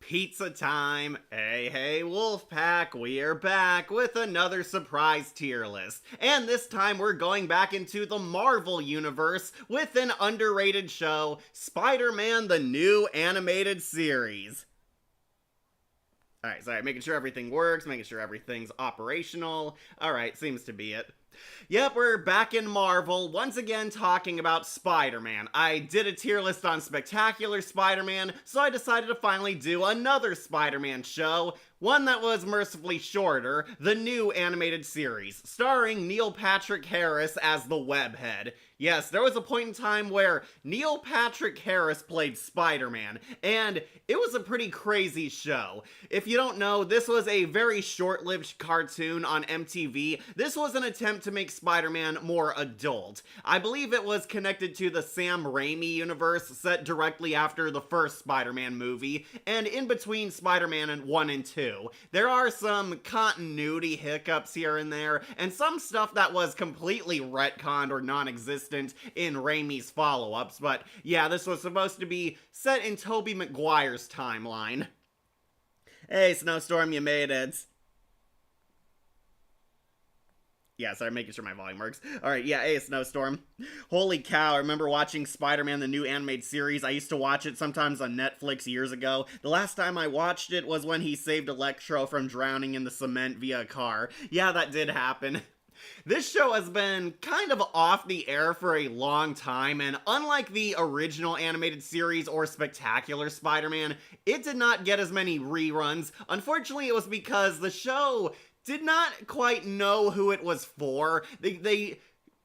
Pizza time! Hey, hey, Wolfpack, we are back with another surprise tier list. And this time we're going back into the Marvel Universe with an underrated show, Spider-Man the New Animated Series. Alright, sorry, making sure everything works, making sure everything's operational. Alright, seems to be it. Yep, we're back in Marvel, once again talking about Spider-Man. I did a tier list on Spectacular Spider-Man, so I decided to finally do another Spider-Man show, one that was mercifully shorter, the new animated series, starring Neil Patrick Harris as the Webhead. Yes, there was a point in time where Neil Patrick Harris played Spider-Man, and it was a pretty crazy show. If you don't know, this was a very short-lived cartoon on MTV. This was an attempt to make Spider-Man more adult. I believe it was connected to the Sam Raimi universe, set directly after the first Spider-Man movie, and in between Spider-Man 1 and 2. There are some continuity hiccups here and there, and some stuff that was completely retconned or non-existent in Raimi's follow-ups, but yeah, this was supposed to be set in Tobey Maguire's timeline. Hey, Snowstorm, you made it. Yeah, sorry, making sure my volume works. Alright, yeah, hey, Snowstorm. Holy cow, I remember watching Spider-Man, the new animated series. I used to watch it sometimes on Netflix years ago. The last time I watched it was when he saved Electro from drowning in the cement via a car. Yeah, that did happen. This show has been kind of off the air for a long time, and unlike the original animated series or Spectacular Spider-Man, it did not get as many reruns. Unfortunately, it was because the show did not quite know who it was for.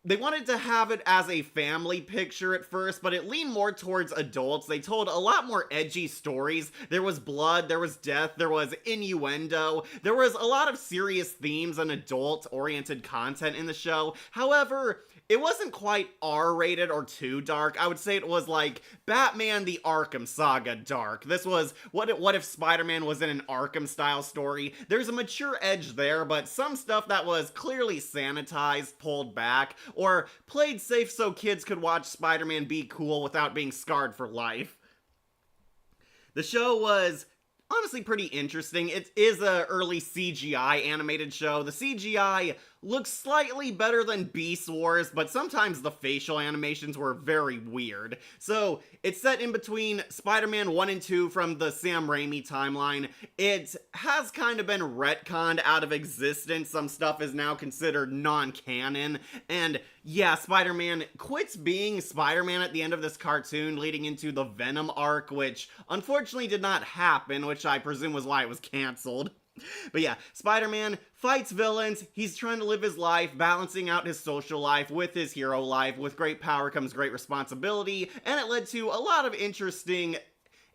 They wanted to have it as a family picture at first, but it leaned more towards adults. They told a lot more edgy stories. There was blood, there was death, there was innuendo. There was a lot of serious themes and adult-oriented content in the show. However, it wasn't quite R-rated or too dark. I would say it was like Batman the Arkham Saga dark. This was, what if Spider-Man was in an Arkham-style story? There's a mature edge there, but some stuff that was clearly sanitized, pulled back, or played safe so kids could watch Spider-Man be cool without being scarred for life. The show was honestly pretty interesting. It is a early CGI animated show. The CGI looks slightly better than Beast Wars, but sometimes the facial animations were very weird. So, it's set in between Spider-Man 1 and 2 from the Sam Raimi timeline. It has kind of been retconned out of existence. Some stuff is now considered non-canon, and yeah, Spider-Man quits being Spider-Man at the end of this cartoon, leading into the Venom arc, which unfortunately did not happen, which I presume was why it was cancelled. But yeah, Spider-Man fights villains, he's trying to live his life, balancing out his social life with his hero life. With great power comes great responsibility, and it led to a lot of interesting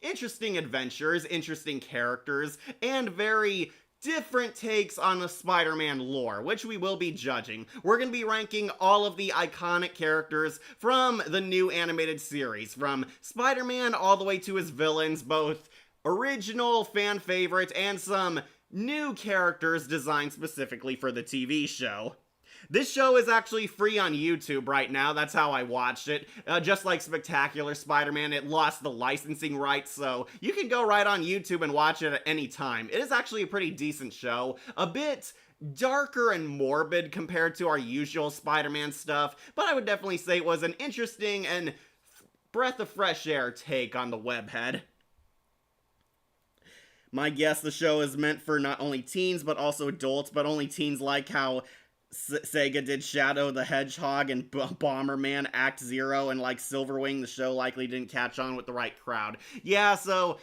adventures, interesting characters, and very different takes on the Spider-Man lore, which we will be judging. We're going to be ranking all of the iconic characters from the new animated series, from Spider-Man all the way to his villains, both original fan favorites and some new characters designed specifically for the TV show. This show is actually free on YouTube right now. That's how I watched it. Just like Spectacular Spider-Man, it lost the licensing rights, so you can go right on YouTube and watch it at any time. It is actually a pretty decent show. A bit darker and morbid compared to our usual Spider-Man stuff, but I would definitely say it was an interesting and breath of fresh air take on the Webhead. My guess, the show is meant for not only teens, but also adults, but only teens like how Sega did Shadow the Hedgehog and Bomberman Act Zero, and like Silverwing, the show likely didn't catch on with the right crowd. Yeah, so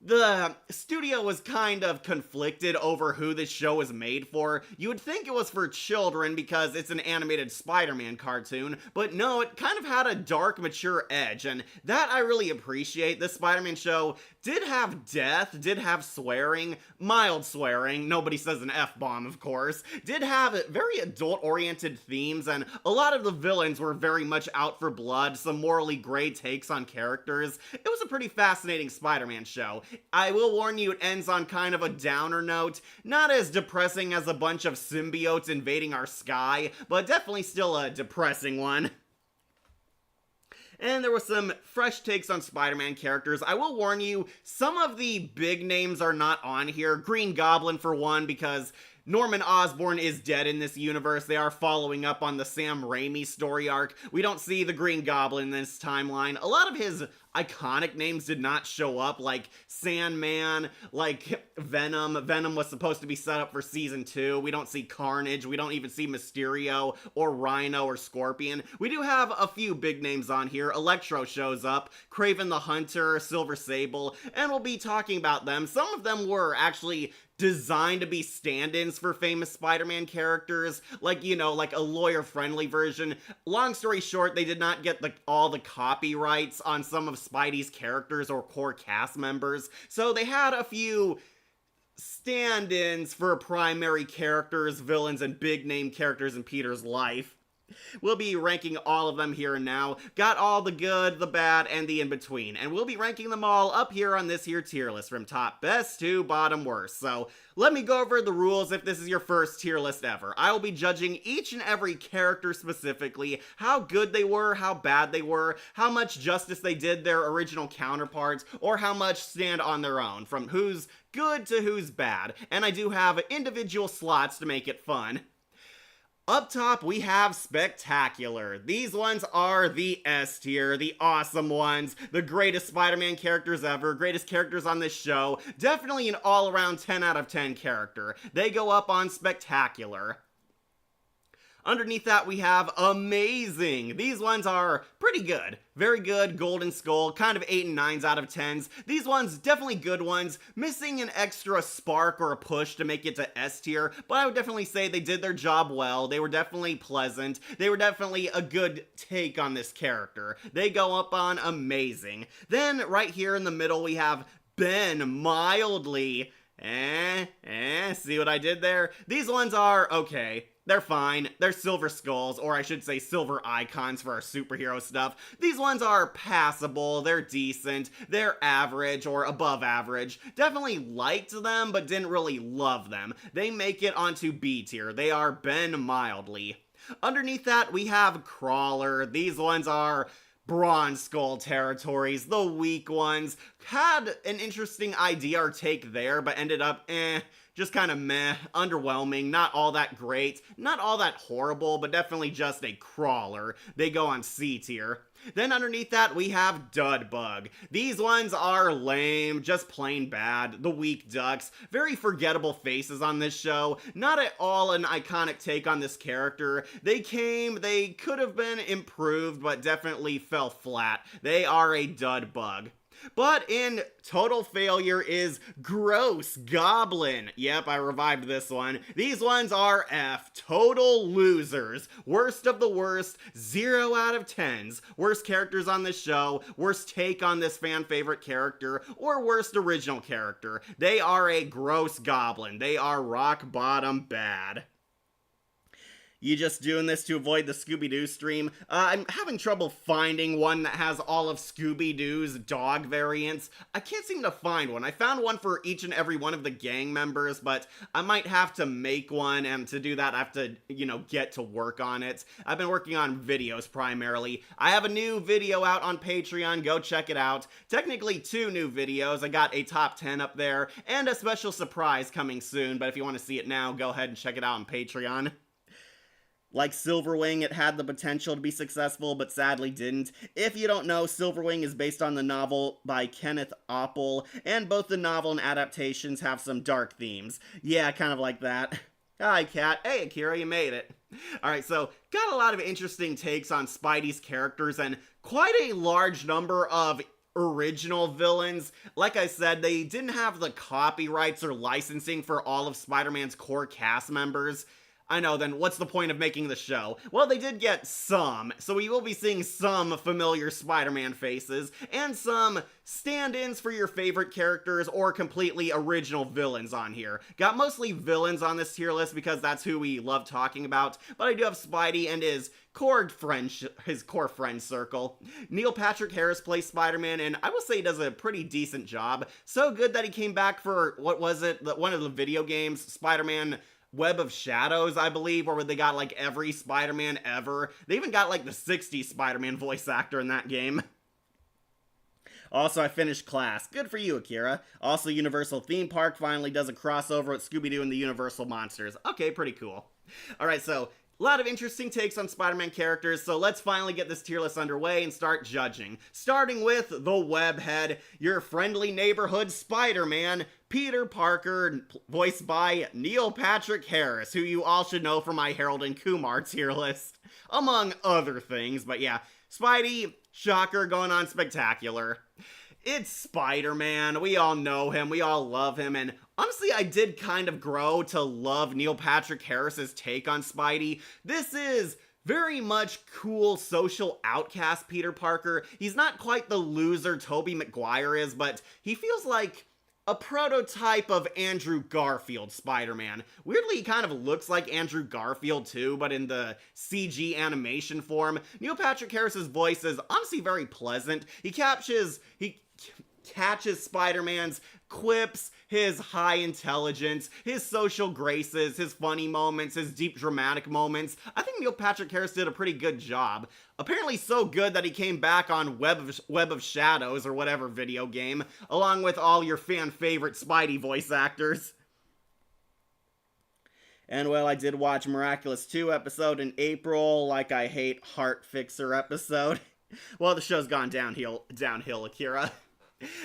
the studio was kind of conflicted over who this show was made for. You would think it was for children because it's an animated Spider-Man cartoon, but no, it kind of had a dark, mature edge, and that I really appreciate. This Spider-Man show did have death, did have swearing, mild swearing, nobody says an F-bomb, of course, did have very adult-oriented themes, and a lot of the villains were very much out for blood, some morally gray takes on characters. It was a pretty fascinating Spider-Man show. I will warn you, it ends on kind of a downer note, not as depressing as a bunch of symbiotes invading our sky, but definitely still a depressing one. and there was some fresh takes on Spider-Man characters. I will warn you, some of the big names are not on here. Green Goblin for one, because Norman Osborn is dead in this universe. They are following up on the Sam Raimi story arc. We don't see the Green Goblin in this timeline. A lot of his iconic names did not show up, like Sandman, like Venom. Venom was supposed to be set up for season 2. We don't see Carnage. We don't even see Mysterio or Rhino or Scorpion. We do have a few big names on here. Electro shows up, Kraven the Hunter, Silver Sable, and we'll be talking about them. Some of them were actually designed to be stand-ins for famous Spider-Man characters, like, you know, like a lawyer-friendly version. Long story short, they did not get all the copyrights on some of Spidey's characters or core cast members, so they had a few stand-ins for primary characters, villains, and big-name characters in Peter's life. We'll be ranking all of them here and now. Got all the good, the bad, and the in-between. And we'll be ranking them all up here on this here tier list, from top best to bottom worst. So let me go over the rules if this is your first tier list ever. I will be judging each and every character specifically, how good they were, how bad they were, how much justice they did their original counterparts, or how much stand on their own, from who's good to who's bad. And I do have individual slots to make it fun. Up top, we have Spectacular. These ones are the S tier, the awesome ones, the greatest Spider-Man characters ever, greatest characters on this show, definitely an all-around 10 out of 10 character. They go up on Spectacular. Underneath that, we have Amazing. These ones are pretty good. Very good, Golden Skull, kind of 8 and 9s out of 10s. These ones, definitely good ones, missing an extra spark or a push to make it to S tier, but I would definitely say they did their job well. They were definitely pleasant. They were definitely a good take on this character. They go up on Amazing. Then, right here in the middle, we have Ben Mildly. See what I did there? These ones are okay. They're fine. They're silver skulls, or I should say silver icons for our superhero stuff. These ones are passable, they're decent, they're average or above average. Definitely liked them, but didn't really love them. They make it onto B tier. They are Ben Mildly. Underneath that, we have Crawler. These ones are Bronze Skull territories, the weak ones. Had an interesting idea or take there, but ended up, just kind of meh, underwhelming, not all that great, not all that horrible, but definitely just a crawler. They go on C tier. Then underneath that, we have Dudbug. These ones are lame, just plain bad. The weak ducks. Very forgettable faces on this show. Not at all an iconic take on this character. They could have been improved, but definitely fell flat. They are a Dudbug. But in total failure is Gross Goblin. Yep, I revived this one. These ones are F. Total losers. Worst of the worst. 0 out of 10s. Worst characters on this show. Worst take on this fan favorite character. Or worst original character. They are a Gross Goblin. They are rock bottom bad. You just doing this to avoid the Scooby-Doo stream? I'm having trouble finding one that has all of Scooby-Doo's dog variants. I can't seem to find one. I found one for each and every one of the gang members, but I might have to make one, and to do that I have to, get to work on it. I've been working on videos primarily. I have a new video out on Patreon. Go check it out. Technically 2 new videos. I got a top 10 up there, and a special surprise coming soon, but if you want to see it now, go ahead and check it out on Patreon. Like Silverwing, it had the potential to be successful, but sadly didn't. If you don't know, Silverwing is based on the novel by Kenneth Oppel, and both the novel and adaptations have some dark themes. Yeah, kind of like that. Hi, Kat. Hey, Akira, you made it. Alright, so, got a lot of interesting takes on Spidey's characters, and quite a large number of original villains. Like I said, they didn't have the copyrights or licensing for all of Spider-Man's core cast members. I know, then what's the point of making the show? Well, they did get some, so we will be seeing some familiar Spider-Man faces, and some stand-ins for your favorite characters or completely original villains on here. Got mostly villains on this tier list because that's who we love talking about, but I do have Spidey and his core friend circle. Neil Patrick Harris plays Spider-Man, and I will say he does a pretty decent job. So good that he came back for, what was it, one of the video games, Spider-Man Web of Shadows, I believe, or where they got like every Spider-Man ever. They even got like the 60s Spider-Man voice actor in that game. Also, I finished Class. Good for you, Akira. Also, Universal Theme Park finally does a crossover with Scooby-Doo and the Universal Monsters. Okay, pretty cool. Alright, so a lot of interesting takes on Spider-Man characters, so let's finally get this tier list underway and start judging. Starting with the Webhead, your friendly neighborhood Spider-Man, Peter Parker, voiced by Neil Patrick Harris, who you all should know from my Harold and Kumar tier list, among other things, but yeah, Spidey, shocker, going on spectacular. It's Spider-Man, we all know him, we all love him, and honestly, I did kind of grow to love Neil Patrick Harris's take on Spidey. This is very much cool social outcast Peter Parker. He's not quite the loser Tobey Maguire is, but he feels like a prototype of Andrew Garfield Spider-Man. Weirdly, he kind of looks like Andrew Garfield too, but in the CG animation form. Neil Patrick Harris's voice is honestly very pleasant. He catches Spider-Man's quips, his high intelligence, his social graces, his funny moments, his deep dramatic moments. I think Neil Patrick Harris did a pretty good job. Apparently so good that he came back on Web of Shadows or whatever video game, along with all your fan favorite Spidey voice actors. And well, I did watch Miraculous 2 episode in April, like I hate Heart Fixer episode. Well, the show's gone downhill, Akira.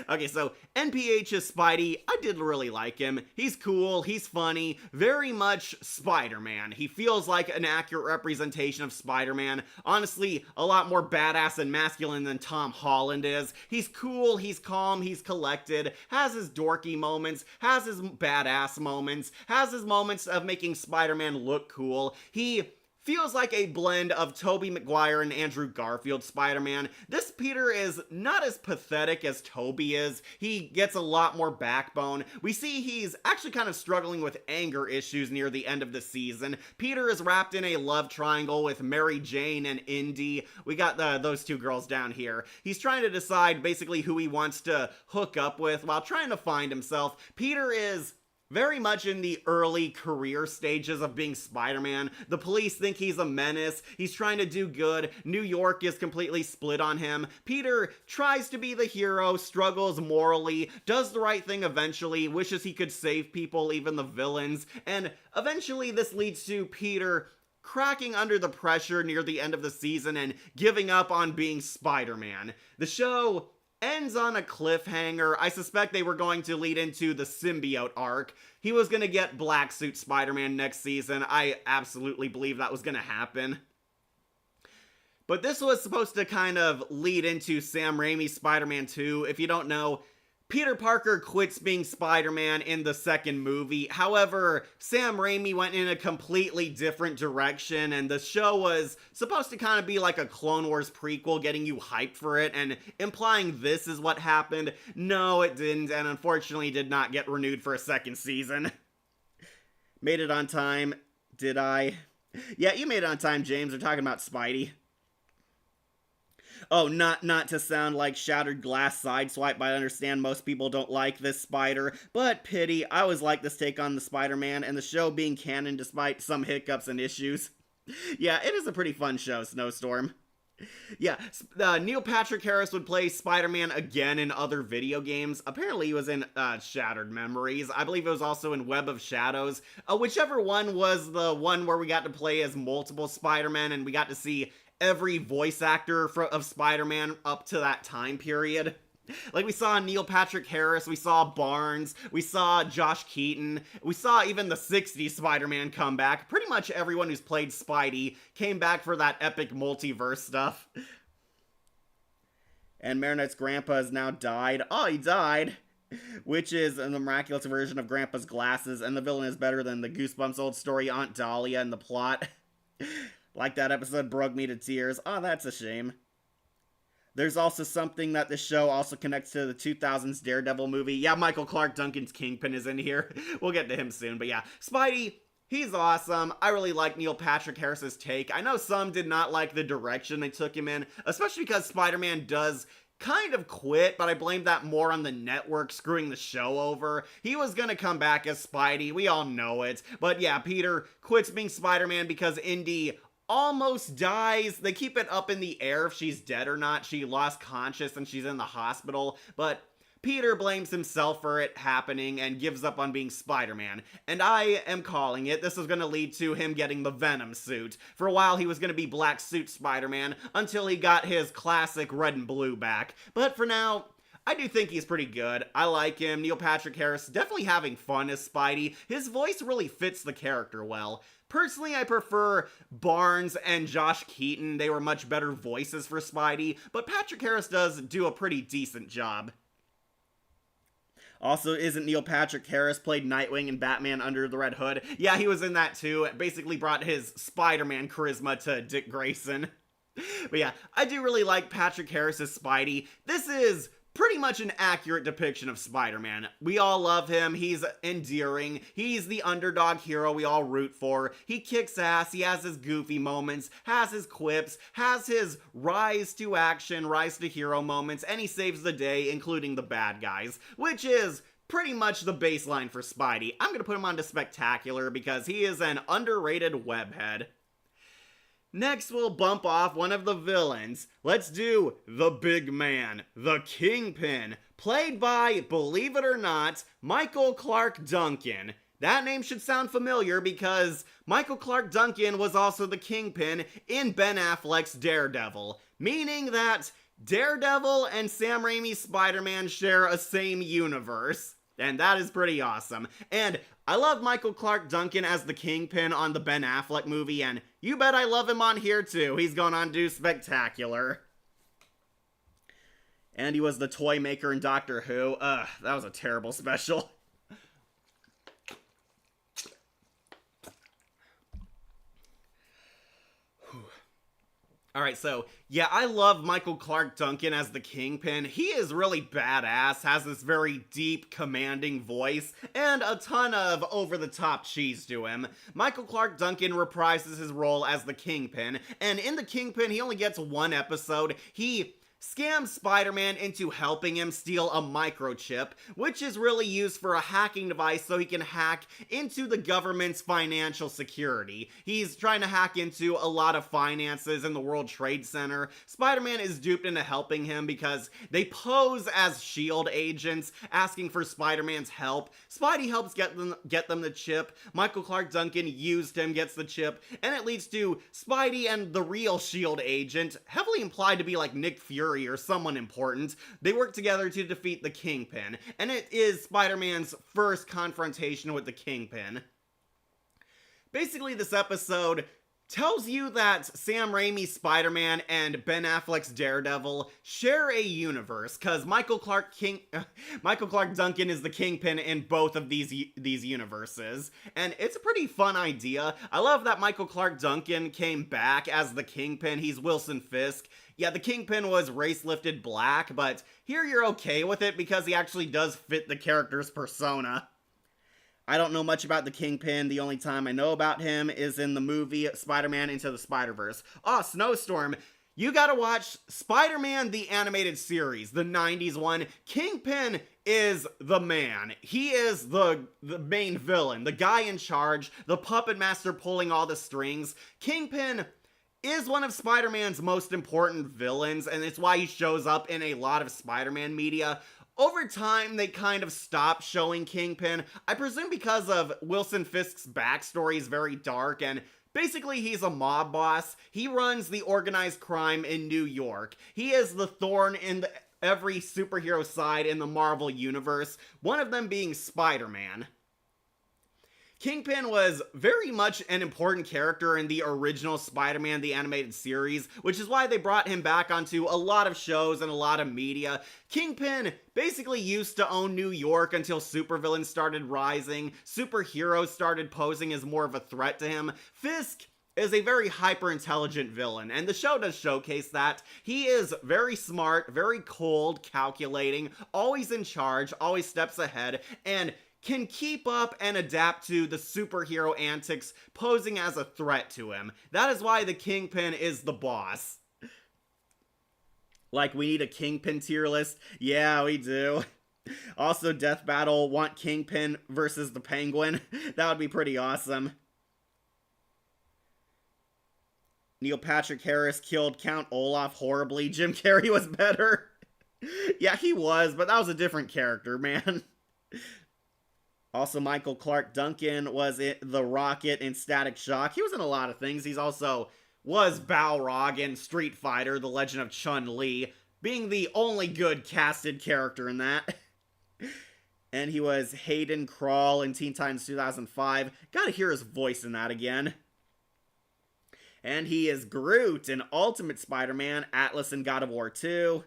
Okay, so NPH's Spidey, I did really like him. He's cool, he's funny, very much Spider-Man. He feels like an accurate representation of Spider-Man. Honestly, a lot more badass and masculine than Tom Holland is. He's cool, he's calm, he's collected, has his dorky moments, has his badass moments, has his moments of making Spider-Man look cool. He feels like a blend of Tobey Maguire and Andrew Garfield Spider-Man. This Peter is not as pathetic as Tobey is. He gets a lot more backbone. We see he's actually kind of struggling with anger issues near the end of the season. Peter is wrapped in a love triangle with Mary Jane and Indy. We got those two girls down here. He's trying to decide basically who he wants to hook up with while trying to find himself. Peter is very much in the early career stages of being Spider-Man. The police think he's a menace. He's trying to do good. New York is completely split on him. Peter tries to be the hero, struggles morally, does the right thing eventually, wishes he could save people, even the villains, and eventually this leads to Peter cracking under the pressure near the end of the season and giving up on being Spider-Man. The show ends on a cliffhanger. I suspect they were going to lead into the symbiote arc. He was going to get Black Suit Spider-Man next season. I absolutely believe that was going to happen. But this was supposed to kind of lead into Sam Raimi's Spider-Man 2. If you don't know, Peter Parker quits being Spider-Man in the second movie. However, Sam Raimi went in a completely different direction, and the show was supposed to kind of be like a Clone Wars prequel, getting you hyped for it, and implying this is what happened. No, it didn't, and unfortunately did not get renewed for a second season. Made it on time, did I? Yeah, you made it on time, James. We're talking about Spidey. Oh, not to sound like Shattered Glass Sideswipe, but I understand most people don't like this Spider, but pity, I always like this take on the Spider-Man, and the show being canon despite some hiccups and issues. Yeah, it is a pretty fun show, Snowstorm. Yeah, Neil Patrick Harris would play Spider-Man again in other video games. Apparently he was in Shattered Memories. I believe it was also in Web of Shadows. Whichever one was the one where we got to play as multiple Spider-Men, and we got to see every voice actor of Spider-Man up to that time period. Like, we saw Neil Patrick Harris, we saw Barnes, we saw Josh Keaton, we saw even the 60s Spider-Man come back. Pretty much everyone who's played Spidey came back for that epic multiverse stuff. And Marinette's grandpa has now died. Oh, he died! Which is the miraculous version of Grandpa's glasses, and the villain is better than the Goosebumps old story Aunt Dahlia in the plot. Like, that episode broke me to tears. Oh, that's a shame. There's also something that the show also connects to the 2000s Daredevil movie. Yeah, Michael Clark Duncan's Kingpin is in here. We'll get to him soon, but yeah. Spidey, he's awesome. I really like Neil Patrick Harris's take. I know some did not like the direction they took him in, especially because Spider-Man does kind of quit, but I blame that more on the network screwing the show over. He was gonna come back as Spidey, we all know it. But yeah, Peter quits being Spider-Man because Indy almost dies. They keep it up in the air if she's dead or not. She lost conscious and she's in the hospital, but Peter blames himself for it happening and gives up on being Spider-Man. And I am calling it. This is going to lead to him getting the Venom suit. For a while, he was going to be Black Suit Spider-Man until he got his classic red and blue back. But for now, I do think he's pretty good. I like him. Neil Patrick Harris definitely having fun as Spidey. His voice really fits the character well. Personally, I prefer Barnes and Josh Keaton. They were much better voices for Spidey, but Patrick Harris does do a pretty decent job. Also, isn't Neil Patrick Harris played Nightwing in Batman Under the Red Hood? Yeah, he was in that too. It basically brought his Spider-Man charisma to Dick Grayson. But yeah, I do really like Patrick Harris's Spidey. This is pretty much an accurate depiction of Spider-Man. We all love him. He's endearing. He's the underdog hero we all root for. He kicks ass. He has his goofy moments, has his quips, has his rise to action, rise to hero moments, and he saves the day, including the bad guys, which is pretty much the baseline for Spidey. I'm going to put him on to Spectacular because he is an underrated webhead. Next, we'll bump off one of the villains. Let's do the big man, the Kingpin, played by, believe it or not, Michael Clarke Duncan. That name should sound familiar because Michael Clarke Duncan was also the Kingpin in Ben Affleck's Daredevil, meaning that Daredevil and Sam Raimi's Spider-Man share a same universe. And that is pretty awesome. And I love Michael Clarke Duncan as the Kingpin on the Ben Affleck movie, and you bet I love him on here too. He's going on to do Spectacular. And he was the toy maker in Doctor Who. That was a terrible special. Alright, so, yeah, I love Michael Clarke Duncan as the Kingpin. He is really badass, has this very deep, commanding voice, and a ton of over-the-top cheese to him. Michael Clarke Duncan reprises his role as the Kingpin, and in the Kingpin, he only gets one episode. He scams Spider-Man into helping him steal a microchip, which is really used for a hacking device so he can hack into the government's financial security. He's trying to hack into a lot of finances in the World Trade Center. Spider-Man is duped into helping him because they pose as S.H.I.E.L.D. agents asking for Spider-Man's help. Spidey helps get them the chip. Michael Clarke Duncan used him, gets the chip, and it leads to Spidey and the real S.H.I.E.L.D. agent, heavily implied to be like Nick Fury or someone important. They work together to defeat the Kingpin, and it is Spider-Man's first confrontation with the Kingpin. Basically, this episode tells you that Sam Raimi's Spider-Man and Ben Affleck's Daredevil share a universe, because Michael Clarke Duncan is the Kingpin in both of these universes, and it's a pretty fun idea. I love that Michael Clarke Duncan came back as the Kingpin. He's Wilson Fisk. Yeah, the Kingpin was race-lifted black, but here you're okay with it because he actually does fit the character's persona. I don't know much about the Kingpin. The only time I know about him is in the movie Spider-Man Into the Spider-Verse. Oh, Snowstorm, you gotta watch Spider-Man the Animated Series, the 90s one. Kingpin is the man. He is the main villain, the guy in charge, the puppet master pulling all the strings. Kingpin is one of Spider-Man's most important villains, and it's why he shows up in a lot of Spider-Man media. Over time, they kind of stopped showing Kingpin, I presume because of Wilson Fisk's backstory is very dark, and basically he's a mob boss. He runs the organized crime in New York. He is the thorn in every superhero side in the Marvel universe, one of them being Spider-Man. Kingpin was very much an important character in the original Spider-Man the Animated Series, which is why they brought him back onto a lot of shows and a lot of media. Kingpin basically used to own New York until supervillains started rising, superheroes started posing as more of a threat to him. Fisk is a very hyper-intelligent villain, and the show does showcase that. He is very smart, very cold, calculating, always in charge, always steps ahead, and can keep up and adapt to the superhero antics posing as a threat to him. That is why the Kingpin is the boss. Like, we need a Kingpin tier list. Yeah, we do. Also, Death Battle, want Kingpin versus the Penguin. That would be pretty awesome. Neil Patrick Harris killed Count Olaf horribly. Jim Carrey was better. Yeah, he was, but that was a different character, man. Also, Michael Clark Duncan was the Rocket in Static Shock. He was in a lot of things. He's also was Balrog in Street Fighter, The Legend of Chun-Li, being the only good casted character in that. And he was Hayden Crawl in Teen Titans 2005. Gotta hear his voice in that again. And he is Groot in Ultimate Spider-Man, Atlas in God of War 2.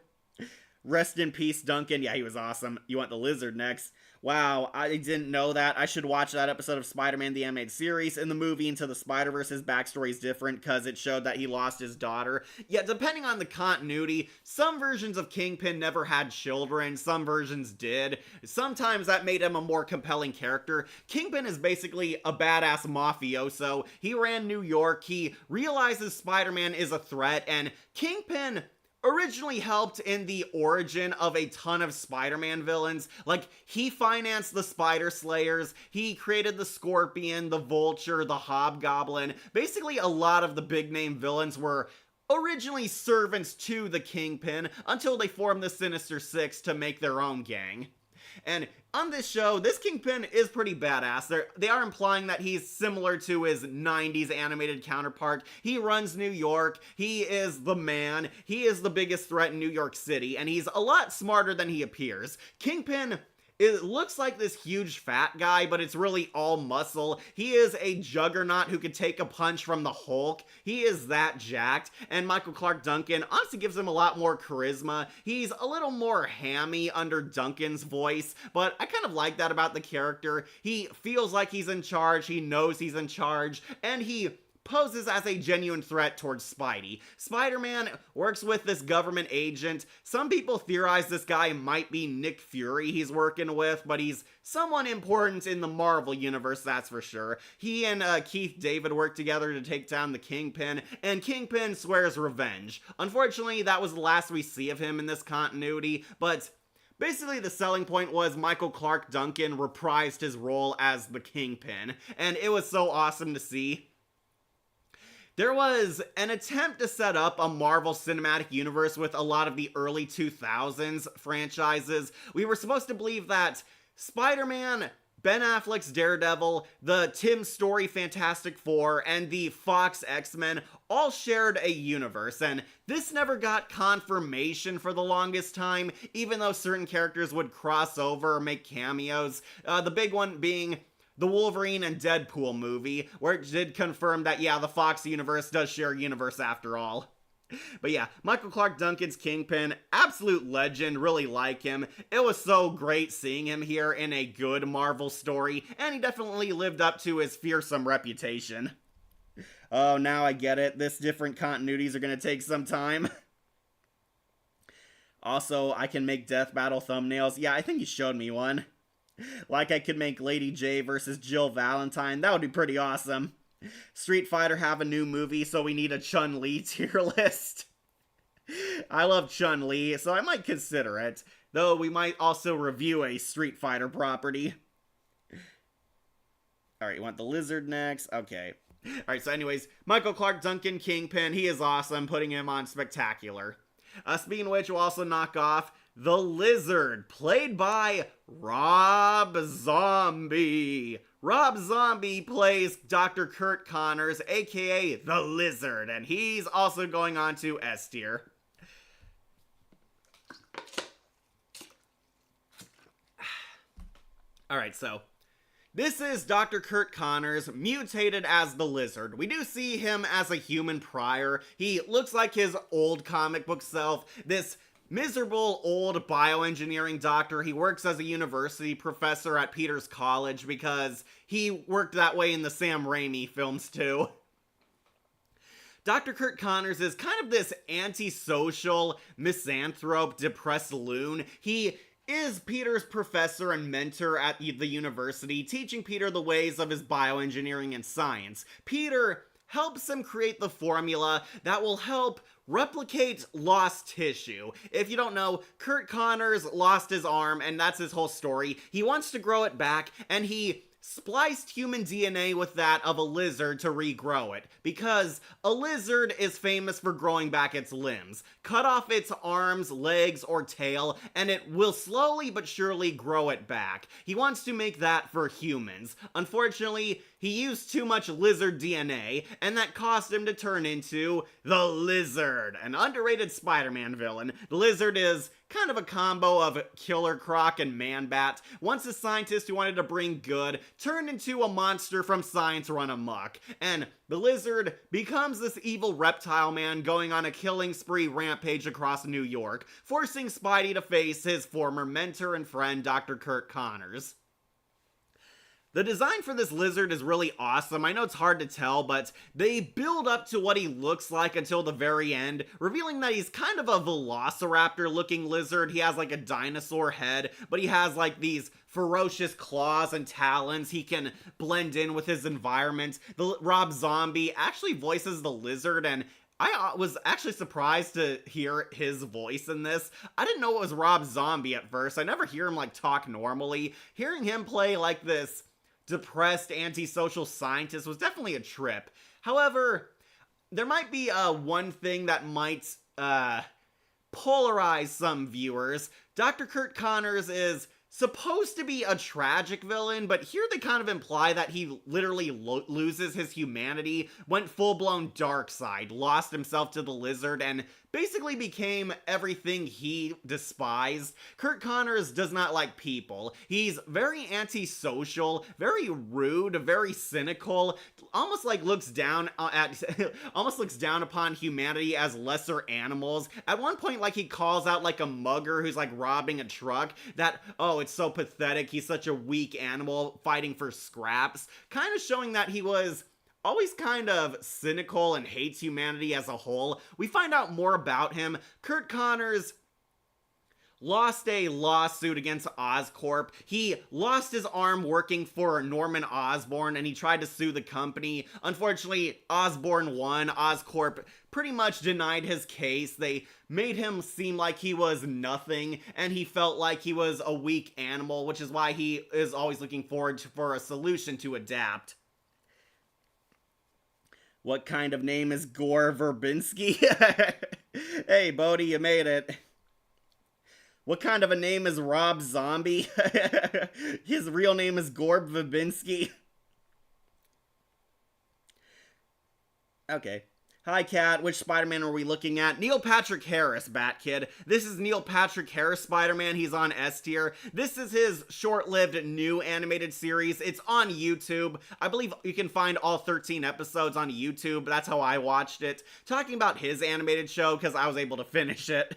Rest in peace, Duncan. Yeah, he was awesome. You want the Lizard next. Wow, I didn't know that. I should watch that episode of Spider-Man the Animated Series. In the movie Into the Spider-Verse, his backstory is different because it showed that he lost his daughter. Yeah, depending on the continuity, some versions of Kingpin never had children, some versions did. Sometimes that made him a more compelling character. Kingpin is basically a badass mafioso. He ran New York, he realizes Spider-Man is a threat, and Kingpin originally helped in the origin of a ton of Spider-Man villains. Like, he financed the Spider Slayers, he created the Scorpion, the Vulture, the Hobgoblin. Basically, a lot of the big name villains were originally servants to the Kingpin until they formed the Sinister Six to make their own gang. And on this show, this Kingpin is pretty badass. They are implying that he's similar to his 90s animated counterpart. He runs New York, he is the man, he is the biggest threat in New York City, and he's a lot smarter than he appears. Kingpin, it looks like this huge fat guy, but it's really all muscle. He is a juggernaut who could take a punch from the Hulk. He is that jacked. And Michael Clark Duncan honestly gives him a lot more charisma. He's a little more hammy under Duncan's voice, but I kind of like that about the character. He feels like he's in charge, he knows he's in charge, and he poses as a genuine threat towards Spidey. Spider-Man works with this government agent. Some people theorize this guy might be Nick Fury he's working with, but he's someone important in the Marvel universe, that's for sure. He and Keith David work together to take down the Kingpin, and Kingpin swears revenge. Unfortunately, that was the last we see of him in this continuity, but basically, the selling point was Michael Clark Duncan reprised his role as the Kingpin, and it was so awesome to see. There was an attempt to set up a Marvel Cinematic Universe with a lot of the early 2000s franchises. We were supposed to believe that Spider-Man, Ben Affleck's Daredevil, the Tim Story Fantastic Four, and the Fox X-Men all shared a universe, and this never got confirmation for the longest time, even though certain characters would cross over or make cameos. The big one being the Wolverine and Deadpool movie, where it did confirm that, yeah, the Fox universe does share a universe after all. But yeah, Michael Clark Duncan's Kingpin, absolute legend, really like him. It was so great seeing him here in a good Marvel story, and he definitely lived up to his fearsome reputation. Oh, now I get it. This different continuities are gonna take some time. Also, I can make Death Battle thumbnails. Yeah, I think you showed me one. Like I could make Lady J versus Jill Valentine. That would be pretty awesome. Street Fighter have a new movie, so we need a Chun-Li tier list. I love Chun-Li, so I might consider it. Though we might also review a Street Fighter property. Alright, you want the Lizard next? Okay. Alright, so anyways, Michael Clark Duncan Kingpin, he is awesome, putting him on Spectacular. Speaking of which, we'll also knock off the Lizard, played by Rob Zombie. Rob Zombie plays Dr. Kurt Connors, aka the Lizard, and he's also going on to S tier. Alright, so this is Dr. Kurt Connors, mutated as the Lizard. We do see him as a human prior. He looks like his old comic book self, this miserable old bioengineering doctor. He works as a university professor at Peter's College because he worked that way in the Sam Raimi films too. Dr. Kurt Connors is kind of this antisocial, misanthrope, depressed loon. He is Peter's professor and mentor at the university, teaching Peter the ways of his bioengineering and science. Peter helps him create the formula that will help replicate lost tissue. If you don't know, Kurt Connors lost his arm, and that's his whole story. He wants to grow it back, and he spliced human DNA with that of a lizard to regrow it, because a lizard is famous for growing back its limbs. Cut off its arms, legs, or tail, and it will slowly but surely grow it back. He wants to make that for humans. Unfortunately, he used too much lizard DNA, and that caused him to turn into the Lizard, an underrated Spider-Man villain. The Lizard is kind of a combo of Killer Croc and Man-Bat. Once a scientist who wanted to bring good turned into a monster from Science Run Amok, and the Lizard becomes this evil reptile man going on a killing spree rampage across New York, forcing Spidey to face his former mentor and friend, Dr. Kurt Connors. The design for this lizard is really awesome. I know it's hard to tell, but they build up to what he looks like until the very end, revealing that he's kind of a velociraptor-looking lizard. He has like a dinosaur head, but he has like these ferocious claws and talons. He can blend in with his environment. Rob Zombie actually voices the lizard, and I was actually surprised to hear his voice in this. I didn't know it was Rob Zombie at first. I never hear him like talk normally. Hearing him play like this depressed antisocial scientist was definitely a trip. However, there might be one thing that might polarize some viewers. Dr. Kurt Connors is supposed to be a tragic villain, but here they kind of imply that he literally loses his humanity, went full-blown dark side, lost himself to the lizard, and basically became everything he despised. Kurt Connors does not like people. He's very antisocial, very rude, very cynical, almost like looks down upon humanity as lesser animals. At one point, like, he calls out like a mugger who's like robbing a truck that, oh, it's so pathetic, he's such a weak animal fighting for scraps, kind of showing that he was always kind of cynical and hates humanity as a whole. We find out more about him. Kurt Connors lost a lawsuit against Oscorp. He lost his arm working for Norman Osborn, and he tried to sue the company. Unfortunately, Osborn won. Oscorp pretty much denied his case. They made him seem like he was nothing, and he felt like he was a weak animal, which is why he is always looking forward for a solution to adapt. What kind of name is Gore Verbinski? Hey, Bodhi, you made it. What kind of a name is Rob Zombie? His real name is Gore Verbinski. Okay. Hi, Kat. Which Spider-Man are we looking at? Neil Patrick Harris, Batkid. This is Neil Patrick Harris Spider-Man. He's on S tier. This is his short-lived new animated series. It's on YouTube. I believe you can find all 13 episodes on YouTube. That's how I watched it. Talking about his animated show, because I was able to finish it.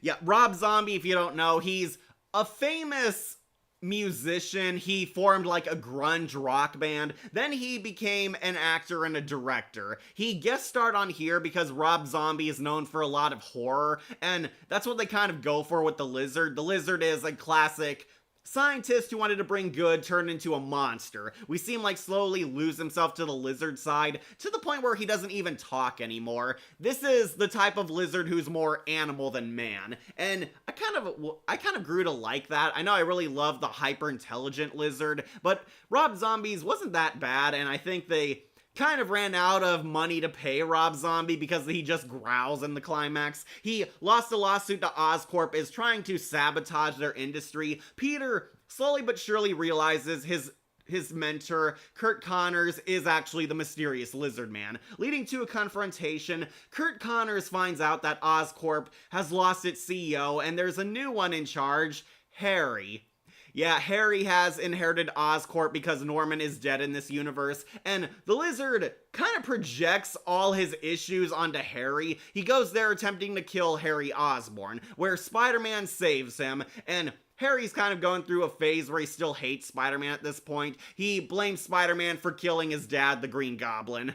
Yeah, Rob Zombie, if you don't know, he's a famous musician. He formed like a grunge rock band. Then he became an actor and a director. He guest starred on here because Rob Zombie is known for a lot of horror, and that's what they kind of go for with the Lizard. The Lizard is a classic scientist who wanted to bring good turned into a monster. We see him like slowly lose himself to the lizard side to the point where he doesn't even talk anymore. This is the type of lizard who's more animal than man, and I kind of grew to like that. I know I really love the hyper intelligent lizard, but Rob Zombie's wasn't that bad, and I think they kind of ran out of money to pay Rob Zombie because he just growls in the climax. He lost a lawsuit to Oscorp, is trying to sabotage their industry. Peter slowly but surely realizes his mentor, Kurt Connors, is actually the mysterious Lizard Man. Leading to a confrontation, Kurt Connors finds out that Oscorp has lost its CEO and there's a new one in charge, Harry. Yeah, Harry has inherited Oscorp because Norman is dead in this universe, and the Lizard kind of projects all his issues onto Harry. He goes there attempting to kill Harry Osborn, where Spider-Man saves him, and Harry's kind of going through a phase where he still hates Spider-Man at this point. He blames Spider-Man for killing his dad, the Green Goblin.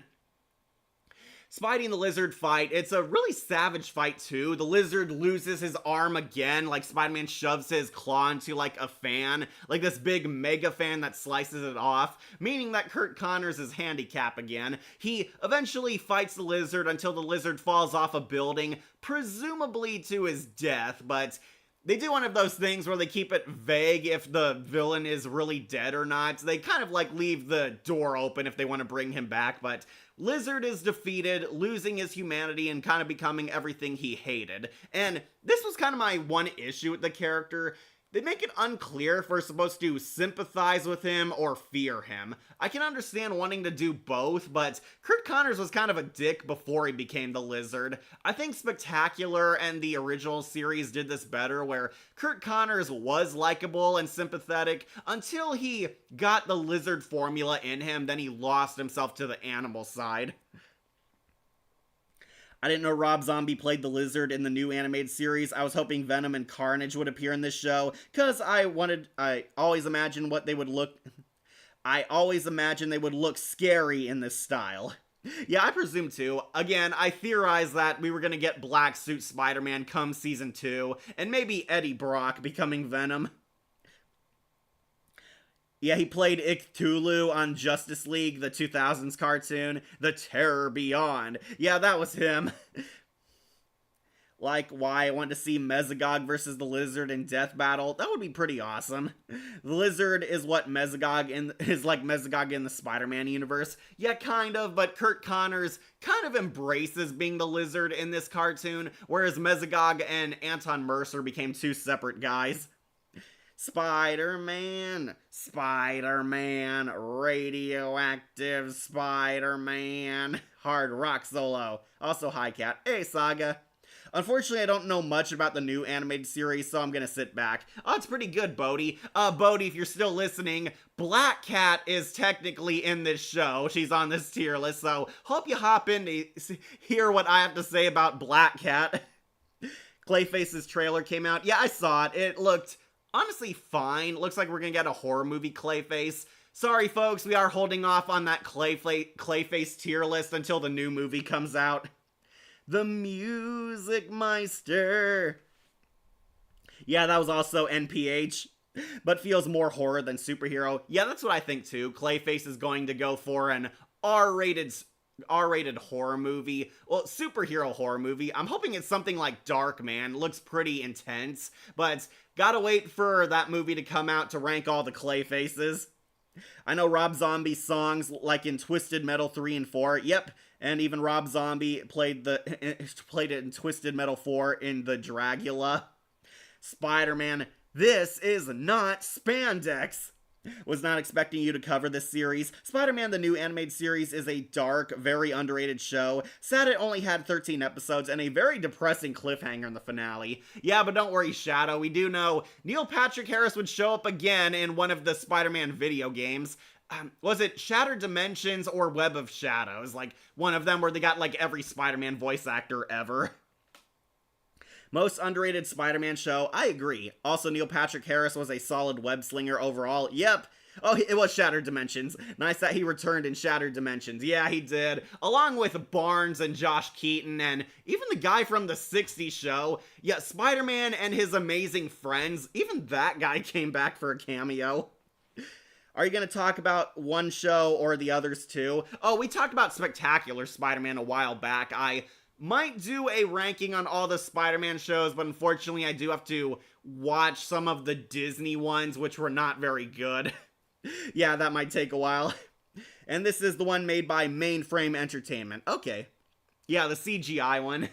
Spidey and the Lizard fight. It's a really savage fight too. The Lizard loses his arm again, like Spider-Man shoves his claw into like a fan, like this big mega fan that slices it off, meaning that Kurt Connors is handicapped again. He eventually fights the Lizard until the Lizard falls off a building, presumably to his death, but they do one of those things where they keep it vague if the villain is really dead or not. They kind of like leave the door open if they want to bring him back, but Lizard is defeated, losing his humanity and kind of becoming everything he hated. And this was kind of my one issue with the character. They make it unclear if we're supposed to sympathize with him or fear him. I can understand wanting to do both, but Kurt Connors was kind of a dick before he became the Lizard. I think Spectacular and the original series did this better, where Kurt Connors was likable and sympathetic until he got the Lizard formula in him, then he lost himself to the animal side. I didn't know Rob Zombie played the Lizard in the new animated series. I was hoping Venom and Carnage would appear in this show, because I always imagined they would look scary in this style. Yeah, I presume too. Again, I theorized that we were gonna get Black Suit Spider-Man come season 2, and maybe Eddie Brock becoming Venom. Yeah, he played Cthulhu on Justice League, the 2000s cartoon, The Terror Beyond. Yeah, that was him. Like, why I wanted to see Mesogog versus the Lizard in Death Battle. That would be pretty awesome. The Lizard is what Mesogog in the Spider-Man universe. Yeah, kind of, but Kurt Connors kind of embraces being the Lizard in this cartoon, whereas Mesogog and Anton Mercer became two separate guys. Spider-Man, radioactive Spider-Man, hard rock solo. Also, hi Cat. Hey Saga. Unfortunately, I don't know much about the new animated series, so I'm gonna sit back. Oh, it's pretty good, Bodhi. Bodhi, if you're still listening, Black Cat is technically in this show. She's on this tier list, so hope you hop in to hear what I have to say about Black Cat. Clayface's trailer came out. Yeah, I saw it. It looked honestly fine. Looks like we're gonna get a horror movie Clayface. Sorry folks, we are holding off on that Clayface tier list until the new movie comes out. The Music Meister. Yeah, that was also NPH, but feels more horror than superhero. Yeah, that's what I think too. Clayface is going to go for an R-rated horror movie. Well, superhero horror movie. I'm hoping it's something like Darkman. Looks pretty intense, but gotta wait for that movie to come out to rank all the Clayfaces. I know Rob Zombie's songs, like in Twisted Metal 3 and 4. Yep, and even Rob Zombie played it in Twisted Metal 4 in the Dragula. Spider-Man, this is not spandex. Was not expecting you to cover this series. Spider-Man, the new animated series, is a dark, very underrated show. Sad it only had 13 episodes and a very depressing cliffhanger in the finale. Yeah, but don't worry, Shadow. We do know Neil Patrick Harris would show up again in one of the Spider-Man video games. Was it Shattered Dimensions or Web of Shadows? Like, one of them where they got, like, every Spider-Man voice actor ever. Most underrated Spider-Man show, I agree. Also, Neil Patrick Harris was a solid web slinger overall. Yep. Oh, it was Shattered Dimensions. Nice that he returned in Shattered Dimensions. Yeah, he did. Along with Barnes and Josh Keaton and even the guy from the 60s show. Yeah, Spider-Man and his amazing friends. Even that guy came back for a cameo. Are you going to talk about one show or the others too? Oh, we talked about Spectacular Spider-Man a while back. I might do a ranking on all the Spider-Man shows, but unfortunately I do have to watch some of the Disney ones, which were not very good. Yeah, that might take a while. And this is the one made by Mainframe Entertainment. Okay. Yeah, the CGI one.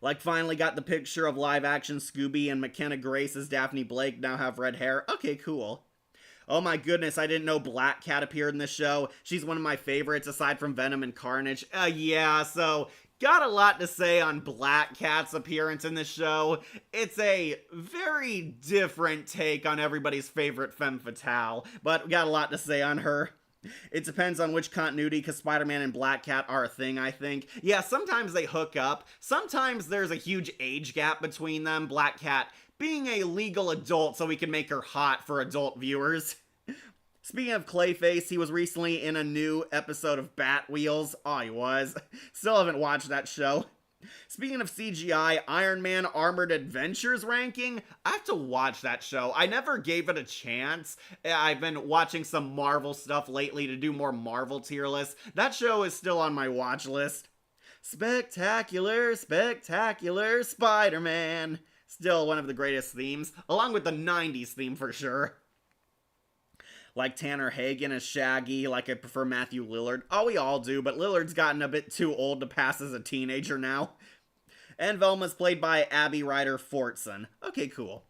Like, finally got the picture of live-action Scooby and McKenna Grace as Daphne Blake now have red hair. Okay, cool. Oh my goodness, I didn't know Black Cat appeared in this show. She's one of my favorites aside from Venom and Carnage. Yeah, so got a lot to say on Black Cat's appearance in this show. It's a very different take on everybody's favorite femme fatale, but got a lot to say on her. It depends on which continuity, because Spider-Man and Black Cat are a thing, I think. Yeah, sometimes they hook up. Sometimes there's a huge age gap between them. Black Cat being a legal adult so we can make her hot for adult viewers. Speaking of Clayface, he was recently in a new episode of Bat Wheels. Oh, he was. Still haven't watched that show. Speaking of CGI, Iron Man Armored Adventures ranking, I have to watch that show. I never gave it a chance. I've been watching some Marvel stuff lately to do more Marvel tier lists. That show is still on my watch list. Spectacular, spectacular Spider-Man. Still one of the greatest themes, along with the 90s theme for sure. Like Tanner Hagen as Shaggy, like I prefer Matthew Lillard. Oh, we all do, but Lillard's gotten a bit too old to pass as a teenager now. And Velma's played by Abby Ryder Fortson. Okay, cool.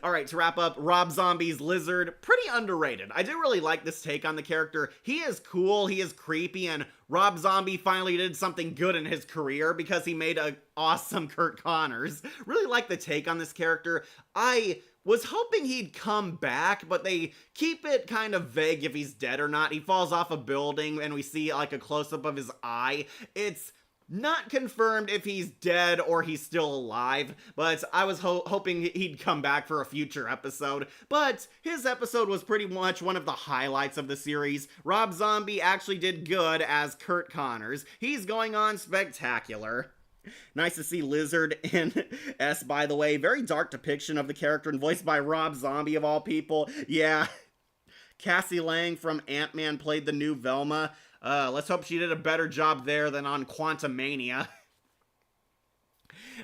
Alright, to wrap up, Rob Zombie's Lizard, pretty underrated. I do really like this take on the character. He is cool, he is creepy, and Rob Zombie finally did something good in his career because he made an awesome Kurt Connors. Really like the take on this character. I was hoping he'd come back, but they keep it kind of vague if he's dead or not. He falls off a building and we see like a close-up of his eye. It's not confirmed if he's dead or he's still alive, but I was hoping he'd come back for a future episode. But his episode was pretty much one of the highlights of the series. Rob Zombie actually did good as Kurt Connors. He's going on spectacular. Nice to see Lizard in S, by the way. Very dark depiction of the character and voiced by Rob Zombie of all people. Yeah. Cassie Lang from Ant-Man played the new Velma. Let's hope she did a better job there than on Quantumania.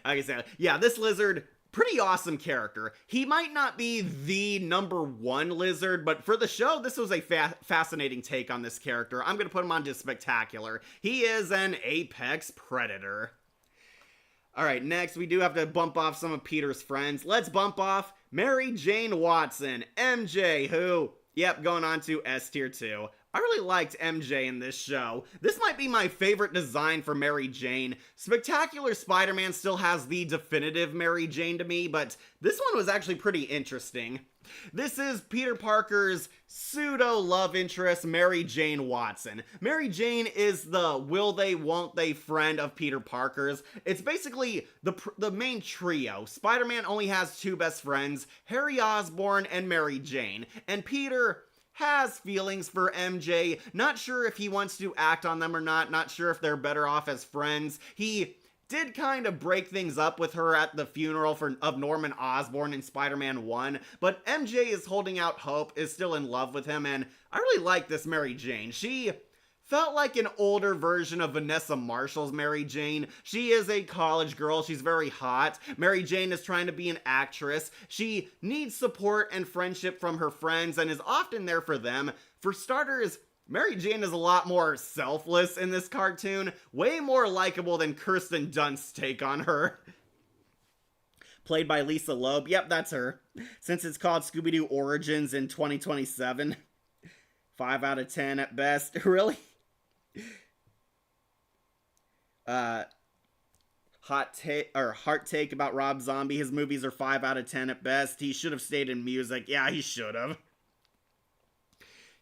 Like I said, yeah, this Lizard, pretty awesome character. He might not be the #1 Lizard, but for the show, this was a fascinating take on this character. I'm going to put him on to spectacular. He is an apex predator. Alright, next we do have to bump off some of Peter's friends. Let's bump off Mary Jane Watson, MJ, who, yep, going on to S tier 2. I really liked MJ in this show. This might be my favorite design for Mary Jane. Spectacular Spider-Man still has the definitive Mary Jane to me, but this one was actually pretty interesting. This is Peter Parker's pseudo-love interest, Mary Jane Watson. Mary Jane is the will they, won't they friend of Peter Parker's. It's basically the main trio. Spider-Man only has 2 best friends, Harry Osborn and Mary Jane. And Peter has feelings for MJ, not sure if he wants to act on them or not sure if they're better off as friends. He did kind of break things up with her at the funeral of Norman Osborn in Spider-Man 1, but MJ is holding out hope, is still in love with him, and I really like this Mary Jane. She felt like an older version of Vanessa Marshall's Mary Jane. She is a college girl, she's very hot. Mary Jane is trying to be an actress. She needs support and friendship from her friends and is often there for them. For starters, Mary Jane is a lot more selfless in this cartoon, way more likable than Kirsten Dunst's take on her. Played by Lisa Loeb. Yep, that's her. Since it's called Scooby-Doo Origins in 2027. 5 out of 10 at best. Really? Heart take about Rob Zombie. His movies are 5 out of 10 at best. He should have stayed in music. Yeah, he should have.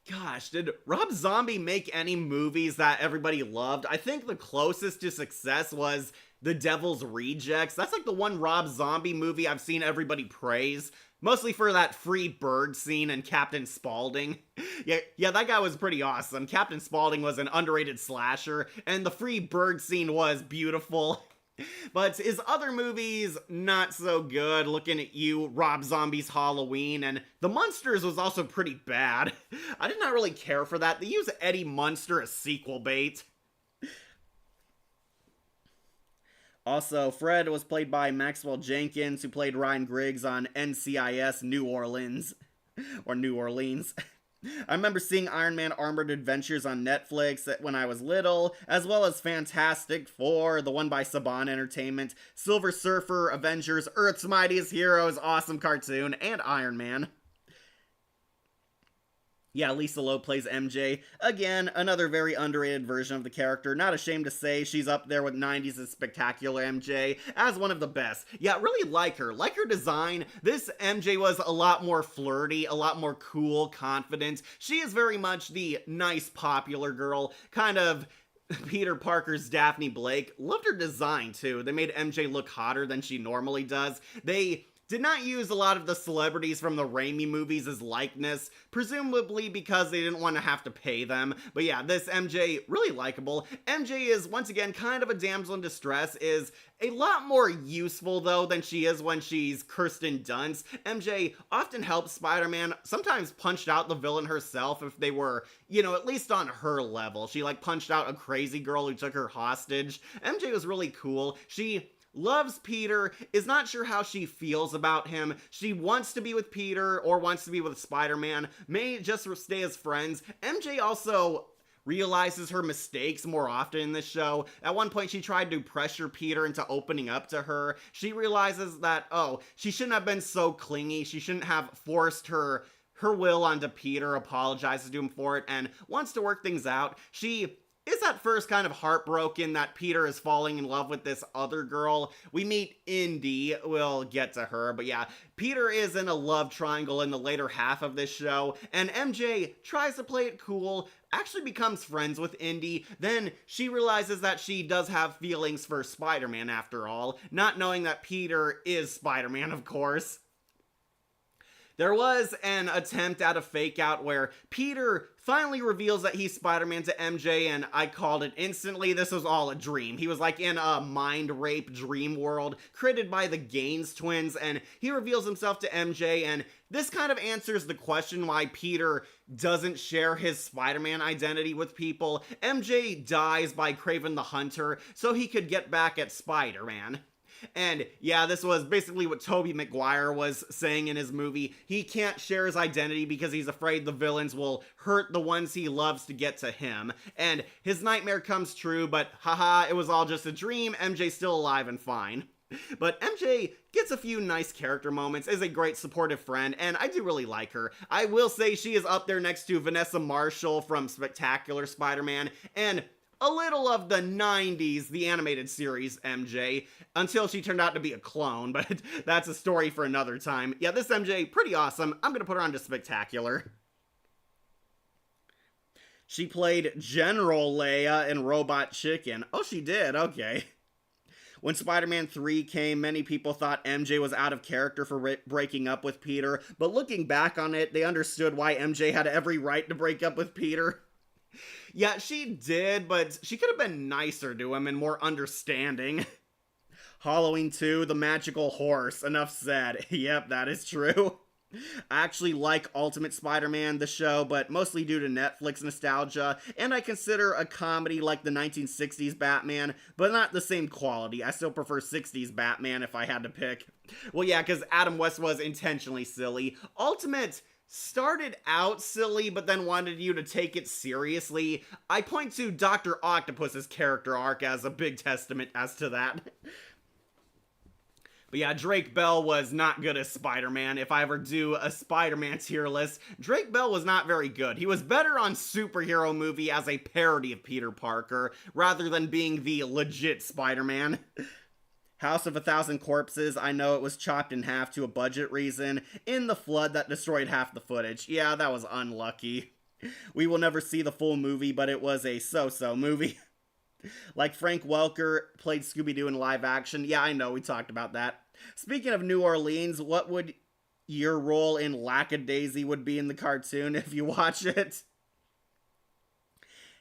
Gosh, did Rob Zombie make any movies that everybody loved? I think the closest to success was The Devil's Rejects. That's like the one Rob Zombie movie I've seen everybody praise. Mostly for that free bird scene and Captain Spaulding. Yeah, that guy was pretty awesome. Captain Spaulding was an underrated slasher, and the free bird scene was beautiful. But his other movies, not so good. Looking at you, Rob Zombie's Halloween, and The Munsters was also pretty bad. I did not really care for that. They use Eddie Munster as sequel bait. Also, Fred was played by Maxwell Jenkins, who played Ryan Griggs on NCIS New Orleans. Or New Orleans. I remember seeing Iron Man Armored Adventures on Netflix when I was little, as well as Fantastic Four, the one by Saban Entertainment, Silver Surfer, Avengers, Earth's Mightiest Heroes, awesome cartoon, and Iron Man. Yeah, Lisa Loeb plays MJ. Again, another very underrated version of the character. Not ashamed to say she's up there with 90s' spectacular MJ as one of the best. Yeah, really like her. Like her design. This MJ was a lot more flirty, a lot more cool, confident. She is very much the nice, popular girl, kind of Peter Parker's Daphne Blake. Loved her design, too. They made MJ look hotter than she normally does. They did not use a lot of the celebrities from the Raimi movies as likeness, presumably because they didn't want to have to pay them. But yeah, this MJ, really likable. MJ is, once again, kind of a damsel in distress, is a lot more useful, though, than she is when she's Kirsten Dunst. MJ often helps Spider-Man, sometimes punched out the villain herself if they were, at least on her level. She, punched out a crazy girl who took her hostage. MJ was really cool. She loves Peter, is not sure how she feels about him. She wants to be with Peter or wants to be with Spider-Man, may just stay as friends. MJ also realizes her mistakes more often in this show. At one point, she tried to pressure Peter into opening up to her. She realizes that, she shouldn't have been so clingy. She shouldn't have forced her will onto Peter, apologizes to him for it, and wants to work things out. She is at first kind of heartbroken that Peter is falling in love with this other girl. We meet Indy, we'll get to her, but yeah, Peter is in a love triangle in the later half of this show, and MJ tries to play it cool, actually becomes friends with Indy, then she realizes that she does have feelings for Spider-Man after all, not knowing that Peter is Spider-Man, of course. There was an attempt at a fake out where Peter finally reveals that he's Spider-Man to MJ, and I called it instantly. This was all a dream. He was in a mind rape dream world created by the Gaines twins, and he reveals himself to MJ, and this kind of answers the question why Peter doesn't share his Spider-Man identity with people. MJ dies by Kraven the Hunter so he could get back at Spider-Man. And yeah, this was basically what Tobey Maguire was saying in his movie. He can't share his identity because he's afraid the villains will hurt the ones he loves to get to him. And his nightmare comes true, but haha, it was all just a dream. MJ's still alive and fine. But MJ gets a few nice character moments, is a great supportive friend, and I do really like her. I will say she is up there next to Vanessa Marshall from Spectacular Spider-Man, and a little of the 90s, the animated series MJ, until she turned out to be a clone, but that's a story for another time. Yeah, this MJ, pretty awesome. I'm gonna put her on to Spectacular. She played General Leia in Robot Chicken. Oh, she did, okay. When Spider-Man 3 came, many people thought MJ was out of character for breaking up with Peter, but looking back on it, they understood why MJ had every right to break up with Peter. Yeah, she did, but she could have been nicer to him and more understanding. Halloween 2, The Magical Horse. Enough said. Yep, that is true. I actually like Ultimate Spider-Man, the show, but mostly due to Netflix nostalgia, and I consider a comedy like the 1960s Batman, but not the same quality. I still prefer 60s Batman if I had to pick. Well, yeah, because Adam West was intentionally silly. Ultimate started out silly, but then wanted you to take it seriously. I point to Dr. Octopus's character arc as a big testament as to that. But yeah, Drake Bell was not good as Spider-Man. If I ever do a Spider-Man tier list, Drake Bell was not very good. He was better on Superhero Movie as a parody of Peter Parker, rather than being the legit Spider-Man. House of a Thousand Corpses, I know it was chopped in half to a budget reason, in the flood that destroyed half the footage. Yeah, that was unlucky. We will never see the full movie, but it was a so-so movie. Like Frank Welker played Scooby-Doo in live action. Yeah, I know, we talked about that. Speaking of New Orleans, what would your role in Lackadaisy would be in the cartoon if you watch it?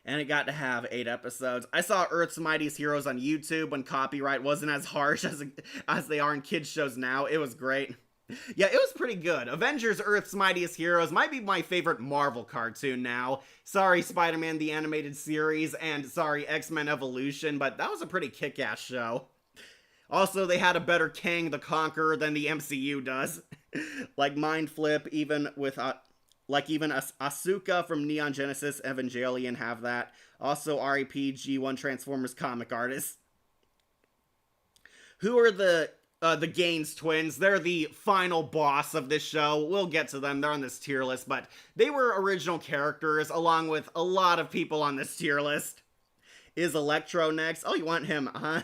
And it got to have 8 episodes. I saw Earth's Mightiest Heroes on YouTube when copyright wasn't as harsh as they are in kids shows now. It was great. Yeah, it was pretty good. Avengers Earth's Mightiest Heroes might be my favorite Marvel cartoon now. Sorry, Spider-Man the Animated Series, and sorry, X-Men Evolution, but that was a pretty kick-ass show. Also, they had a better Kang the Conqueror than the MCU does. Like Mind Flip, even Asuka from Neon Genesis Evangelion have that. Also, RIP G1 Transformers comic artists. Who are the Gaines twins? They're the final boss of this show. We'll get to them. They're on this tier list, but they were original characters along with a lot of people on this tier list. Is Electro next? Oh, you want him, huh?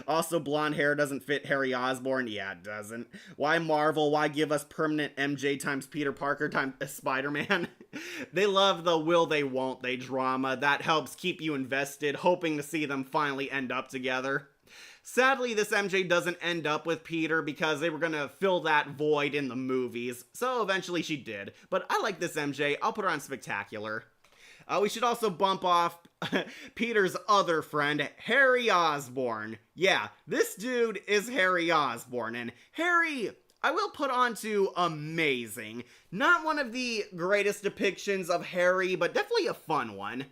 Also, blonde hair doesn't fit Harry Osborn. Yeah, it doesn't. Why Marvel? Why give us permanent MJ times Peter Parker times Spider-Man? They love the will they won't they drama. That helps keep you invested, hoping to see them finally end up together. Sadly, this MJ doesn't end up with Peter because they were gonna fill that void in the movies, so eventually she did. But I like this MJ, I'll put her on Spectacular. We should also bump off Peter's other friend, Harry Osborn. Yeah, this dude is Harry Osborn, and Harry, I will put on to amazing. Not one of the greatest depictions of Harry, but definitely a fun one.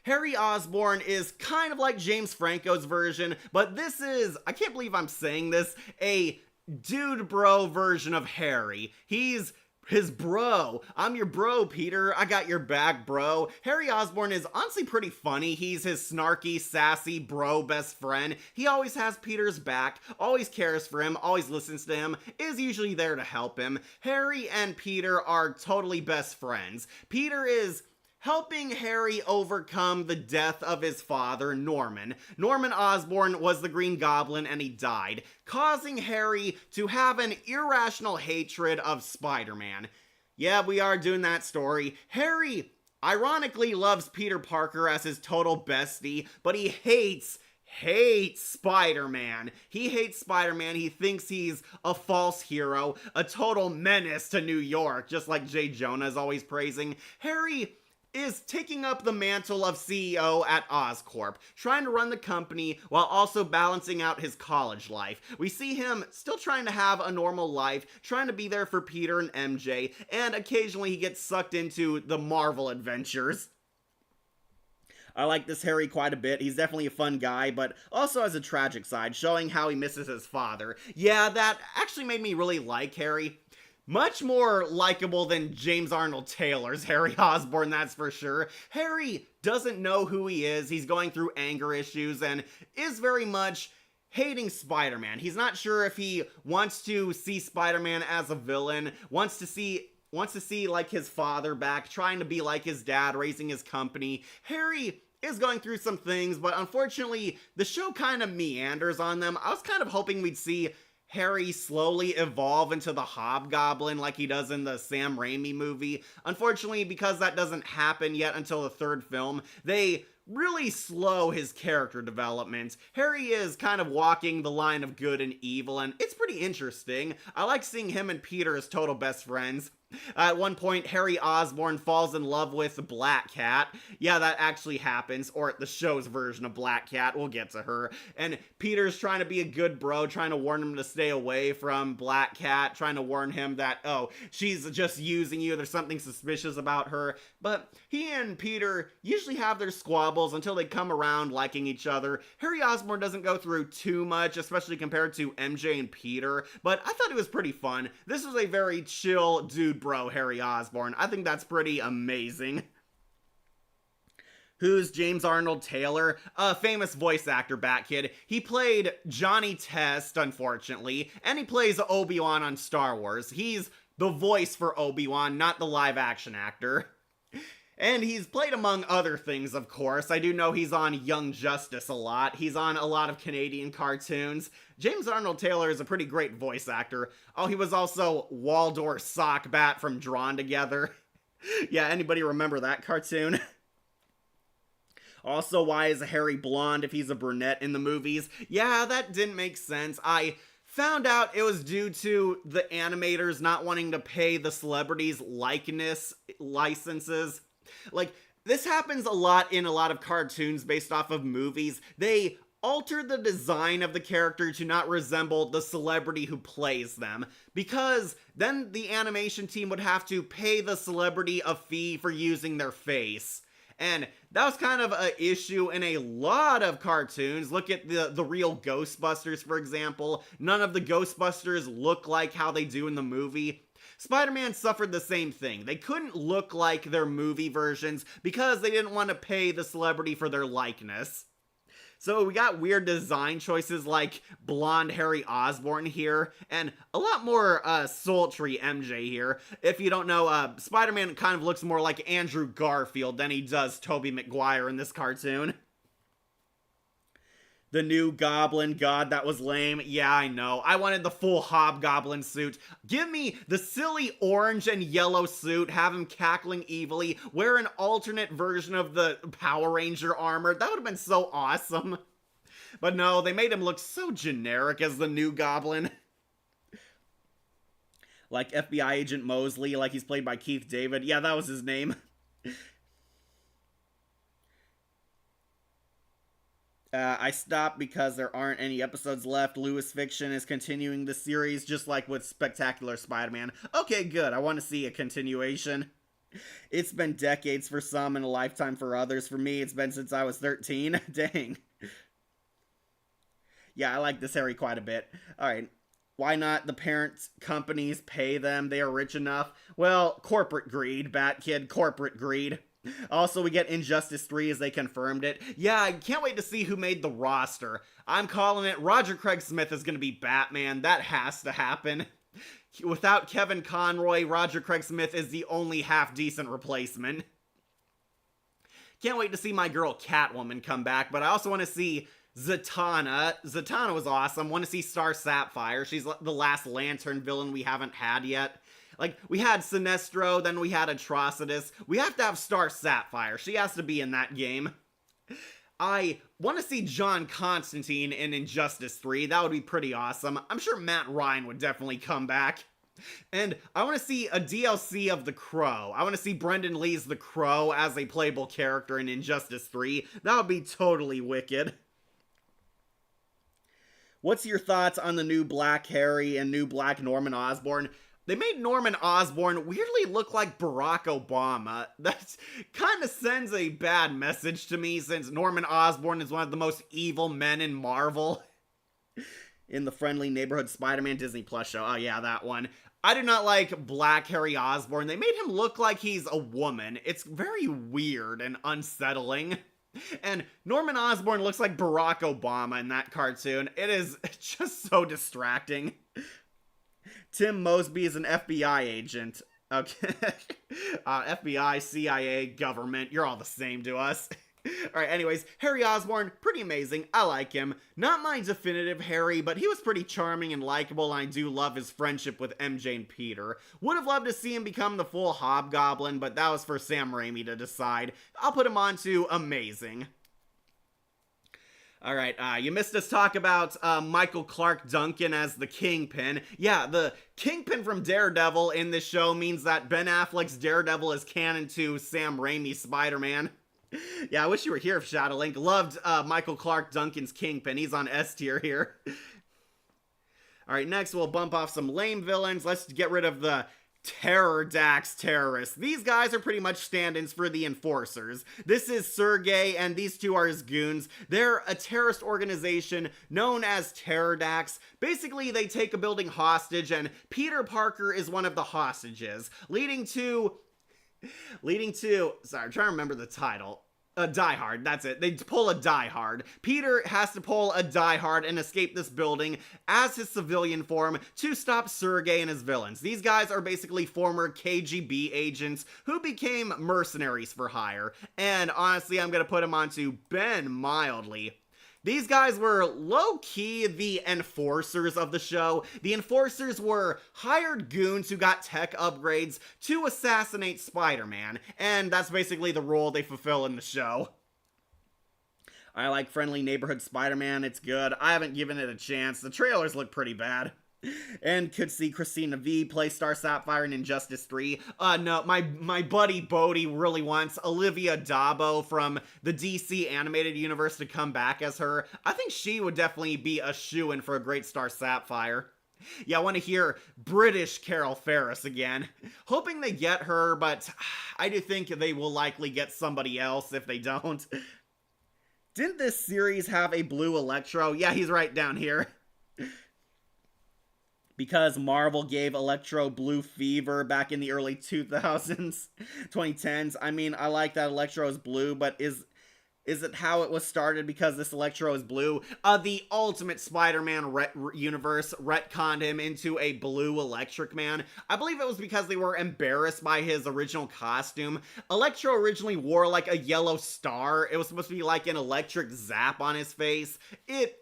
Harry Osborn is kind of like James Franco's version, but this is, I can't believe I'm saying this, a dude bro version of Harry. He's his bro. I'm your bro, Peter. I got your back, bro. Harry Osborn is honestly pretty funny. He's his snarky, sassy bro best friend. He always has Peter's back, always cares for him, always listens to him, is usually there to help him. Harry and Peter are totally best friends. Peter is helping Harry overcome the death of his father, Norman. Norman Osborn was the Green Goblin and he died, causing Harry to have an irrational hatred of Spider-Man. Yeah, we are doing that story. Harry ironically loves Peter Parker as his total bestie, but he hates Spider-Man. He hates Spider-Man. He thinks he's a false hero, a total menace to New York, just like J. Jonah is always praising. Harry is taking up the mantle of CEO at Oscorp, trying to run the company while also balancing out his college life. We see him still trying to have a normal life, trying to be there for Peter and MJ, and occasionally he gets sucked into the Marvel adventures. I like this Harry quite a bit. He's definitely a fun guy, but also has a tragic side, showing how he misses his father. Yeah, that actually made me really like Harry. Much more likable than James Arnold Taylor's Harry Osborn, that's for sure. Harry doesn't know who he is, he's going through anger issues, and is very much hating Spider-Man. He's not sure if he wants to see Spider-Man as a villain, wants to see like his father back, trying to be like his dad, raising his company. Harry is going through some things, but unfortunately, the show kind of meanders on them. I was kind of hoping we'd see Harry slowly evolve into the Hobgoblin like he does in the Sam Raimi movie. Unfortunately, because that doesn't happen yet until the third film, they really slow his character development. Harry is kind of walking the line of good and evil, and it's pretty interesting. I like seeing him and Peter as total best friends. At one point, Harry Osborn falls in love with Black Cat. Yeah, that actually happens, or the show's version of Black Cat. We'll get to her. And Peter's trying to be a good bro, trying to warn him to stay away from Black Cat, trying to warn him that, oh, she's just using you, there's something suspicious about her. But he and Peter usually have their squabbles until they come around liking each other. Harry Osborn doesn't go through too much, especially compared to MJ and Peter, but I thought it was pretty fun. This was a very chill dude bro Harry Osborn. I think that's pretty amazing. Who's James Arnold Taylor? A famous voice actor, Bat-Kid. He played Johnny Test, unfortunately, and he plays Obi-Wan on Star Wars. He's the voice for Obi-Wan, not the live-action actor. And he's played among other things, of course. I do know he's on Young Justice a lot. He's on a lot of Canadian cartoons. James Arnold Taylor is a pretty great voice actor. Oh, he was also Waldor Sockbat from Drawn Together. Yeah, anybody remember that cartoon? Also, why is Harry blonde if he's a brunette in the movies? Yeah, that didn't make sense. I found out it was due to the animators not wanting to pay the celebrities' likeness licenses. Like, this happens a lot in a lot of cartoons based off of movies. They alter the design of the character to not resemble the celebrity who plays them, because then the animation team would have to pay the celebrity a fee for using their face. And that was kind of an issue in a lot of cartoons. Look at the real Ghostbusters, for example. None of the Ghostbusters look like how they do in the movie. Spider-Man suffered the same thing. They couldn't look like their movie versions because they didn't want to pay the celebrity for their likeness. So we got weird design choices like blonde Harry Osborn here, and a lot more sultry MJ here. If you don't know, Spider-Man kind of looks more like Andrew Garfield than he does Tobey Maguire in this cartoon. The new Goblin, God, that was lame. Yeah, I know. I wanted the full Hobgoblin suit. Give me the silly orange and yellow suit, have him cackling evilly, wear an alternate version of the Power Ranger armor. That would have been so awesome. But no, they made him look so generic as the new Goblin. Like FBI Agent Mosley, like he's played by Keith David. Yeah, that was his name. I stopped because there aren't any episodes left. Lewis Fiction is continuing the series, just like with Spectacular Spider-Man. Okay, good. I want to see a continuation. It's been decades for some and a lifetime for others. For me, it's been since I was 13. Dang. Yeah, I like this Harry quite a bit. Alright. Why not the parent companies pay them? They are rich enough. Well, corporate greed, Batkid. Corporate greed. Also, we get Injustice 3 as they confirmed it. Yeah, I can't wait to see who made the roster. I'm calling it. Roger Craig Smith is going to be Batman. That has to happen. Without Kevin Conroy, Roger Craig Smith is the only half-decent replacement. Can't wait to see my girl Catwoman come back, but I also want to see Zatanna. Zatanna was awesome. Want to see Star Sapphire. She's the last Lantern villain we haven't had yet. Like, we had Sinestro, then we had Atrocitus. We have to have Star Sapphire. She has to be in that game. I want to see John Constantine in Injustice 3. That would be pretty awesome. I'm sure Matt Ryan would definitely come back. And I want to see a DLC of The Crow. I want to see Brendan Lee's The Crow as a playable character in Injustice 3. That would be totally wicked. What's your thoughts on the new Black Harry and new Black Norman Osborn? They made Norman Osborn weirdly look like Barack Obama. That kind of sends a bad message to me, since Norman Osborn is one of the most evil men in Marvel. In the Friendly Neighborhood Spider-Man Disney Plus show. Oh yeah, that one. I do not like Black Harry Osborn. They made him look like he's a woman. It's very weird and unsettling. And Norman Osborn looks like Barack Obama in that cartoon. It is just so distracting. Tim Mosby is an FBI agent. Okay. FBI, CIA, government, you're all the same to us. Alright, anyways, Harry Osborn, pretty amazing. I like him. Not my definitive Harry, but he was pretty charming and likable, and I do love his friendship with MJ and Peter. Would have loved to see him become the full Hobgoblin, but that was for Sam Raimi to decide. I'll put him on to amazing. Alright, you missed us talk about Michael Clark Duncan as the Kingpin. Yeah, the Kingpin from Daredevil in this show means that Ben Affleck's Daredevil is canon to Sam Raimi's Spider-Man. Yeah, I wish you were here, Shadowlink. Loved Michael Clark Duncan's Kingpin. He's on S tier here. Alright, next we'll bump off some lame villains. Let's get rid of the Terror Dax terrorists. These guys are pretty much stand-ins for the Enforcers. This is Sergey, and these two are his goons. They're a terrorist organization known as Terror Dax. Basically, they take a building hostage, and Peter Parker is one of the hostages, leading to, sorry, I'm trying to remember the title. Die Hard, that's it. They pull a Die Hard. Peter has to pull a Die Hard and escape this building as his civilian form to stop Sergey and his villains. These guys are basically former KGB agents who became mercenaries for hire. And honestly, I'm gonna put him onto Ben mildly. These guys were low-key the enforcers of the show. The enforcers were hired goons who got tech upgrades to assassinate Spider-Man, and that's basically the role they fulfill in the show. I like Friendly Neighborhood Spider-Man, it's good. I haven't given it a chance. The trailers look pretty bad. And could see Christina V play Star Sapphire in Injustice 3. No, my buddy Bodie really wants Olivia Dabo from the DC animated universe to come back as her. I think she would definitely be a shoo-in for a great Star Sapphire. Yeah, I want to hear British Carol Ferris again. Hoping they get her, but I do think they will likely get somebody else if they don't. Didn't this series have a blue Electro? Yeah, he's right down here. Because Marvel gave Electro blue fever back in the early 2000s, 2010s. I mean, I like that Electro is blue, but is it how it was started because this Electro is blue? The Ultimate Spider-Man universe retconned him into a blue Electric Man. I believe it was because they were embarrassed by his original costume. Electro originally wore like a yellow star. It was supposed to be like an electric zap on his face. It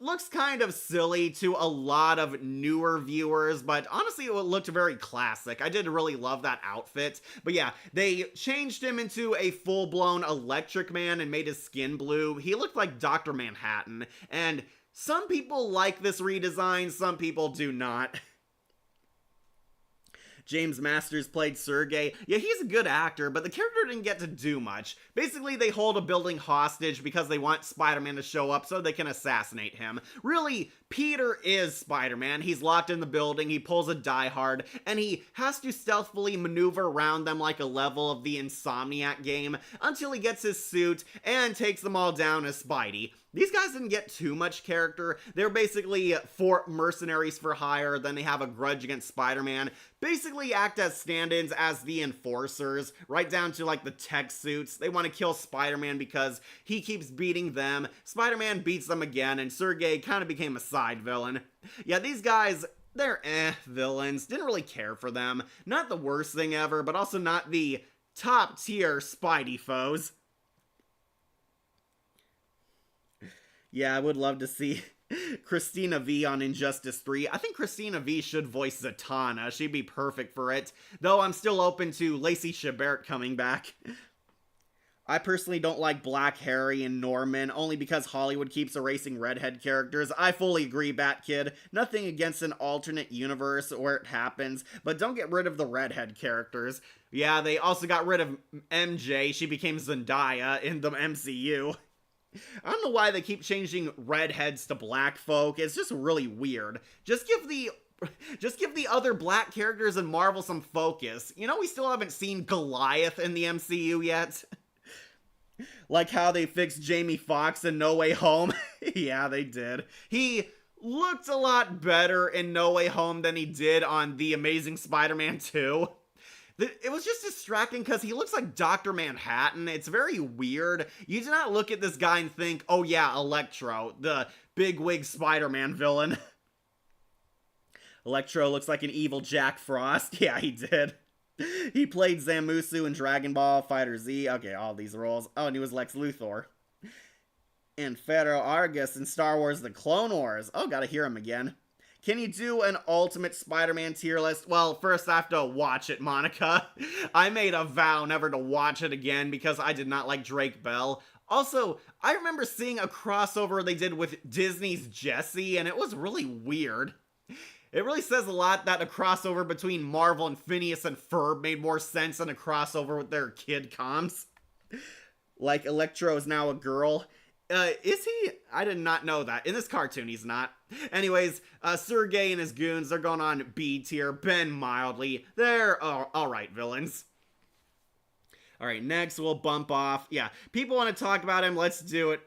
looks kind of silly to a lot of newer viewers, but honestly it looked very classic. I did really love that outfit. But yeah, they changed him into a full-blown Electric Man and made his skin blue. He looked like Dr. Manhattan, and some people like this redesign, some people do not. James Masters played Sergey. Yeah, he's a good actor, but the character didn't get to do much. Basically, they hold a building hostage because they want Spider-Man to show up so they can assassinate him. Really, Peter is Spider-Man. He's locked in the building, he pulls a Die Hard, and he has to stealthily maneuver around them like a level of the Insomniac game until he gets his suit and takes them all down as Spidey. These guys didn't get too much character. They're basically for mercenaries for hire, then they have a grudge against Spider-Man. Basically act as stand-ins as the enforcers, right down to like the tech suits. They want to kill Spider-Man because he keeps beating them. Spider-Man beats them again, and Sergey kind of became a side villain. Yeah, these guys, they're villains. Didn't really care for them. Not the worst thing ever, but also not the top tier Spidey foes. Yeah, I would love to see Christina V on Injustice 3. I think Christina V should voice Zatanna. She'd be perfect for it. Though I'm still open to Lacey Chabert coming back. I personally don't like Black Harry and Norman, only because Hollywood keeps erasing redhead characters. I fully agree, Batkid. Nothing against an alternate universe where it happens, but don't get rid of the redhead characters. Yeah, they also got rid of MJ. She became Zendaya in the MCU. I don't know why they keep changing redheads to black folk. It's just really weird. Just give the other black characters in Marvel some focus. You know, we still haven't seen Goliath in the MCU yet. Like how they fixed Jamie Foxx in No Way Home. Yeah, they did. He looked a lot better in No Way Home than he did on The Amazing Spider-Man 2. It was just distracting because he looks like Dr. Manhattan. It's very weird. You do not look at this guy and think, oh yeah, Electro, the bigwig Spider-Man villain. Electro looks like an evil Jack Frost. Yeah, he did. He played Zamusu in Dragon Ball FighterZ. Okay, all these roles. Oh, and he was Lex Luthor. And Fedro Argus in Star Wars The Clone Wars. Oh, gotta hear him again. Can you do an Ultimate Spider-Man tier list? Well, first I have to watch it, Monica. I made a vow never to watch it again because I did not like Drake Bell. Also, I remember seeing a crossover they did with Disney's Jessie, and it was really weird. It really says a lot that a crossover between Marvel and Phineas and Ferb made more sense than a crossover with their kid comms. Like, Electro is now a girl. Is he? I did not know that. In this cartoon, he's not. Anyways, Sergey and his goons, they're going on B tier. Ben mildly. They're alright villains. Alright, next we'll bump off. Yeah, people want to talk about him. Let's do it.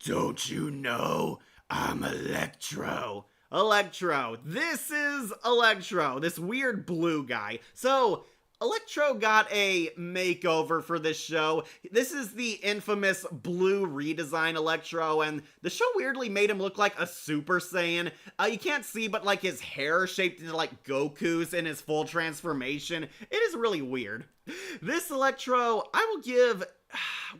Don't you know I'm Electro? Electro. This is Electro. This weird blue guy. So, Electro got a makeover for this show. This is the infamous blue redesign Electro, and the show weirdly made him look like a Super Saiyan. You can't see, but like his hair shaped into like Goku's in his full transformation. It is really weird. This Electro, I will give,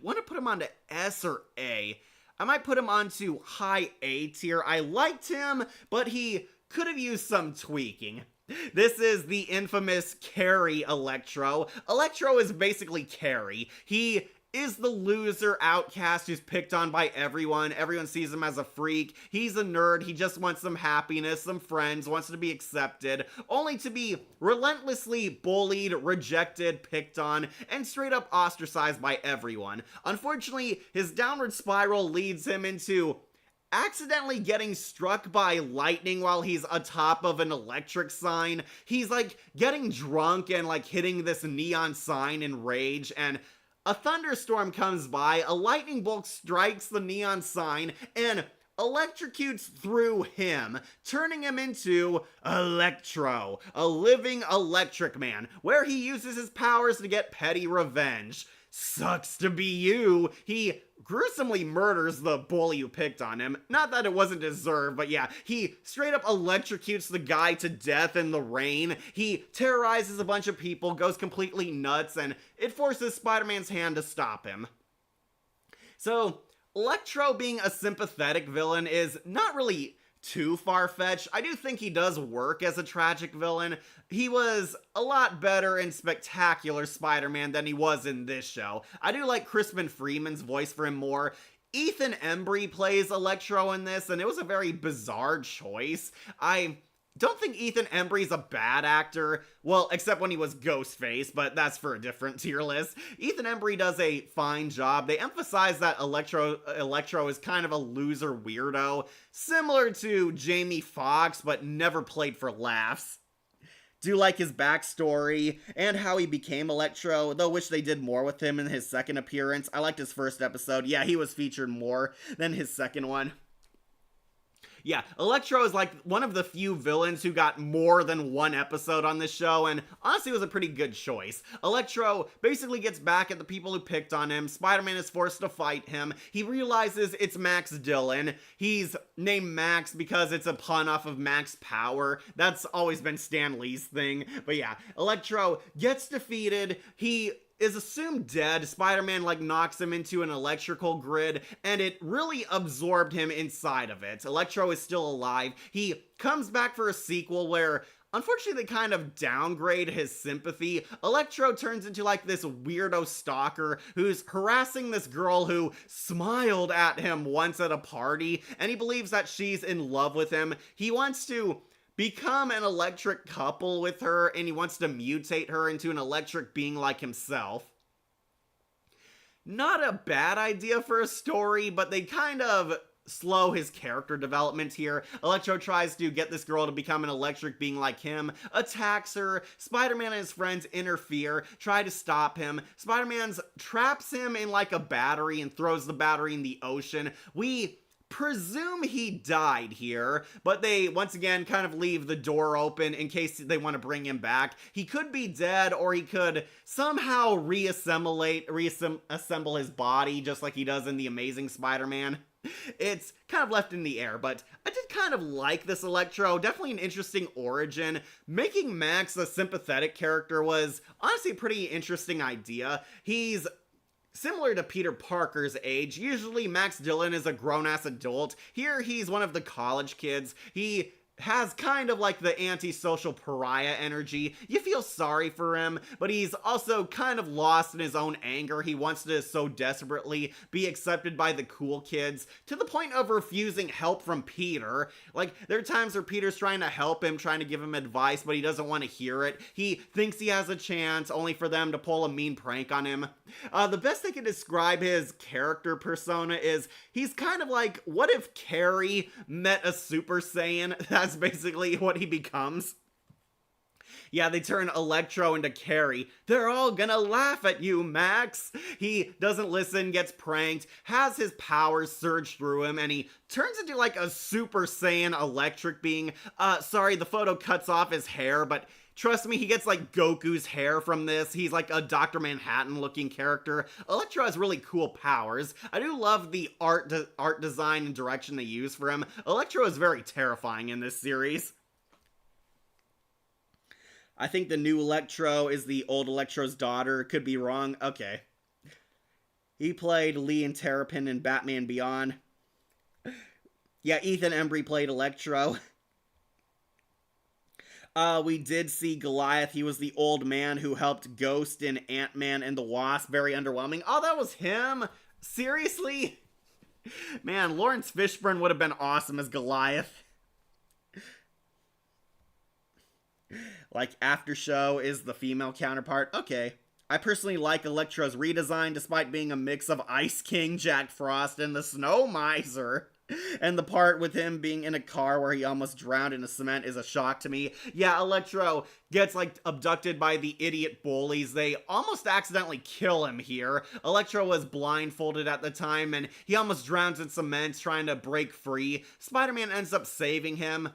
want to put him onto S or A. I might put him onto high A tier. I liked him, but he could have used some tweaking. This is the infamous Carrie Electro. Electro is basically Carrie. He is the loser outcast who's picked on by everyone. Everyone sees him as a freak. He's a nerd. He just wants some happiness, some friends, wants to be accepted, only to be relentlessly bullied, rejected, picked on, and straight up ostracized by everyone. Unfortunately, his downward spiral leads him into accidentally getting struck by lightning while he's atop of an electric sign. He's like getting drunk and like hitting this neon sign in rage, and a thunderstorm comes by, a lightning bolt strikes the neon sign, and electrocutes through him, turning him into Electro, a living electric man, where he uses his powers to get petty revenge. Sucks to be you. He gruesomely murders the bully who picked on him. Not that it wasn't deserved, but yeah, he straight up electrocutes the guy to death in the rain. He terrorizes a bunch of people, goes completely nuts, and it forces Spider-Man's hand to stop him. So, Electro being a sympathetic villain is not really too far-fetched. I do think he does work as a tragic villain. He was a lot better in Spectacular Spider-Man than he was in this show. I do like Crispin Freeman's voice for him more. Ethan Embry plays Electro in this, and it was a very bizarre choice. I don't think Ethan Embry's a bad actor. Well, except when he was Ghostface, but that's for a different tier list. Ethan Embry does a fine job. They emphasize that Electro is kind of a loser weirdo, similar to Jamie Foxx, but never played for laughs. Do like his backstory and how he became Electro, though wish they did more with him in his second appearance. I liked his first episode. Yeah, he was featured more than his second one. Yeah, Electro is like one of the few villains who got more than one episode on this show, and honestly was a pretty good choice. Electro basically gets back at the people who picked on him. Spider-Man is forced to fight him. He realizes it's Max Dillon. He's named Max because it's a pun off of Max Power. That's always been Stan Lee's thing. But yeah, Electro gets defeated. He is assumed dead. Spider-Man knocks him into an electrical grid, and it really absorbed him inside of it. Electro is still alive. He comes back for a sequel where unfortunately, they kind of downgrade his sympathy. Electro turns into this weirdo stalker who's harassing this girl who smiled at him once at a party, and he believes that she's in love with him. He wants to become an electric couple with her, and he wants to mutate her into an electric being like himself. Not a bad idea for a story, but they kind of slow his character development here. Electro tries to get this girl to become an electric being like him, attacks her. Spider-Man and his friends interfere, try to stop him. Spider-Man traps him in a battery and throws the battery in the ocean. We presume he died here, but they once again kind of leave the door open in case they want to bring him back. He could be dead, or he could somehow reassemble his body just like he does in The Amazing Spider-Man. It's kind of left in the air, but I did kind of like this Electro. Definitely an interesting origin. Making Max a sympathetic character was honestly a pretty interesting idea. He's similar to Peter Parker's age. Usually Max Dillon is a grown-ass adult. Here he's one of the college kids. He has kind of the antisocial pariah energy. You feel sorry for him, but he's also kind of lost in his own anger. He wants to so desperately be accepted by the cool kids, to the point of refusing help from Peter. There are times where Peter's trying to help him, trying to give him advice, but he doesn't want to hear it. He thinks he has a chance, only for them to pull a mean prank on him. The best I can describe his character persona is he's kind of what if Carrie met a Super Saiyan? That's basically what he becomes. Yeah, they turn Electro into Carrie. They're all gonna laugh at you, Max. He doesn't listen, gets pranked, has his powers surge through him, and he turns into a Super Saiyan electric being. Sorry, the photo cuts off his hair, but trust me, he gets Goku's hair from this. He's a Dr. Manhattan looking character. Electro has really cool powers. I do love the art design and direction they use for him. Electro is very terrifying in this series. I think the new Electro is the old Electro's daughter. Could be wrong. Okay. He played Lee and Terrapin in Batman Beyond. Yeah, Ethan Embry played Electro. We did see Goliath. He was the old man who helped Ghost in Ant-Man and the Wasp. Very underwhelming. Oh, that was him? Seriously? Man, Lawrence Fishburne would have been awesome as Goliath. After Show is the female counterpart. Okay. I personally like Electro's redesign, despite being a mix of Ice King, Jack Frost, and the Snow Miser. And the part with him being in a car where he almost drowned in the cement is a shock to me. Yeah, Electro gets abducted by the idiot bullies. They almost accidentally kill him here. Electro was blindfolded at the time, and he almost drowns in cement trying to break free. Spider-Man ends up saving him.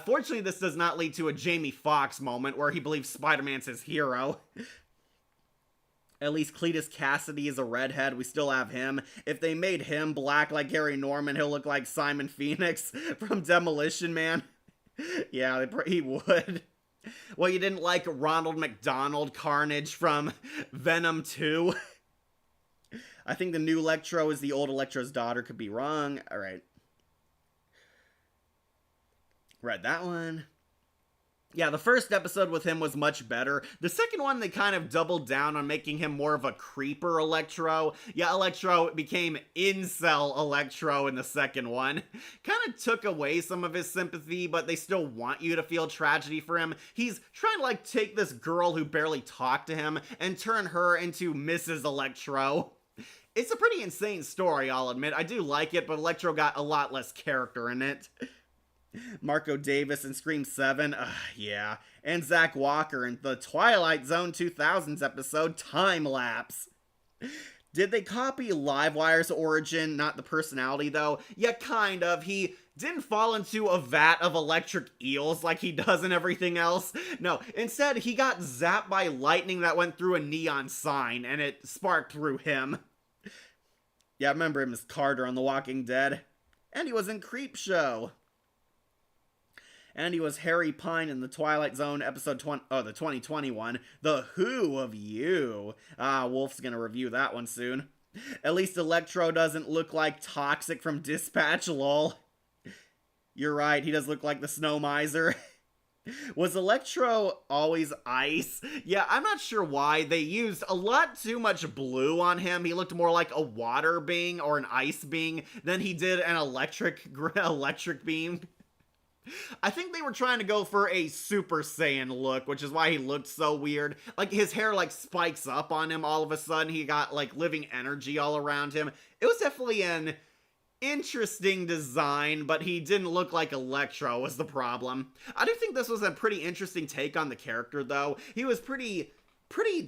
Fortunately, this does not lead to a Jamie Foxx moment where he believes Spider-Man's his hero. At least Cletus Cassidy is a redhead. We still have him. If they made him black like Gary Norman, he'll look like Simon Phoenix from Demolition Man. Yeah, he would. Well, you didn't like Ronald McDonald Carnage from Venom 2? I think the new Electro is the old Electro's daughter. Could be wrong. All right. Read that one. Yeah, the first episode with him was much better. The second one, they kind of doubled down on making him more of a creeper Electro. Yeah, Electro became incel Electro in the second one. Kind of took away some of his sympathy, but they still want you to feel tragedy for him. He's trying to, like, take this girl who barely talked to him and turn her into Mrs. Electro. It's a pretty insane story, I'll admit. I do like it, but Electro got a lot less character in it. Marco Davis in Scream 7, yeah. And Zach Walker in the Twilight Zone 2000s episode Time Lapse. Did they copy Livewire's origin, not the personality though? Yeah, kind of. He didn't fall into a vat of electric eels like he does in everything else. No, instead he got zapped by lightning that went through a neon sign, and it sparked through him. Yeah, I remember him as Carter on The Walking Dead. And he was in Creepshow. And he was Harry Pine in the Twilight Zone episode the 2021, The Who of You. Wolf's gonna review that one soon. At least Electro doesn't look like Toxic from Dispatch, lol. You're right, he does look like the Snow Miser. Was Electro always ice? Yeah, I'm not sure why. They used a lot too much blue on him. He looked more like a water being or an ice being than he did an electric being. I think they were trying to go for a Super Saiyan look, which is why he looked so weird. Like, his hair, like, spikes up on him all of a sudden. He got, like, living energy all around him. It was definitely an interesting design, but he didn't look like Electro was the problem. I do think this was a pretty interesting take on the character, though. He was pretty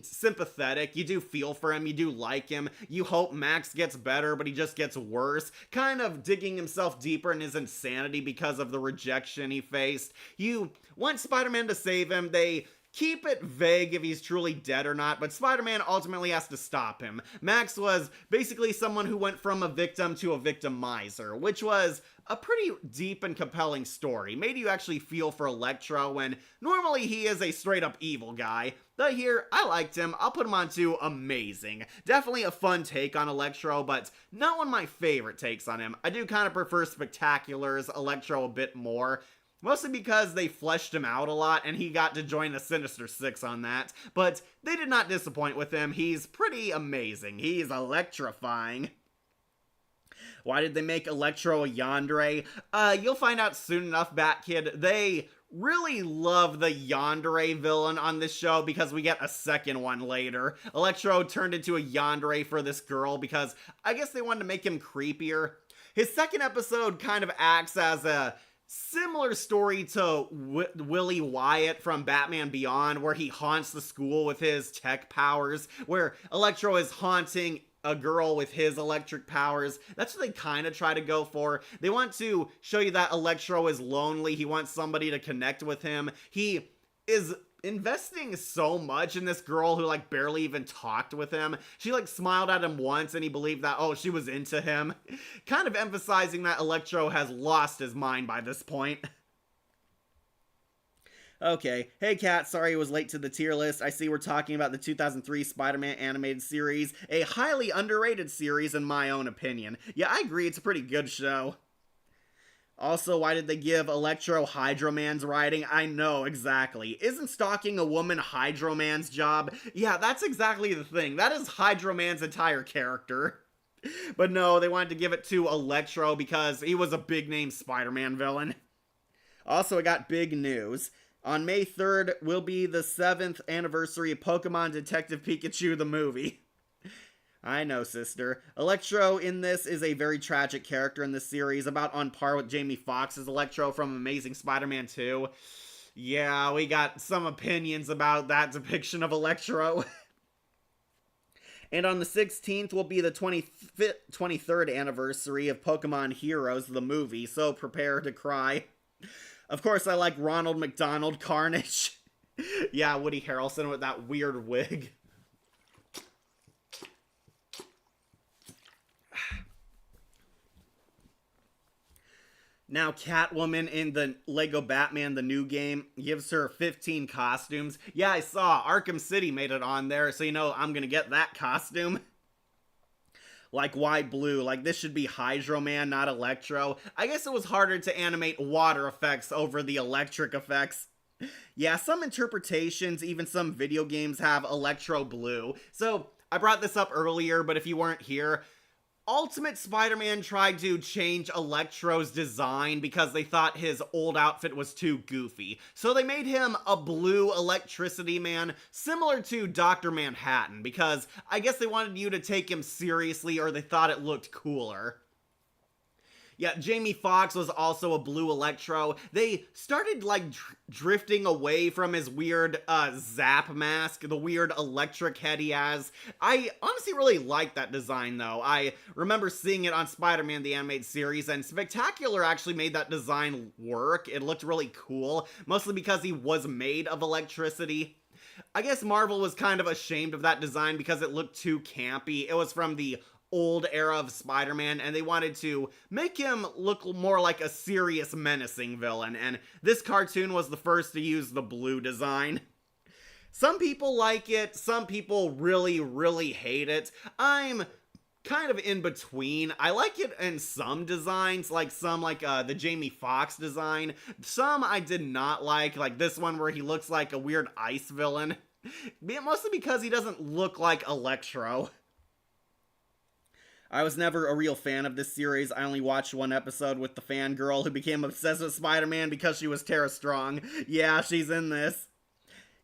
sympathetic. You do feel for him, you do like him, you hope Max gets better, but he just gets worse, kind of digging himself deeper in his insanity because of the rejection he faced. You want Spider-Man to save him. They keep it vague if he's truly dead or not, but Spider-Man ultimately has to stop him. Max was basically someone who went from a victim to a victimizer, which was a pretty deep and compelling story. Made you actually feel for Electro when normally he is a straight up evil guy. But here, I liked him. I'll put him on to amazing. Definitely a fun take on Electro, but not one of my favorite takes on him. I do kind of prefer Spectacular's Electro a bit more. Mostly because they fleshed him out a lot and he got to join the Sinister Six on that. But they did not disappoint with him. He's pretty amazing. He's electrifying. Why did they make Electro a yandere? You'll find out soon enough, Batkid. They really love the yandere villain on this show because we get a second one later. Electro turned into a yandere for this girl because I guess they wanted to make him creepier. His second episode kind of acts as a similar story to Willie Wyatt from Batman Beyond, where he haunts the school with his tech powers, where Electro is haunting a girl with his electric powers. That's what they kind of try to go for. They want to show you that Electro is lonely. He wants somebody to connect with him. He is investing so much in this girl who, like, barely even talked with him. She, like, smiled at him once and he believed that, oh, she was into him. Kind of emphasizing that Electro has lost his mind by this point. Okay, hey Kat, sorry I was late to the tier list. I see we're talking about the 2003 Spider-Man animated series, a highly underrated series in my own opinion. Yeah, I agree, it's a pretty good show. Also, why did they give Electro Hydro-Man's writing? I know, exactly. Isn't stalking a woman Hydro-Man's job? Yeah, that's exactly the thing. That is Hydro-Man's entire character. But no, they wanted to give it to Electro because he was a big-name Spider-Man villain. Also, I got big news. On May 3rd will be the 7th anniversary of Pokemon Detective Pikachu the movie. I know, sister. Electro in this is a very tragic character in this series, about on par with Jamie Foxx's Electro from Amazing Spider-Man 2. Yeah, we got some opinions about that depiction of Electro. And on the 16th will be the 23rd anniversary of Pokemon Heroes the movie, so prepare to cry. Of course, I like Ronald McDonald Carnage. Yeah, Woody Harrelson with that weird wig. Now, Catwoman in the Lego Batman, the new game, gives her 15 costumes. Yeah, I saw Arkham City made it on there, so you know I'm gonna get that costume. Like, why blue? Like, this should be Hydro Man, not Electro. I guess it was harder to animate water effects over the electric effects. Yeah, some interpretations, even some video games have Electro Blue. So, I brought this up earlier, but if you weren't here, Ultimate Spider-Man tried to change Electro's design because they thought his old outfit was too goofy. So they made him a blue electricity man, similar to Dr. Manhattan, because I guess they wanted you to take him seriously or they thought it looked cooler. Yeah, Jamie Foxx was also a blue Electro. They started, like, drifting away from his weird, Zap mask, the weird electric head he has. I honestly really like that design, though. I remember seeing it on Spider-Man the Animated Series, and Spectacular actually made that design work. It looked really cool, mostly because he was made of electricity. I guess Marvel was kind of ashamed of that design because it looked too campy. It was from the old era of Spider-Man, and they wanted to make him look more like a serious, menacing villain, and this cartoon was the first to use the blue design. Some people like it, some people really, really hate it. I'm kind of in between. I like it in some designs, like the Jamie Foxx design. Some I did not like this one where he looks like a weird ice villain. Mostly because he doesn't look like Electro. I was never a real fan of this series. I only watched one episode with the fangirl who became obsessed with Spider-Man because she was Tara Strong. Yeah, she's in this.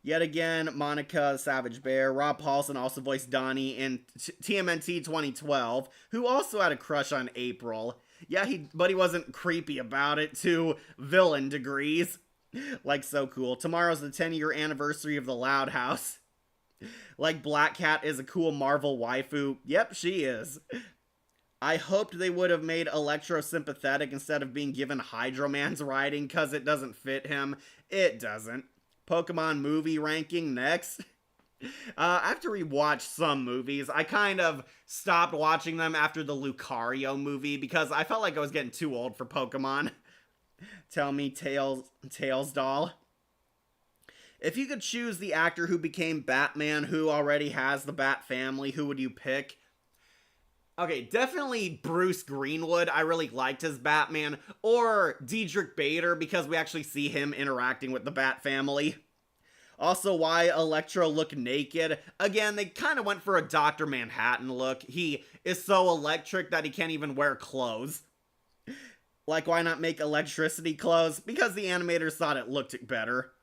Yet again, Monica Savage Bear. Rob Paulson also voiced Donnie in TMNT 2012, who also had a crush on April. Yeah, but he wasn't creepy about it to villain degrees. Like, so cool. Tomorrow's the 10-year anniversary of the Loud House. Like, Black Cat is a cool Marvel waifu. Yep, she is. I hoped they would have made Electro sympathetic instead of being given Hydro Man's writing, cause it doesn't fit him. It doesn't. Pokemon movie ranking next. I have to rewatch some movies. I kind of stopped watching them after the Lucario movie because I felt like I was getting too old for Pokemon. Tell me, Tails doll. If you could choose the actor who became Batman who already has the Bat family, who would you pick? Okay, definitely Bruce Greenwood. I really liked his Batman. Or Diedrich Bader, because we actually see him interacting with the Bat family. Also, why Electro look naked? Again, they kind of went for a Dr. Manhattan look. He is so electric that he can't even wear clothes. Like, why not make electricity clothes? Because the animators thought it looked better.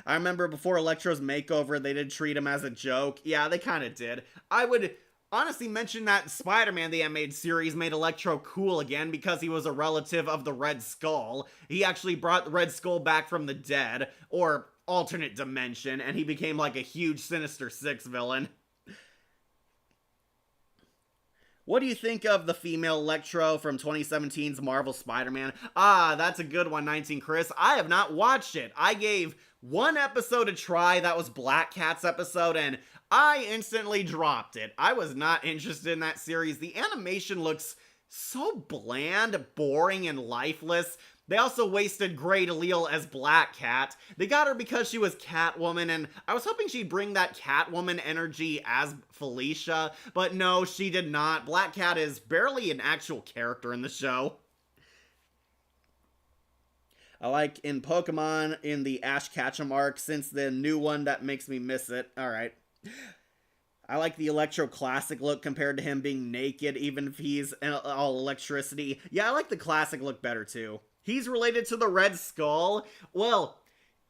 I remember before Electro's makeover, they did treat him as a joke. Yeah, they kind of did. I would honestly mention that Spider-Man the Animated Series made Electro cool again because he was a relative of the Red Skull. He actually brought the Red Skull back from the dead, or alternate dimension, and he became like a huge Sinister Six villain. What do you think of the female Electro from 2017's Marvel Spider-Man? Ah, that's a good one, 19 Chris. I have not watched it. I gave one episode a try. That was Black Cat's episode, and I instantly dropped it. I was not interested in that series. The animation looks so bland, boring, and lifeless. They also wasted Grey DeLisle as Black Cat. They got her because she was Catwoman, and I was hoping she'd bring that Catwoman energy as Felicia, but no, she did not. Black Cat is barely an actual character in the show. I like in Pokemon, in the Ash Ketchum arc, since the new one that makes me miss it. Alright. I like the Electro classic look compared to him being naked, even if he's all electricity. Yeah, I like the classic look better too. He's related to the Red Skull. Well,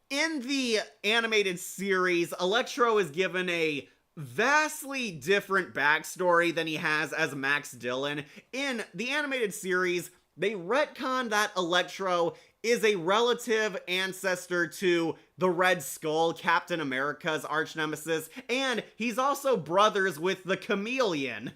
in the animated series, Electro is given a vastly different backstory than he has as Max Dillon. In the animated series, they retcon that Electro is a relative ancestor to the Red Skull, Captain America's arch nemesis, and he's also brothers with the Chameleon.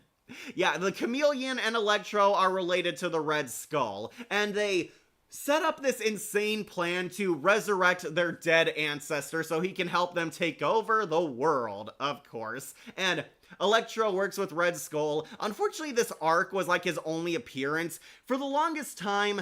Yeah, the Chameleon and Electro are related to the Red Skull, and they set up this insane plan to resurrect their dead ancestor so he can help them take over the world, of course. And Electro works with Red Skull. Unfortunately, this arc was like his only appearance. For the longest time,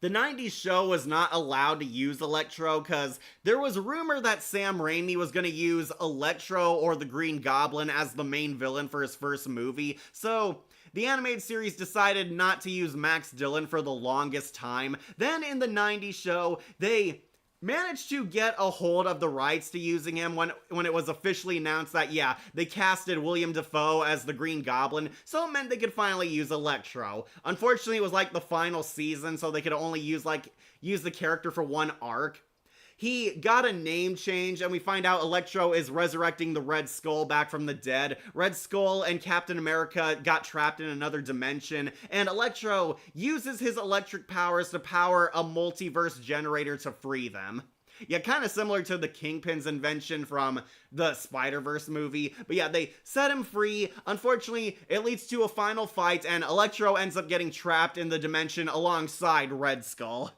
the 90s show was not allowed to use Electro because there was rumor that Sam Raimi was going to use Electro or the Green Goblin as the main villain for his first movie. So The animated series decided not to use Max Dillon for the longest time. Then in the 90s show, they managed to get a hold of the rights to using him when it was officially announced that, yeah, they casted William Dafoe as the Green Goblin, so it meant they could finally use Electro. Unfortunately, it was like the final season, so they could only use the character for one arc. He got a name change, and we find out Electro is resurrecting the Red Skull back from the dead. Red Skull and Captain America got trapped in another dimension, and Electro uses his electric powers to power a multiverse generator to free them. Yeah, kind of similar to the Kingpin's invention from the Spider-Verse movie. But yeah, they set him free. Unfortunately, it leads to a final fight, and Electro ends up getting trapped in the dimension alongside Red Skull.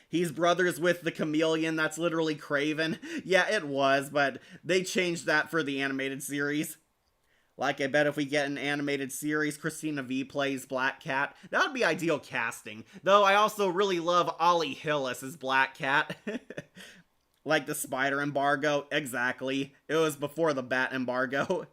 He's brothers with the Chameleon, that's literally Kraven. Yeah, it was, but they changed that for the animated series. Like, I bet if we get an animated series, Christina V plays Black Cat. That would be ideal casting. Though I also really love Ollie Hillis as Black Cat. Like the Spider embargo. Exactly. It was before the Bat embargo.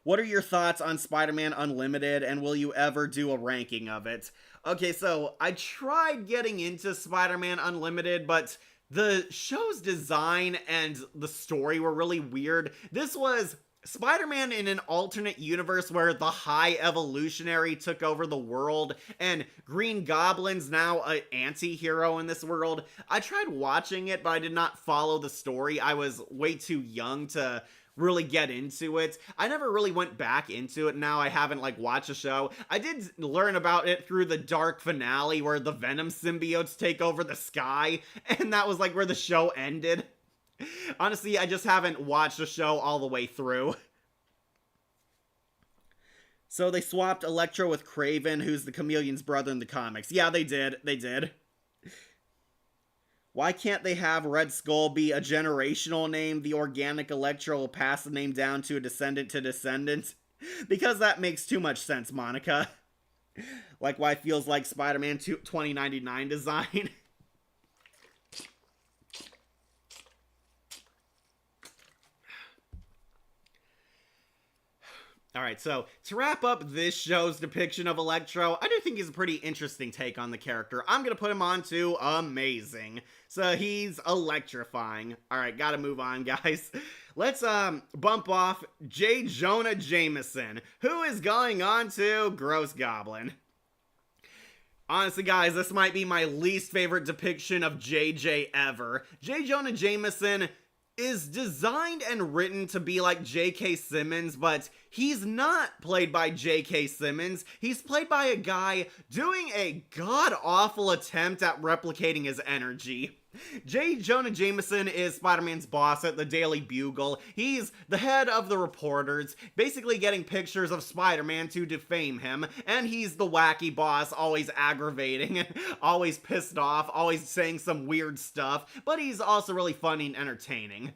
What are your thoughts on Spider-Man Unlimited, and will you ever do a ranking of it? Okay, so I tried getting into Spider-Man Unlimited, but the show's design and the story were really weird. This was Spider-Man in an alternate universe where the High Evolutionary took over the world, and Green Goblin's now an anti-hero in this world. I tried watching it, but I did not follow the story. I was way too young to really get into it. I never really went back into it. Now I haven't watched the show. I did learn about it through the dark finale where the Venom symbiotes take over the sky, and that was where the show ended. Honestly, I just haven't watched the show all the way through. So they swapped Electro with Kraven, who's the Chameleon's brother in the comics. Yeah, they did. They did. Why can't they have Red Skull be a generational name? The organic Electro will pass the name down to a descendant to descendant. Because that makes too much sense, Monica. Like why it feels like Spider-Man 2099 design. Alright, so to wrap up this show's depiction of Electro, I do think he's a pretty interesting take on the character. I'm gonna put him on to amazing. So he's electrifying. Alright, gotta move on, guys. Let's bump off J. Jonah Jameson, who is going on to Gross Goblin. Honestly, guys, this might be my least favorite depiction of JJ ever. J. Jonah Jameson is designed and written to be like J.K. Simmons, but he's not played by J.K. Simmons. He's played by a guy doing a god-awful attempt at replicating his energy. J. Jonah Jameson is Spider-Man's boss at the Daily Bugle. He's the head of the reporters, basically getting pictures of Spider-Man to defame him, and he's the wacky boss, always aggravating, always pissed off, always saying some weird stuff, but he's also really funny and entertaining.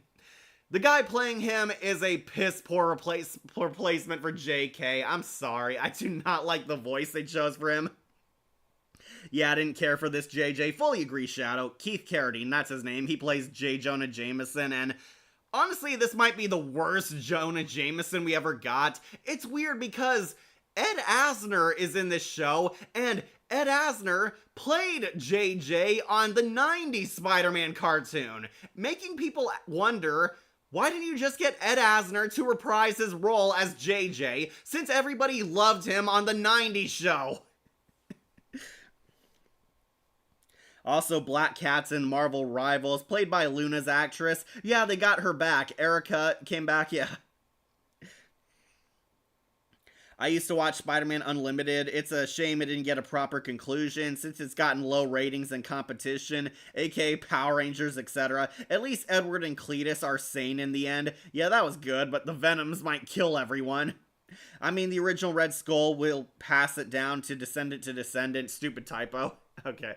The guy playing him is a piss-poor replacement for JK. I'm sorry, I do not like the voice they chose for him. Yeah, I didn't care for this JJ. Fully agree, Shadow. Keith Carradine, that's his name. He plays J. Jonah Jameson, and honestly, this might be the worst Jonah Jameson we ever got. It's weird because Ed Asner is in this show, and Ed Asner played JJ on the 90s Spider-Man cartoon, making people wonder, why didn't you just get Ed Asner to reprise his role as JJ, since everybody loved him on the 90s show? Also, Black Cat's in Marvel Rivals, played by Luna's actress. Yeah, they got her back. Erica came back, yeah. I used to watch Spider-Man Unlimited. It's a shame it didn't get a proper conclusion, since it's gotten low ratings and competition, aka Power Rangers, etc. At least Edward and Cletus are sane in the end. Yeah, that was good, but the Venoms might kill everyone. I mean, the original Red Skull will pass it down to descendant. Stupid typo. Okay.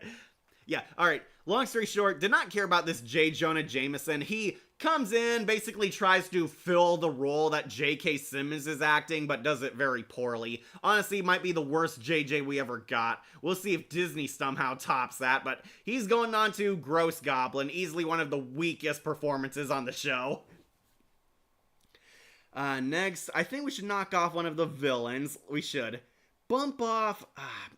Yeah, alright, long story short, did not care about this J. Jonah Jameson. He comes in, basically tries to fill the role that J.K. Simmons is acting, but does it very poorly. Honestly, might be the worst JJ we ever got. We'll see if Disney somehow tops that, but he's going on to Gross Goblin, easily one of the weakest performances on the show. Next, I think we should knock off one of the villains. We should bump off.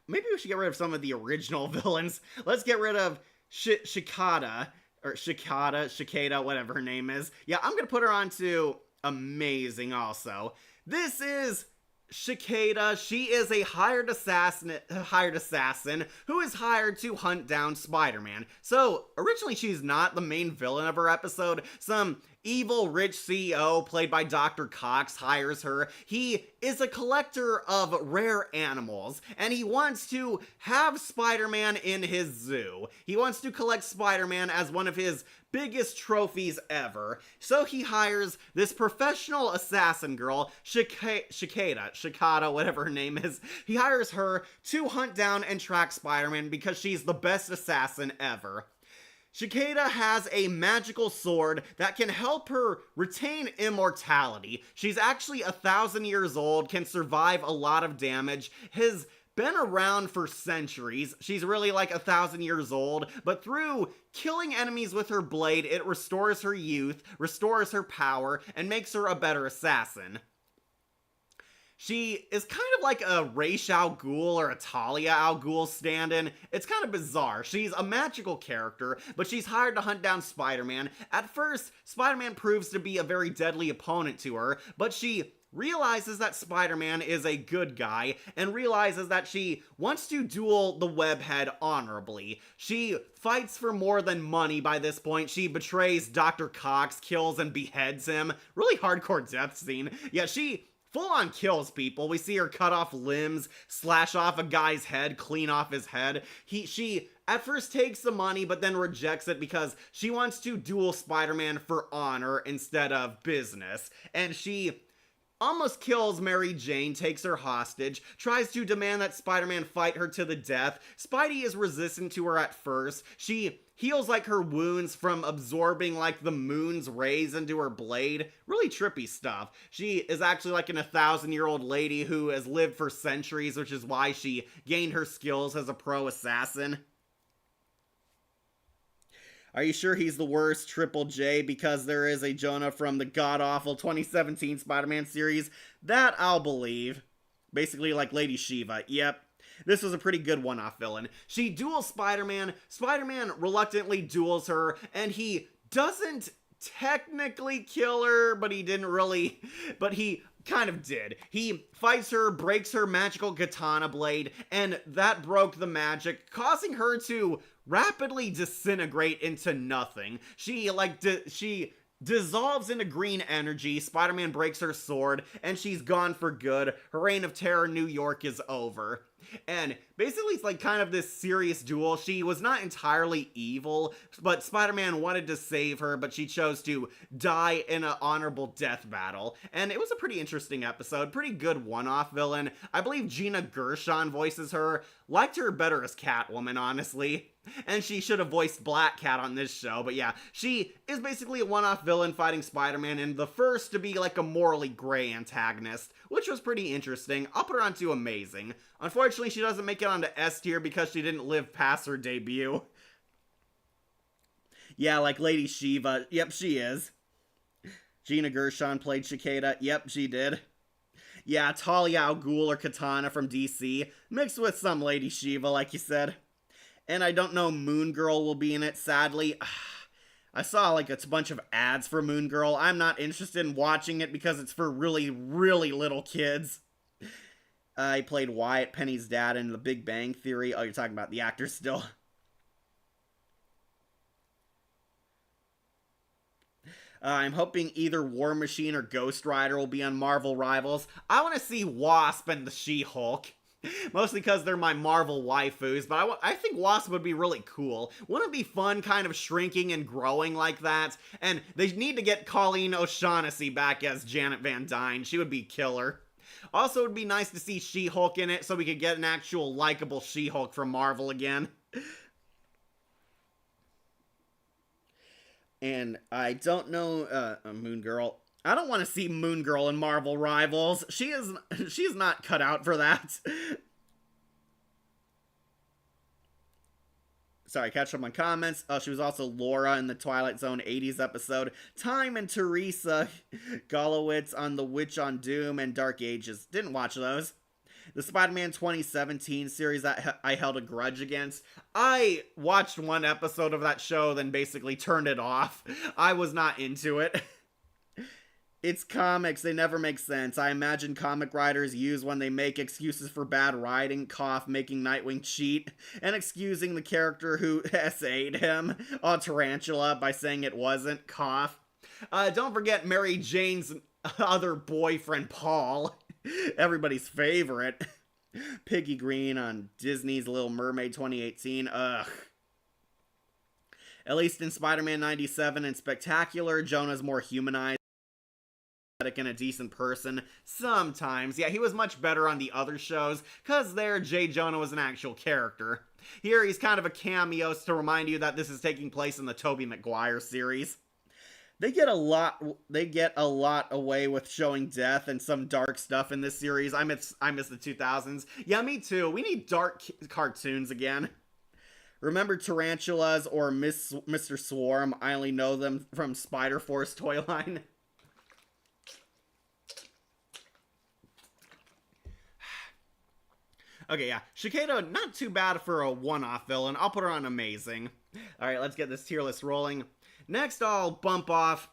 Maybe we should get rid of some of the original villains. Let's get rid of Shikata. Or Shikata, whatever her name is. Yeah, I'm gonna put her on to amazing also. This is Shikata. She is a hired assassin who is hired to hunt down Spider-Man. So, originally she's not the main villain of her episode. Some evil rich CEO played by Dr. Cox hires her. He is a collector of rare animals, and he wants to have Spider-Man in his zoo. He wants to collect Spider-Man as one of his biggest trophies ever. So he hires this professional assassin girl, Shikata, whatever her name is. He hires her to hunt down and track Spider-Man because she's the best assassin ever. Shikata has a magical sword that can help her retain immortality. She's actually 1,000 years old, can survive a lot of damage, has been around for centuries. She's really like 1,000 years old, but through killing enemies with her blade, it restores her youth, restores her power, and makes her a better assassin. She is kind of like a Ra's al Ghul or a Talia al Ghul stand-in. It's kind of bizarre. She's a magical character, but she's hired to hunt down Spider-Man. At first, Spider-Man proves to be a very deadly opponent to her, but she realizes that Spider-Man is a good guy and realizes that she wants to duel the Webhead honorably. She fights for more than money by this point. She betrays Dr. Cox, kills and beheads him. Really hardcore death scene. Yeah, she full-on kills people. We see her cut off limbs, slash off a guy's head, clean off his head. She at first takes the money, but then rejects it because she wants to duel Spider-Man for honor instead of business. And she almost kills Mary Jane, takes her hostage, tries to demand that Spider-Man fight her to the death. Spidey is resistant to her at first. She heals like her wounds from absorbing like the moon's rays into her blade. Really trippy stuff. She is actually like an 1,000-year-old lady who has lived for centuries, which is why she gained her skills as a pro assassin. Are you sure he's the worst, Triple J? Because there is a Jonah from the god-awful 2017 Spider-Man series. That I'll believe. Basically like Lady Shiva. Yep. This was a pretty good one-off villain. She duels Spider-Man. Spider-Man reluctantly duels her, and he doesn't technically kill her, but he didn't really, but he kind of did. He fights her, breaks her magical katana blade, and that broke the magic, causing her to rapidly disintegrate into nothing. She dissolves into green energy. Spider-Man breaks her sword, and she's gone for good. Her reign of terror in New York is over. And basically it's like kind of this serious duel. She was not entirely evil, but Spider-Man wanted to save her, but she chose to die in an honorable death battle. And it was a pretty interesting episode. Pretty good one-off villain. I believe Gina Gershon voices her. Liked her better as Catwoman, honestly. And she should have voiced Black Cat on this show, but yeah, she is basically a one-off villain fighting Spider-Man, and the first to be like a morally gray antagonist, which was pretty interesting. I'll put her on to amazing. Unfortunately, she doesn't make it onto S tier because she didn't live past her debut. Yeah, like Lady Shiva. Yep, she is. Gina Gershon played Shikata. Yep, she did. Yeah, Talia al Ghul or Katana from DC, mixed with some Lady Shiva, like you said. And I don't know Moon Girl will be in it, sadly. I saw like a bunch of ads for Moon Girl. I'm not interested in watching it because it's for really, really little kids. He played Wyatt Penny's dad in The Big Bang Theory. Oh, you're talking about the actor still. I'm hoping either War Machine or Ghost Rider will be on Marvel Rivals. I want to see Wasp and the She-Hulk. Mostly because they're my Marvel waifus, but I think Wasp would be really cool. Wouldn't it be fun kind of shrinking and growing like that? And they need to get Colleen O'Shaughnessy back as Janet Van Dyne. She would be killer. Also, it would be nice to see She-Hulk in it so we could get an actual likable She-Hulk from Marvel again. And I don't know, Moon Girl. I don't want to see Moon Girl in Marvel Rivals. She's not cut out for that. Sorry, catch up on comments. Oh, she was also Laura in the Twilight Zone 80s episode. Time and Teresa Golowitz on The Witch on Doom and Dark Ages. Didn't watch those. The Spider-Man 2017 series that I held a grudge against. I watched one episode of that show, then basically turned it off. I was not into it. It's comics, they never make sense. I imagine comic writers use when they make excuses for bad writing, cough, making Nightwing cheat, and excusing the character who essayed him on Tarantula by saying it wasn't, cough. Don't forget Mary Jane's other boyfriend, Paul. Everybody's favorite. Piggy Green on Disney's Little Mermaid 2018. Ugh. At least in Spider-Man 97 and Spectacular, Jonah's more humanized and a decent person sometimes. Yeah, he was much better on the other shows, cause there J. Jonah was an actual character. Here he's kind of a cameo to remind you that this is taking place in the Tobey Maguire series. They get a lot away with showing death and some dark stuff in this series. I miss the 2000s. Yeah, me too. We need dark cartoons again. Remember Tarantulas or Mr. Swarm? I only know them from Spider Force toy line. Okay, yeah. Cicada, not too bad for a one-off villain. I'll put her on amazing. Alright, let's get this tier list rolling. Next, I'll bump off...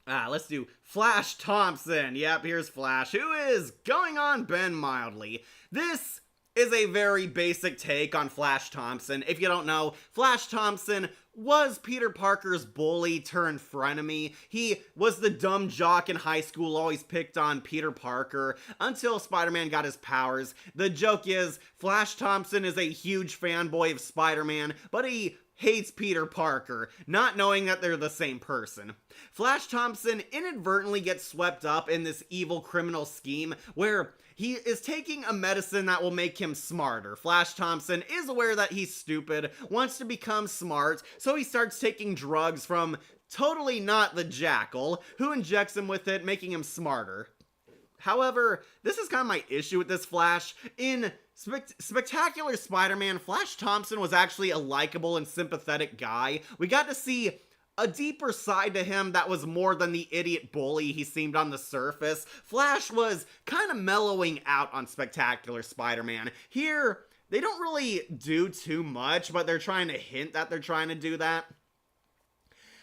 let's do Flash Thompson. Yep, here's Flash, who is going on Ben mildly. This is a very basic take on Flash Thompson. If you don't know, Flash Thompson was Peter Parker's bully turned frenemy. He was the dumb jock in high school, always picked on Peter Parker, until Spider-Man got his powers. The joke is, Flash Thompson is a huge fanboy of Spider-Man, but he hates Peter Parker, not knowing that they're the same person. Flash Thompson inadvertently gets swept up in this evil criminal scheme where he is taking a medicine that will make him smarter. Flash Thompson is aware that he's stupid, wants to become smart, so he starts taking drugs from totally not the Jackal, who injects him with it, making him smarter. However, this is kind of my issue with this Flash. In Spectacular Spider-Man, Flash Thompson was actually a likable and sympathetic guy. We got to see a deeper side to him that was more than the idiot bully he seemed on the surface. Flash was kind of mellowing out on Spectacular Spider-Man. Here, they don't really do too much, but they're trying to hint that they're trying to do that.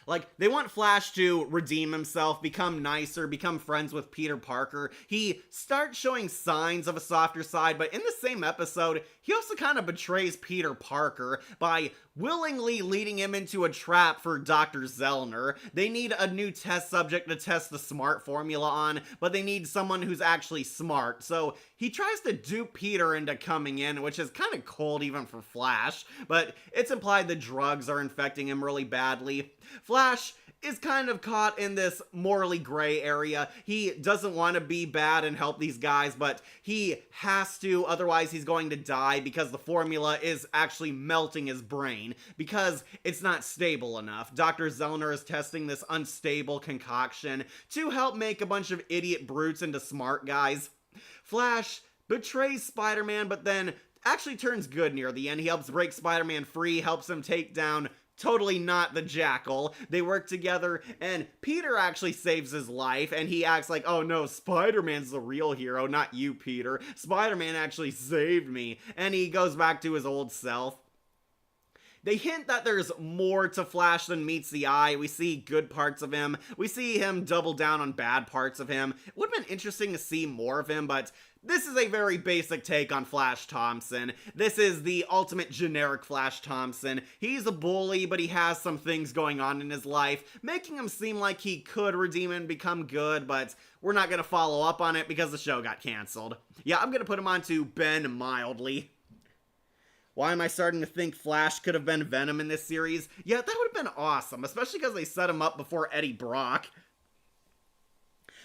Like, they want Flash to redeem himself, become nicer, become friends with Peter Parker. He starts showing signs of a softer side, but in the same episode, he also kind of betrays Peter Parker by willingly leading him into a trap for Dr. Zellner. They need a new test subject to test the smart formula on, but they need someone who's actually smart. So he tries to dupe Peter into coming in, which is kind of cold even for Flash, but it's implied the drugs are infecting him really badly. Flash is kind of caught in this morally gray area. He doesn't want to be bad and help these guys, but he has to, otherwise he's going to die because the formula is actually melting his brain, because it's not stable enough. Dr. Zellner is testing this unstable concoction to help make a bunch of idiot brutes into smart guys. Flash betrays Spider-Man, but then actually turns good near the end. He helps break Spider-Man free, helps him take down totally not the Jackal. They work together, and Peter actually saves his life, and he acts like, oh no, Spider-Man's the real hero, not you, Peter. Spider-Man actually saved me, and he goes back to his old self. They hint that there's more to Flash than meets the eye. We see good parts of him. We see him double down on bad parts of him. It would have been interesting to see more of him, but this is a very basic take on Flash Thompson. This is the ultimate generic Flash Thompson. He's a bully, but he has some things going on in his life, making him seem like he could redeem and become good, but we're not going to follow up on it because the show got canceled. Yeah, I'm going to put him on to Ben mildly. Why am I starting to think Flash could have been Venom in this series? Yeah, that would have been awesome, especially because they set him up before Eddie Brock.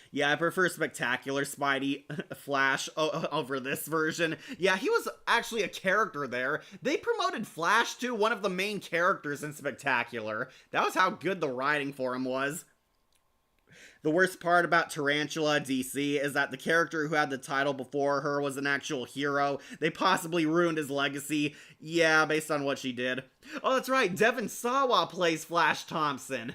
Yeah, I prefer Spectacular Spidey Flash over this version. Yeah, he was actually a character there. They promoted Flash to one of the main characters in Spectacular. That was how good the writing for him was. The worst part about Tarantula DC is that the character who had the title before her was an actual hero. They possibly ruined his legacy. Yeah, based on what she did. Oh, that's right. Devon Sawa plays Flash Thompson.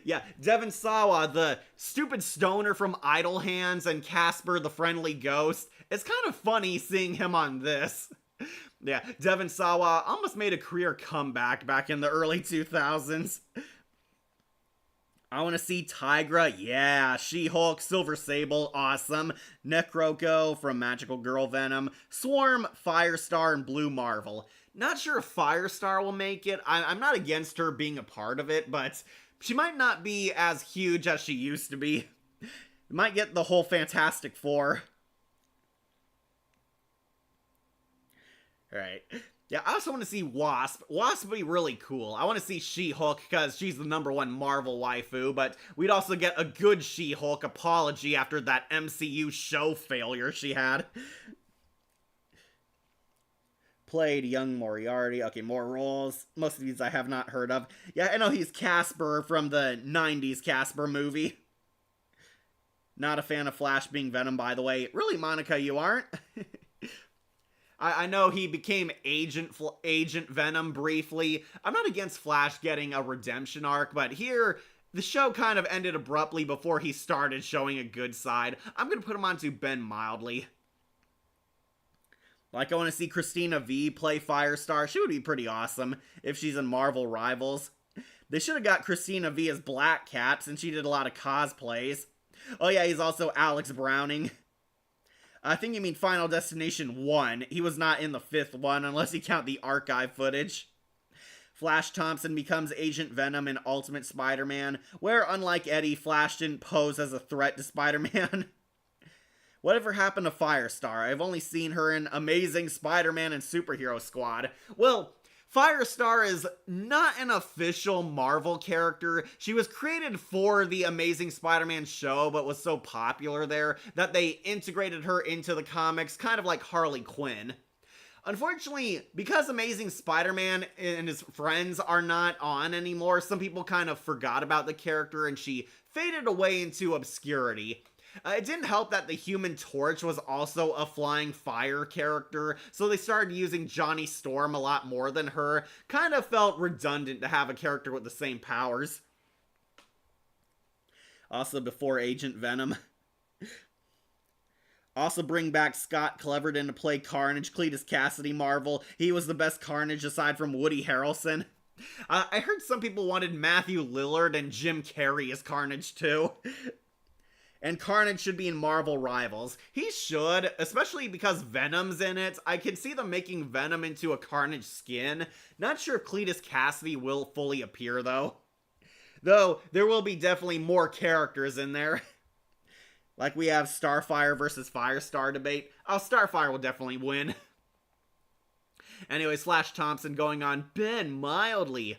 Yeah, Devon Sawa, the stupid stoner from Idle Hands and Casper the Friendly Ghost. It's kind of funny seeing him on this. Yeah, Devon Sawa almost made a career comeback back in the early 2000s. I want to see Tigra, yeah, She-Hulk, Silver Sable, awesome, Necroco from Magical Girl Venom, Swarm, Firestar, and Blue Marvel. Not sure if Firestar will make it. I'm not against her being a part of it, but she might not be as huge as she used to be. Might get the whole Fantastic Four. Alright. Yeah, I also want to see Wasp. Wasp would be really cool. I want to see She-Hulk because she's the #1 Marvel waifu, but we'd also get a good She-Hulk apology after that MCU show failure she had. Played young Moriarty. Okay, more roles. Most of these I have not heard of. Yeah, I know he's Casper from the 90s Casper movie. Not a fan of Flash being Venom, by the way. Really, Monica, you aren't? I know he became Agent Venom briefly. I'm not against Flash getting a redemption arc, but here, the show kind of ended abruptly before he started showing a good side. I'm going to put him onto Ben mildly. Like, I want to see Christina V play Firestar. She would be pretty awesome if she's in Marvel Rivals. They should have got Christina V as Black Cat since she did a lot of cosplays. Oh yeah, he's also Alex Browning. I think you mean Final Destination 1. He was not in the 5th one, unless you count the archive footage. Flash Thompson becomes Agent Venom in Ultimate Spider-Man, where, unlike Eddie, Flash didn't pose as a threat to Spider-Man. Whatever happened to Firestar? I've only seen her in Amazing Spider-Man and Superhero Squad. Well, Firestar is not an official Marvel character. She was created for the Amazing Spider-Man show, but was so popular there that they integrated her into the comics, kind of like Harley Quinn. Unfortunately, because Amazing Spider-Man and his friends are not on anymore, some people kind of forgot about the character and she faded away into obscurity. It didn't help that the Human Torch was also a flying fire character, so they started using Johnny Storm a lot more than her. Kind of felt redundant to have a character with the same powers. Also before Agent Venom. Also bring back Scott Cleverton to play Carnage, Cletus Cassidy Marvel. He was the best Carnage aside from Woody Harrelson. I heard some people wanted Matthew Lillard and Jim Carrey as Carnage too. And Carnage should be in Marvel Rivals. He should, especially because Venom's in it. I can see them making Venom into a Carnage skin. Not sure if Cletus Cassidy will fully appear, though. Though, there will be definitely more characters in there. Like we have Starfire versus Firestar debate. Oh, Starfire will definitely win. Anyways, Flash Thompson going on Ben mildly.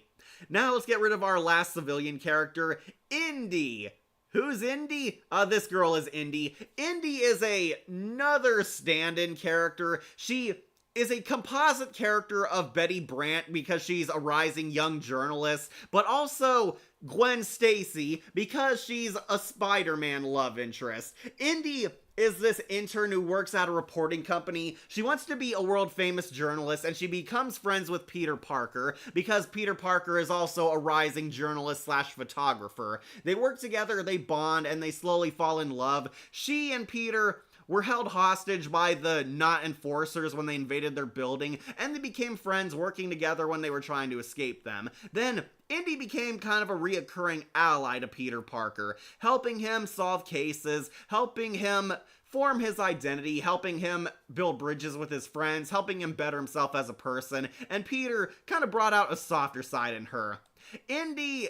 Now let's get rid of our last civilian character, Indy. Who's Indy? This girl is Indy. Indy is another stand-in character. She is a composite character of Betty Brant because she's a rising young journalist, but also Gwen Stacy because she's a Spider-Man love interest. Indy is this intern who works at a reporting company. She wants to be a world-famous journalist, and she becomes friends with Peter Parker because Peter Parker is also a rising journalist slash photographer. They work together, they bond, and they slowly fall in love. She and Peter were held hostage by the Not Enforcers when they invaded their building, and they became friends working together when they were trying to escape them. Then, Indy became kind of a reoccurring ally to Peter Parker, helping him solve cases, helping him form his identity, helping him build bridges with his friends, helping him better himself as a person, and Peter kind of brought out a softer side in her. Indy,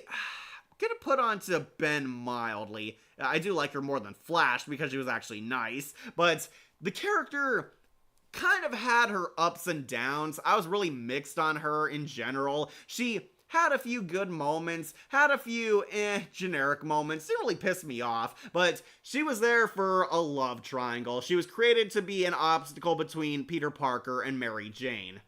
gonna put on to Ben mildly. I do like her more than Flash because she was actually nice, but the character kind of had her ups and downs. I was really mixed on her in general. She had a few good moments, had a few generic moments, didn't really piss me off, but she was there for a love triangle. She was created to be an obstacle between Peter Parker and Mary Jane.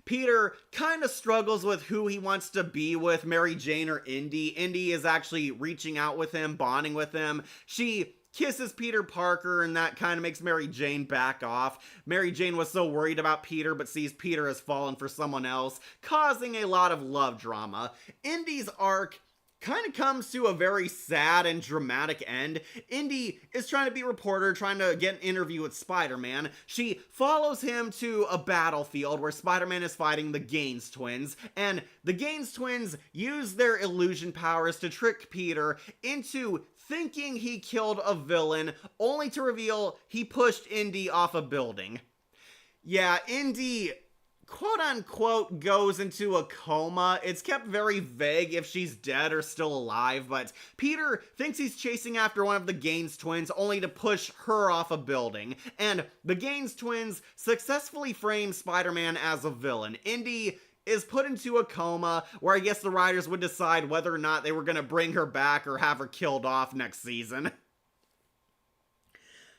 Peter kind of struggles with who he wants to be with, Mary Jane or Indy. Indy is actually reaching out with him, bonding with him. She kisses Peter Parker, and that kind of makes Mary Jane back off. Mary Jane was so worried about Peter, but sees Peter has fallen for someone else, causing a lot of love drama. Indy's arc kind of comes to a very sad and dramatic end. Indy is trying to be a reporter, trying to get an interview with Spider-Man. She follows him to a battlefield where Spider-Man is fighting the Gaines twins, and the Gaines twins use their illusion powers to trick Peter into thinking he killed a villain, only to reveal he pushed Indy off a building. Yeah, Indy quote-unquote goes into a coma. It's kept very vague if she's dead or still alive, but Peter thinks he's chasing after one of the Gaines twins only to push her off a building, and the Gaines twins successfully frame Spider-Man as a villain. Indy is put into a coma, where I guess the writers would decide whether or not they were going to bring her back or have her killed off next season.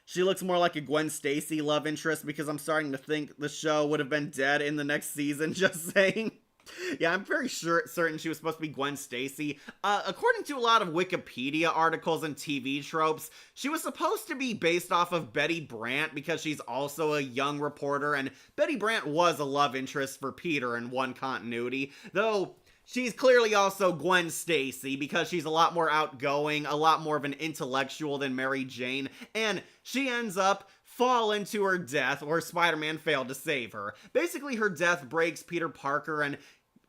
She looks more like a Gwen Stacy love interest because I'm starting to think the show would have been dead in the next season, just saying. Yeah, I'm very certain she was supposed to be Gwen Stacy. According to a lot of Wikipedia articles and TV tropes, she was supposed to be based off of Betty Brant because she's also a young reporter, and Betty Brant was a love interest for Peter in one continuity, though she's clearly also Gwen Stacy because she's a lot more outgoing, a lot more of an intellectual than Mary Jane, and she ends up falling to her death where Spider-Man failed to save her. Basically, her death breaks Peter Parker and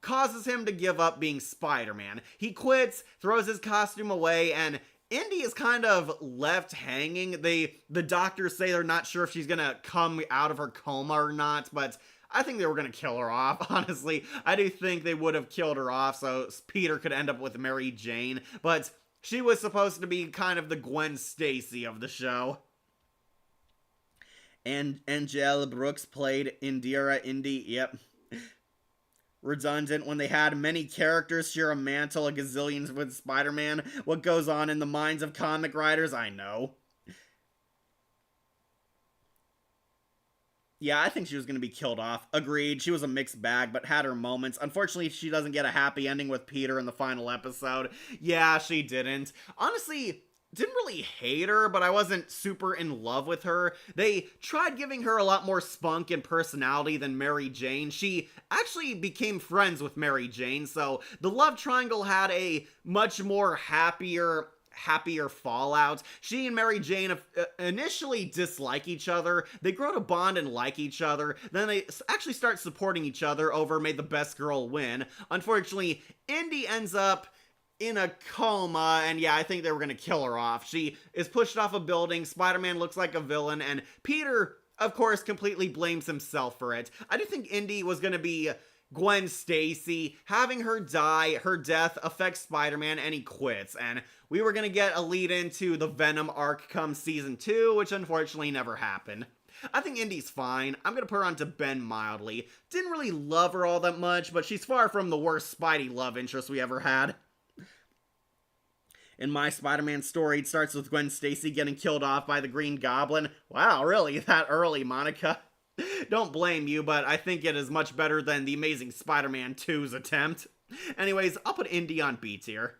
causes him to give up being Spider-Man. He quits, throws his costume away, and Indy is kind of left hanging. The doctors say they're not sure if she's gonna come out of her coma or not, but I think they were going to kill her off, honestly. I do think they would have killed her off so Peter could end up with Mary Jane, but she was supposed to be kind of the Gwen Stacy of the show. And Angela Brooks played Indira Indy, yep. Redundant when they had many characters share a mantle, a gazillions with Spider-Man. What goes on in the minds of comic writers, I know. Yeah, I think she was going to be killed off. Agreed, she was a mixed bag, but had her moments. Unfortunately, she doesn't get a happy ending with Peter in the final episode. Yeah, she didn't. Honestly, didn't really hate her, but I wasn't super in love with her. They tried giving her a lot more spunk and personality than Mary Jane. She actually became friends with Mary Jane, so the love triangle had a much more happier fallout. She and Mary Jane initially dislike each other, they grow to bond and like each other, then they actually start supporting each other over May the Best Girl Win. Unfortunately, Indy ends up in a coma, and yeah, I think they were gonna kill her off. She is pushed off a building, Spider-Man looks like a villain, and Peter, of course, completely blames himself for it. I do think Indy was gonna be Gwen Stacy. Having her die, her death affects Spider-Man, and he quits, and we were gonna get a lead into the Venom arc come season 2, which unfortunately never happened. I think Indy's fine. I'm gonna put her on to Ben mildly. Didn't really love her all that much, but she's far from the worst Spidey love interest we ever had. In my Spider-Man story, it starts with Gwen Stacy getting killed off by the Green Goblin. Wow, really? That early, Monica? Don't blame you, but I think it is much better than the Amazing Spider-Man 2's attempt. Anyways, I'll put Indy on B tier.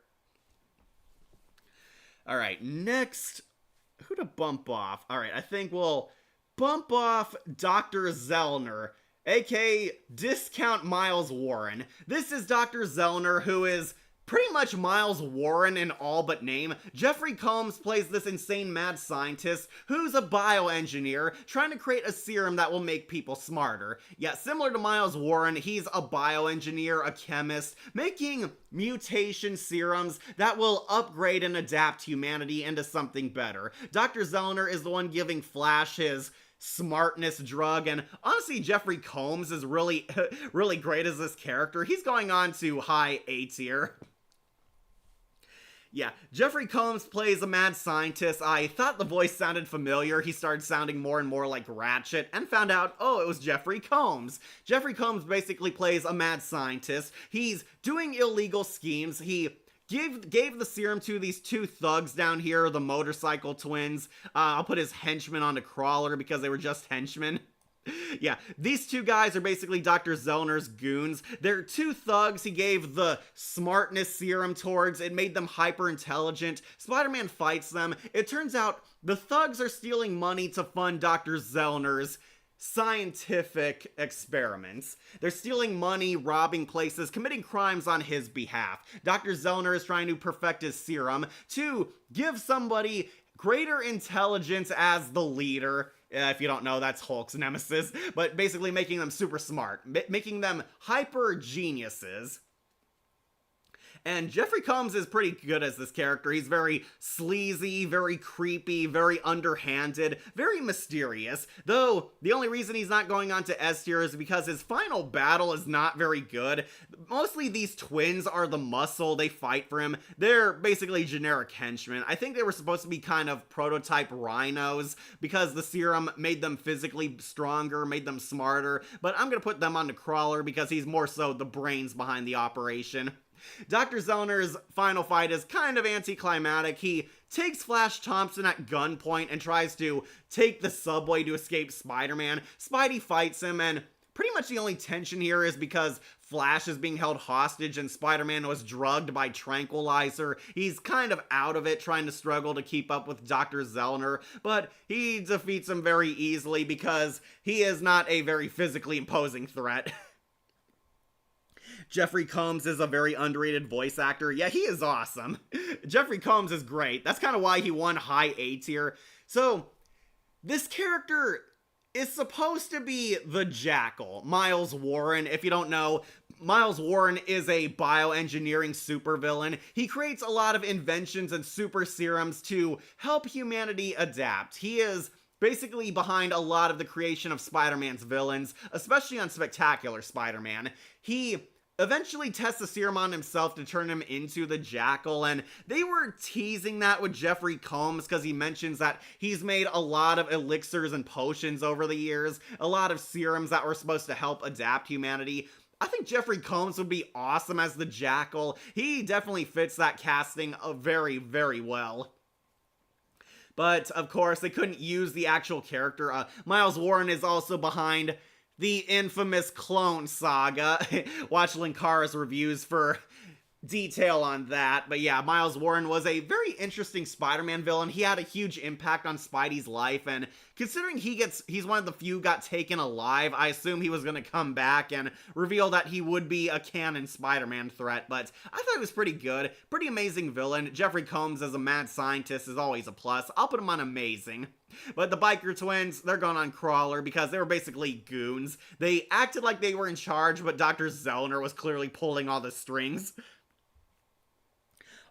Alright, next, who to bump off? Alright, I think we'll bump off Dr. Zellner, aka Discount Miles Warren. This is Dr. Zellner, who is pretty much Miles Warren in all but name. Jeffrey Combs plays this insane mad scientist who's a bioengineer trying to create a serum that will make people smarter. Yeah, similar to Miles Warren, he's a bioengineer, a chemist, making mutation serums that will upgrade and adapt humanity into something better. Dr. Zellner is the one giving Flash his smartness drug, and honestly, Jeffrey Combs is really great as this character. He's going on to high A tier. Yeah, Jeffrey Combs plays a mad scientist. I thought the voice sounded familiar. He started sounding more and more like Ratchet and found out, oh, it was Jeffrey Combs. Jeffrey Combs basically plays a mad scientist. He's doing illegal schemes. He gave the serum to these two thugs down here, the motorcycle twins. I'll put his henchmen on a crawler because they were just henchmen. Yeah, these two guys are basically Dr. Zellner's goons. They're two thugs he gave the smartness serum towards. It made them hyper intelligent. Spider-Man fights them. It turns out the thugs are stealing money to fund Dr. Zellner's scientific experiments. They're stealing money, robbing places, committing crimes on his behalf. Dr. Zellner is trying to perfect his serum to give somebody greater intelligence as the leader. If you don't know, that's Hulk's nemesis, but basically making them super smart, making them hyper geniuses. And Jeffrey Combs is pretty good as this character. He's very sleazy, very creepy, very underhanded, very mysterious. Though, the only reason he's not going on to S tier is because his final battle is not very good. Mostly these twins are the muscle they fight for him. They're basically generic henchmen. I think they were supposed to be kind of prototype rhinos because the serum made them physically stronger, made them smarter. But I'm going to put them on the Crawler because he's more so the brains behind the operation. Dr. Zellner's final fight is kind of anticlimactic. He takes Flash Thompson at gunpoint and tries to take the subway to escape Spider-Man. Spidey fights him, and pretty much the only tension here is because Flash is being held hostage and Spider-Man was drugged by tranquilizer. He's kind of out of it, trying to struggle to keep up with Dr. Zellner, but he defeats him very easily because he is not a very physically imposing threat. Jeffrey Combs is a very underrated voice actor. Yeah, he is awesome. Jeffrey Combs is great. That's kind of why he won high A tier. So, this character is supposed to be the Jackal, Miles Warren. If you don't know, Miles Warren is a bioengineering supervillain. He creates a lot of inventions and super serums to help humanity adapt. He is basically behind a lot of the creation of Spider-Man's villains, especially on Spectacular Spider-Man. He eventually tests the serum on himself to turn him into the Jackal, and they were teasing that with Jeffrey Combs because he mentions that he's made a lot of elixirs and potions over the years, a lot of serums that were supposed to help adapt humanity. I think Jeffrey Combs would be awesome as the Jackal. He definitely fits that casting very, very well. But, of course, they couldn't use the actual character. Miles Warren is also behind the infamous Clone Saga. Watch Linkara's reviews for detail on that. But yeah, Miles Warren was a very interesting Spider-Man villain. He had a huge impact on Spidey's life, and considering he's one of the few got taken alive, I assume he was going to come back and reveal that he would be a canon Spider-Man threat, but I thought it was pretty good. Pretty amazing villain. Jeffrey Combs as a mad scientist is always a plus. I'll put him on amazing. But the biker twins, they're going on Crawler because they were basically goons. They acted like they were in charge, but Dr. Zellner was clearly pulling all the strings.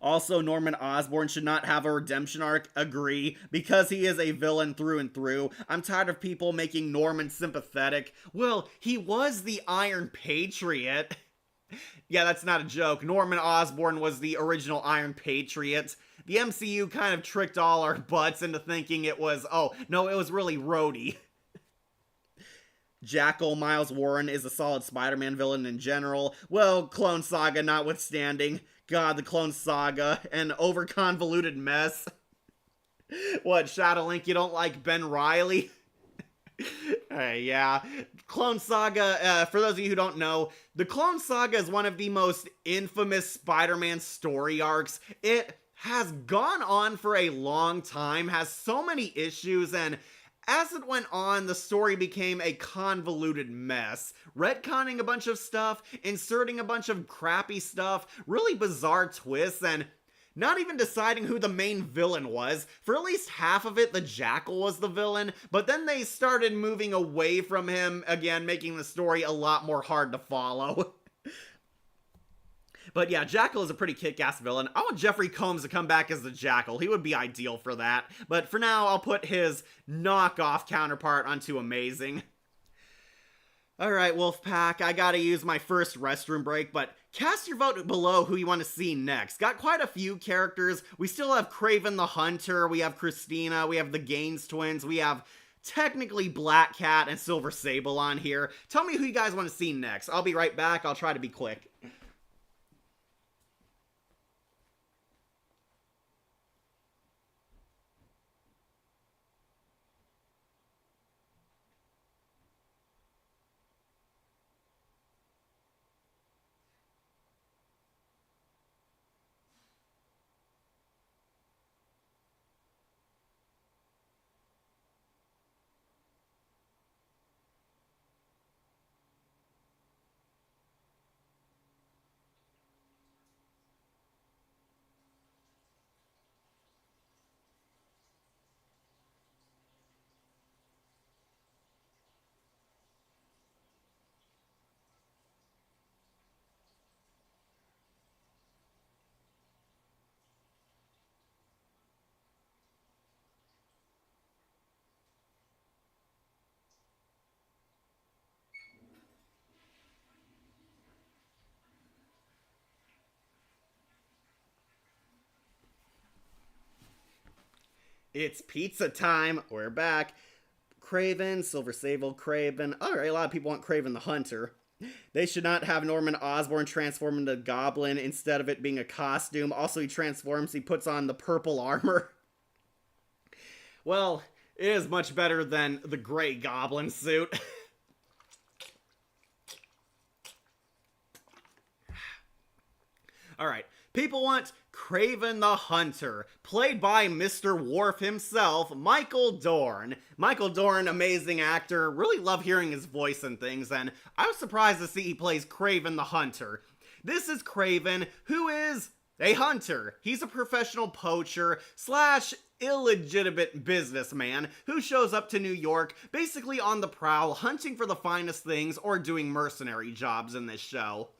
Also, Norman Osborn should not have a redemption arc, agree, because he is a villain through and through. I'm tired of people making Norman sympathetic. Well, he was the Iron Patriot. Yeah, that's not a joke. Norman Osborn was the original Iron Patriot. The MCU kind of tricked all our butts into thinking it was, oh, no, it was really Rhodey. Jackal Miles Warren is a solid Spider-Man villain in general. Well, Clone Saga notwithstanding. God, the Clone Saga, an over-convoluted mess. What, Shadow Link, you don't like Ben Reilly? Yeah. Clone Saga, for those of you who don't know, the Clone Saga is one of the most infamous Spider-Man story arcs. It has gone on for a long time, has so many issues, and as it went on, the story became a convoluted mess, retconning a bunch of stuff, inserting a bunch of crappy stuff, really bizarre twists, and not even deciding who the main villain was. For at least half of it, the Jackal was the villain, but then they started moving away from him, again, making the story a lot more hard to follow. But yeah, Jackal is a pretty kick-ass villain. I want Jeffrey Combs to come back as the Jackal. He would be ideal for that. But for now, I'll put his knockoff counterpart onto Amazing. Alright, Wolfpack, I gotta use my first restroom break, but cast your vote below who you want to see next. Got quite a few characters. We still have Kraven the Hunter, we have Christina, we have the Gaines twins, we have technically Black Cat and Silver Sable on here. Tell me who you guys want to see next. I'll be right back. I'll try to be quick. It's pizza time. We're back. Kraven, Silver Sable, Kraven. Alright, a lot of people want Kraven the Hunter. They should not have Norman Osborn transform into a goblin instead of it being a costume. Also, he transforms, he puts on the purple armor. Well, it is much better than the gray goblin suit. Alright, people want Kraven the Hunter, played by Mr. Worf himself, Michael Dorn. Michael Dorn, amazing actor, really love hearing his voice and things, and I was surprised to see he plays Kraven the Hunter. This is Kraven, who is a hunter. He's a professional poacher slash illegitimate businessman who shows up to New York basically on the prowl, hunting for the finest things or doing mercenary jobs in this show.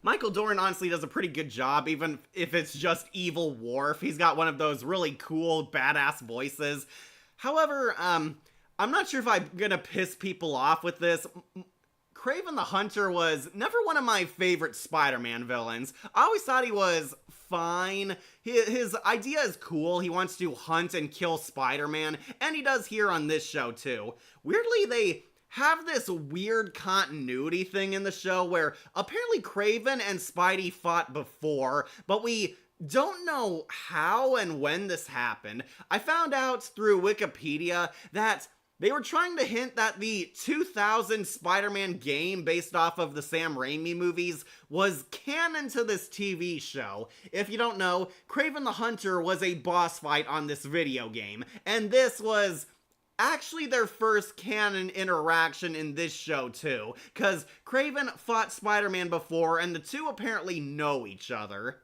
Michael Dorn honestly does a pretty good job, even if it's just evil Worf. He's got one of those really cool, badass voices. However, I'm not sure if I'm gonna piss people off with this. Kraven the Hunter was never one of my favorite Spider-Man villains. I always thought he was fine. His idea is cool. He wants to hunt and kill Spider-Man, and he does here on this show too. Weirdly, they have this weird continuity thing in the show where apparently Kraven and Spidey fought before, but we don't know how and when this happened. I found out through Wikipedia that they were trying to hint that the 2000 Spider-Man game based off of the Sam Raimi movies was canon to this TV show. If you don't know, Kraven the Hunter was a boss fight on this video game, and this was actually their first canon interaction in this show too, because Kraven fought Spider-Man before and the two apparently know each other.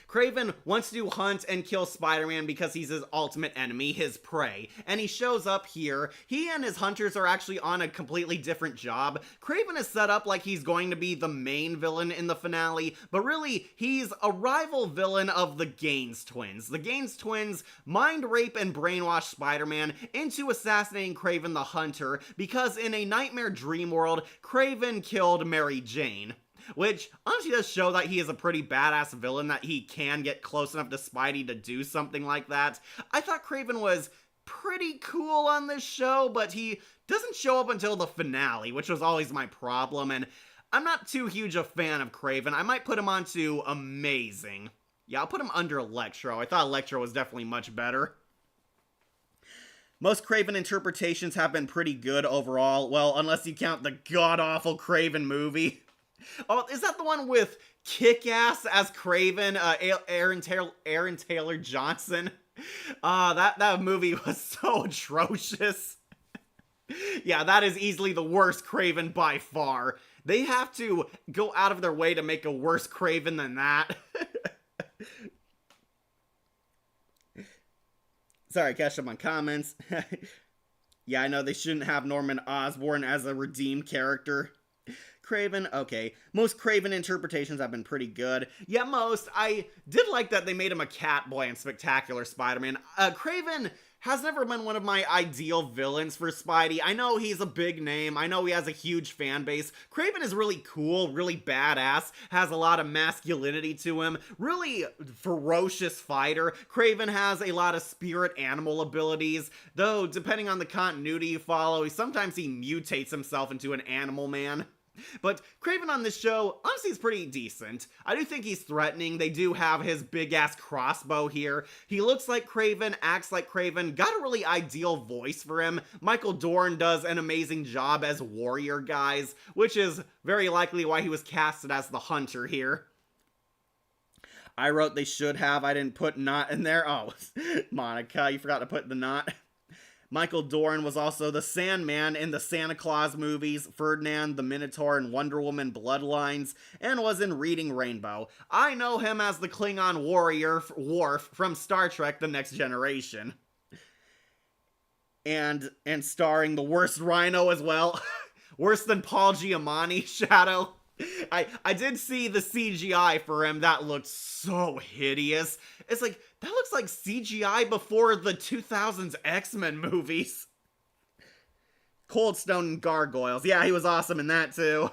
Kraven wants to hunt and kill Spider-Man because he's his ultimate enemy, his prey, and he shows up here. He and his hunters are actually on a completely different job. Kraven is set up like he's going to be the main villain in the finale, but really, he's a rival villain of the Gaines twins. The Gaines twins mind rape and brainwash Spider-Man into assassinating Kraven the Hunter because in a nightmare dream world, Kraven killed Mary Jane. Which honestly does show that he is a pretty badass villain, that he can get close enough to Spidey to do something like that. I thought Kraven was pretty cool on this show, but he doesn't show up until the finale, which was always my problem, and I'm not too huge a fan of Kraven. I might put him onto amazing. Yeah, I'll put him under Electro. I thought Electro was definitely much better. Most Kraven interpretations have been pretty good overall, well, unless you count the god-awful Kraven movie. Oh, is that the one with Kick-Ass as Kraven, Aaron Taylor Johnson? That movie was so atrocious. Yeah, that is easily the worst Kraven by far. They have to go out of their way to make a worse Kraven than that. Sorry, catch up on comments. Yeah, I know they shouldn't have Norman Osborn as a redeemed character. Kraven, okay. Most Kraven interpretations have been pretty good. Yeah, most. I did like that they made him a cat boy in Spectacular Spider-Man. Kraven has never been one of my ideal villains for Spidey. I know he's a big name. I know he has a huge fan base. Kraven is really cool, really badass, has a lot of masculinity to him, really ferocious fighter. Kraven has a lot of spirit animal abilities, though depending on the continuity you follow, sometimes he mutates himself into an animal man. But Kraven on this show, honestly, is pretty decent. I do think he's threatening. They do have his big-ass crossbow here. He looks like Kraven, acts like Kraven, got a really ideal voice for him. Michael Dorn does an amazing job as warrior guys, which is very likely why he was casted as the hunter here. I wrote they should have. I didn't put not in there. Oh, Monica, you forgot to put the not. Michael Dorn was also the Sandman in the Santa Claus movies, Ferdinand, the Minotaur, and Wonder Woman Bloodlines, and was in Reading Rainbow. I know him as the Klingon warrior Worf from Star Trek The Next Generation. And starring the worst Rhino as well. Worse than Paul Giamatti, Shadow. I did see the CGI for him. That looked so hideous. It's like, that looks like CGI before the 2000s X-Men movies. Cold Stone and Gargoyles. Yeah, he was awesome in that too.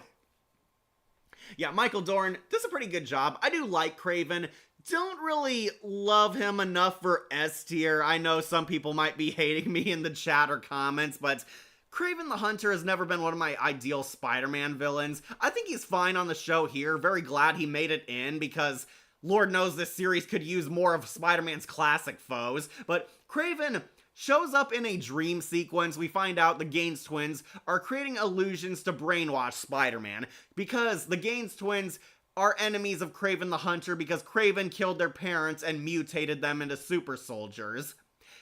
Yeah, Michael Dorn does a pretty good job. I do like Kraven. Don't really love him enough for S tier. I know some people might be hating me in the chat or comments, but Kraven the Hunter has never been one of my ideal Spider-Man villains. I think he's fine on the show here. Very glad he made it in because Lord knows this series could use more of Spider-Man's classic foes. But Kraven shows up in a dream sequence. We find out the Gaines twins are creating illusions to brainwash Spider-Man because the Gaines twins are enemies of Kraven the Hunter because Kraven killed their parents and mutated them into super soldiers.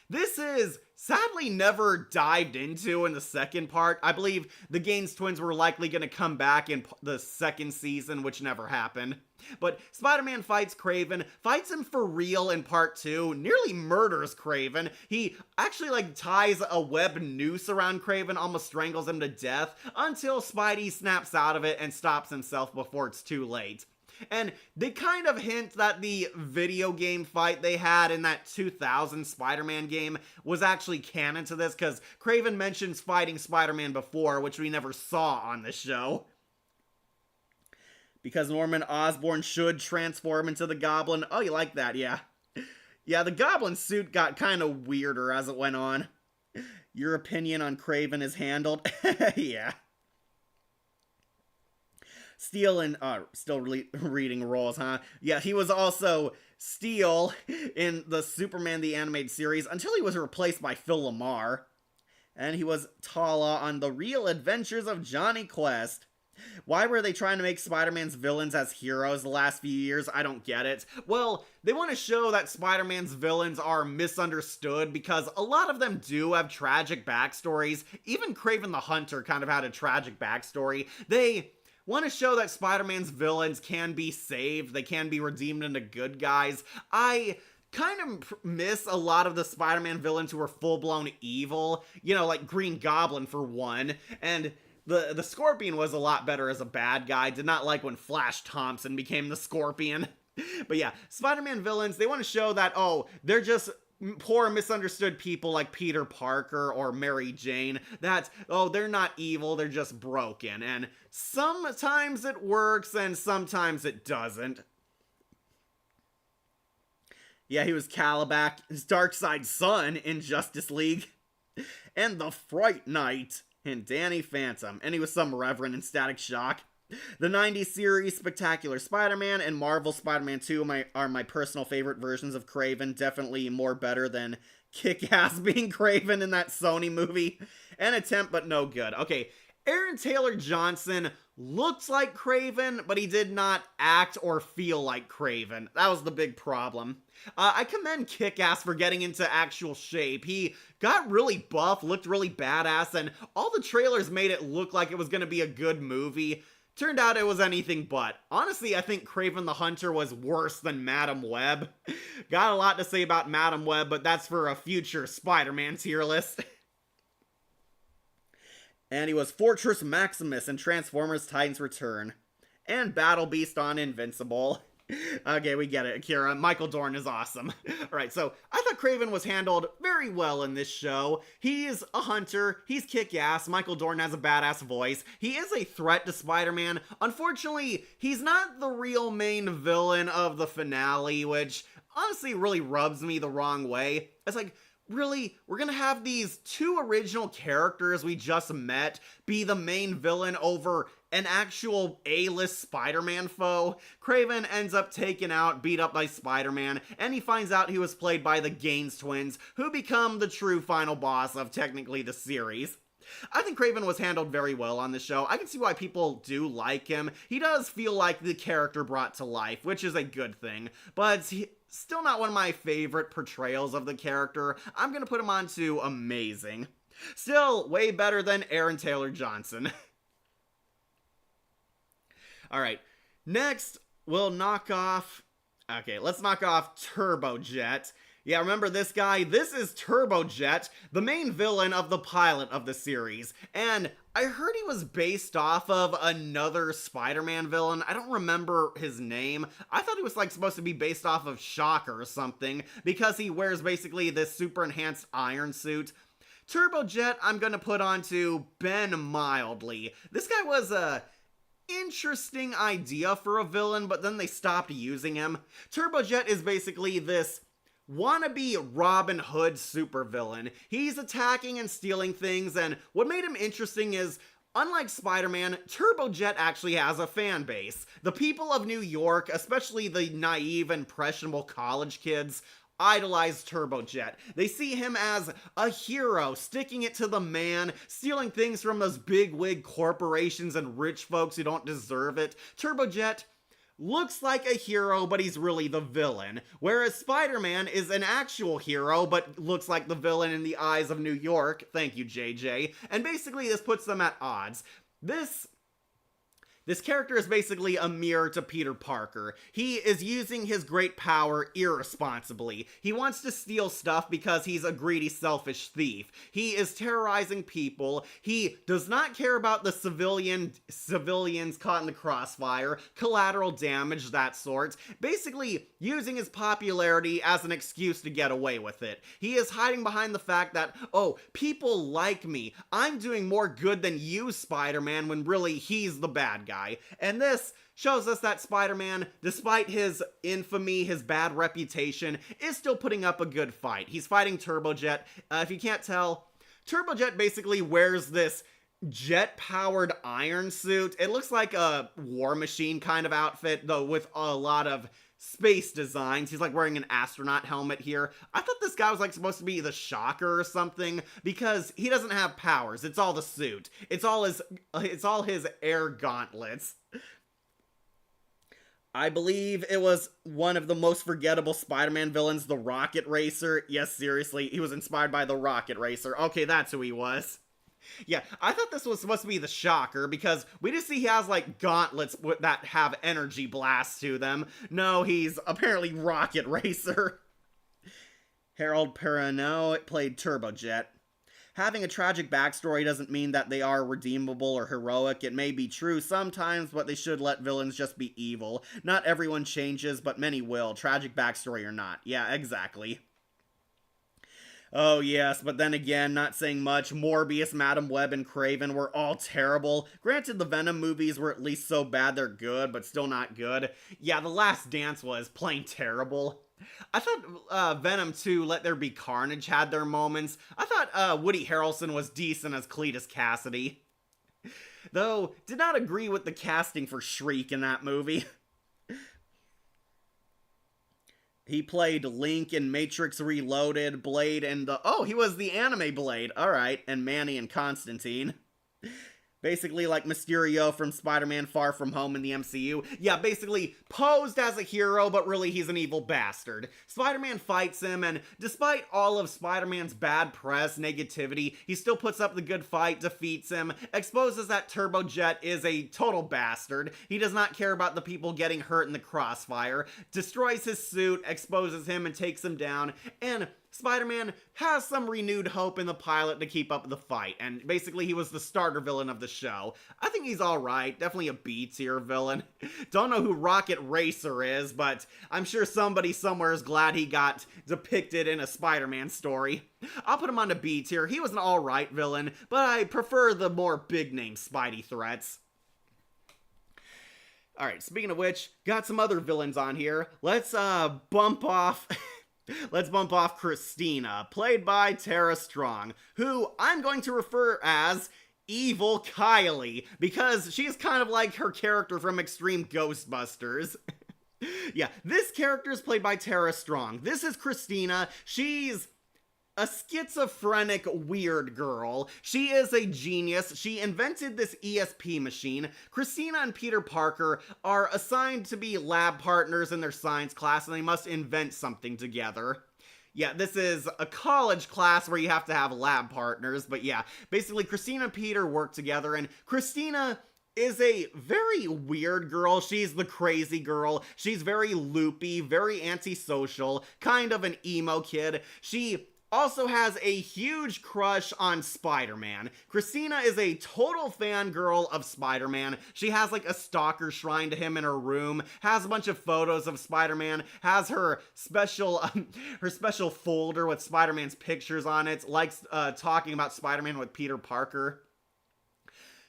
This is sadly never dived into in the second part. I believe the Gaines twins were likely going to come back in the second season, which never happened. But Spider-Man fights Kraven, fights him for real in part 2, nearly murders Kraven. He actually ties a web noose around Kraven, almost strangles him to death, until Spidey snaps out of it and stops himself before it's too late. And they kind of hint that the video game fight they had in that 2000 Spider-Man game was actually canon to this, because Kraven mentions fighting Spider-Man before, which we never saw on the show. Because Norman Osborn should transform into the Goblin. Oh, you like that, yeah. Yeah, the Goblin suit got kind of weirder as it went on. Your opinion on Kraven is handled? Yeah. Steel and, still reading roles, huh? Yeah, he was also Steel in the Superman the Animated Series until he was replaced by Phil Lamar. And he was Tala on The Real Adventures of Johnny Quest. Why were they trying to make Spider-Man's villains as heroes the last few years? I don't get it. Well, they want to show that Spider-Man's villains are misunderstood because a lot of them do have tragic backstories. Even Kraven the Hunter kind of had a tragic backstory. They want to show that Spider-Man's villains can be saved, they can be redeemed into good guys. I kind of miss a lot of the Spider-Man villains who were full-blown evil, like Green Goblin for one, and the Scorpion was a lot better as a bad guy. Did not like when Flash Thompson became the Scorpion. But yeah, Spider-Man villains, they want to show that, they're just poor misunderstood people like Peter Parker or Mary Jane, that, they're not evil, they're just broken, and sometimes it works and sometimes it doesn't. Yeah, he was Calabac, his Darkseid son in Justice League, and the Fright Knight in Danny Phantom, and he was some reverend in Static Shock. The 90s series Spectacular Spider-Man and Marvel Spider-Man 2 are my personal favorite versions of Kraven. Definitely more better than Kick-Ass being Kraven in that Sony movie. An attempt, but no good. Okay, Aaron Taylor Johnson looks like Kraven, but he did not act or feel like Kraven. That was the big problem. I commend Kick-Ass for getting into actual shape. He got really buff, looked really badass, and all the trailers made it look like it was going to be a good movie. Turned out it was anything but. Honestly, I think Kraven the Hunter was worse than Madam Web. Got a lot to say about Madam Web, but that's for a future Spider-Man tier list. And he was Fortress Maximus in Transformers Titans Return. And Battle Beast on Invincible. Okay, we get it, Akira. Michael Dorn is awesome. Alright, so I thought Kraven was handled very well in this show. He's a hunter, he's kick-ass, Michael Dorn has a badass voice, he is a threat to Spider-Man. Unfortunately, he's not the real main villain of the finale, which honestly really rubs me the wrong way. It's like, really, we're gonna have these two original characters we just met be the main villain over an actual A-list Spider-Man foe? Kraven ends up taken out, beat up by Spider-Man, and he finds out he was played by the Gaines twins, who become the true final boss of technically the series. I think Kraven was handled very well on the show. I can see why people do like him. He does feel like the character brought to life, which is a good thing, but still not one of my favorite portrayals of the character. I'm gonna put him on to amazing. Still, way better than Aaron Taylor Johnson. Alright, next, we'll knock off... Okay, let's knock off Turbojet. Yeah, remember this guy? This is Turbojet, the main villain of the pilot of the series. And I heard he was based off of another Spider-Man villain. I don't remember his name. I thought he was supposed to be based off of Shocker or something, because he wears basically this super enhanced iron suit. Turbojet, I'm gonna put on to Ben Mildly. This guy was interesting idea for a villain, but then they stopped using him. Turbojet is basically this wannabe Robin Hood supervillain. He's attacking and stealing things, and what made him interesting is, unlike Spider-Man, Turbojet actually has a fan base. The people of New York, especially the naive, impressionable college kids, idolize Turbojet. They see him as a hero, sticking it to the man, stealing things from those big-wig corporations and rich folks who don't deserve it. Turbojet looks like a hero, but he's really the villain. Whereas Spider-Man is an actual hero, but looks like the villain in the eyes of New York. Thank you, JJ. And basically, this puts them at odds. This character is basically a mirror to Peter Parker. He is using his great power irresponsibly. He wants to steal stuff because he's a greedy, selfish thief. He is terrorizing people. He does not care about the civilians caught in the crossfire, collateral damage, that sort. Basically, using his popularity as an excuse to get away with it. He is hiding behind the fact that, oh, people like me. I'm doing more good than you, Spider-Man, when really he's the bad guy. And this shows us that Spider-Man, despite his infamy, his bad reputation, is still putting up a good fight. He's fighting Turbojet. If you can't tell, Turbojet basically wears this jet-powered iron suit. It looks like a War Machine kind of outfit, though with a lot of space designs. He's like wearing an astronaut helmet here. I thought this guy was like supposed to be the Shocker or something, because he doesn't have powers. It's all the suit. It's all his air gauntlets. I believe it was one of the most forgettable Spider-Man villains, the Rocket Racer. Yes, seriously, he was inspired by the Rocket Racer. Okay, that's who he was. Yeah, I thought this was supposed to be the Shocker, because we just see he has, like, gauntlets that have energy blasts to them. No, he's apparently Rocket Racer. Harold Perrineau played Turbojet. Having a tragic backstory doesn't mean that they are redeemable or heroic. It may be true sometimes, but they should let villains just be evil. Not everyone changes, but many will, tragic backstory or not. Yeah, exactly. Oh yes, but then again, not saying much, Morbius, Madam Web, and Kraven were all terrible. Granted, the Venom movies were at least so bad they're good, but still not good. Yeah, The Last Dance was plain terrible. I thought Venom 2, Let There Be Carnage had their moments. I thought Woody Harrelson was decent as Cletus Cassidy. Though, did not agree with the casting for Shriek in that movie. He played Link in Matrix Reloaded, Blade, and he was the anime Blade. Alright, and Manny and Constantine. Basically like Mysterio from Spider-Man Far From Home in the MCU. Yeah, basically posed as a hero, but really he's an evil bastard. Spider-Man fights him, and despite all of Spider-Man's bad press, negativity, he still puts up the good fight, defeats him, exposes that Turbojet is a total bastard. He does not care about the people getting hurt in the crossfire, destroys his suit, exposes him, and takes him down, and Spider-Man has some renewed hope in the pilot to keep up the fight, and basically he was the starter villain of the show. I think he's alright, definitely a B-tier villain. Don't know who Rocket Racer is, but I'm sure somebody somewhere is glad he got depicted in a Spider-Man story. I'll put him on the B-tier. He was an alright villain, but I prefer the more big-name Spidey threats. Alright, speaking of which, got some other villains on here. Let's bump off Christina, played by Tara Strong, who I'm going to refer as Evil Kylie, because she's kind of like her character from Extreme Ghostbusters. Yeah, this character is played by Tara Strong. This is Christina. She's a schizophrenic weird girl. She is a genius. She invented this ESP machine. Christina and Peter Parker are assigned to be lab partners in their science class, and they must invent something together. Yeah, this is a college class where you have to have lab partners, but yeah, basically Christina and Peter work together, and Christina is a very weird girl. She's the crazy girl. She's very loopy, very antisocial, kind of an emo kid. She also has a huge crush on Spider-Man. Christina is a total fangirl of Spider-Man. She has like a stalker shrine to him in her room, has a bunch of photos of Spider-Man, has her special folder with Spider-Man's pictures on it, likes talking about Spider-Man with Peter Parker.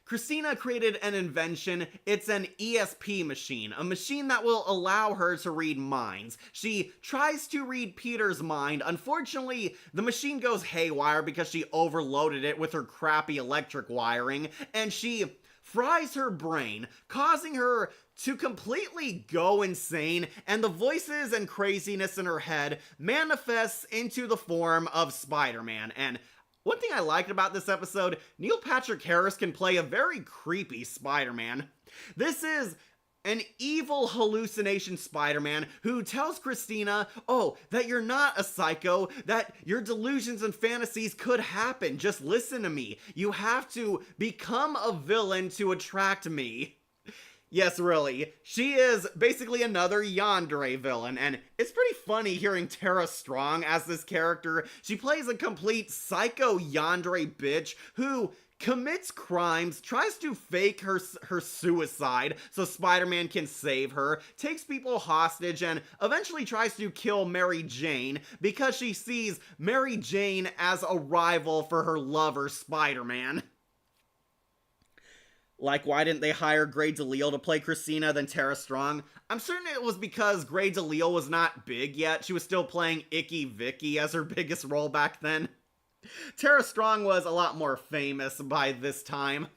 Christina created an invention. It's an ESP machine, a machine that will allow her to read minds. She tries to read Peter's mind. Unfortunately, the machine goes haywire because she overloaded it with her crappy electric wiring, and she fries her brain, causing her to completely go insane, and the voices and craziness in her head manifests into the form of Spider-Man. And one thing I liked about this episode, Neil Patrick Harris can play a very creepy Spider-Man. This is an evil hallucination Spider-Man who tells Christina, oh, that you're not a psycho, that your delusions and fantasies could happen. Just listen to me. You have to become a villain to attract me. Yes, really. She is basically another yandere villain, and it's pretty funny hearing Tara Strong as this character. She plays a complete psycho yandere bitch who commits crimes, tries to fake her suicide so Spider-Man can save her, takes people hostage, and eventually tries to kill Mary Jane because she sees Mary Jane as a rival for her lover, Spider-Man. Like, why didn't they hire Grey DeLisle to play Christina than Tara Strong? I'm certain it was because Grey DeLisle was not big yet. She was still playing Icky Vicky as her biggest role back then. Tara Strong was a lot more famous by this time.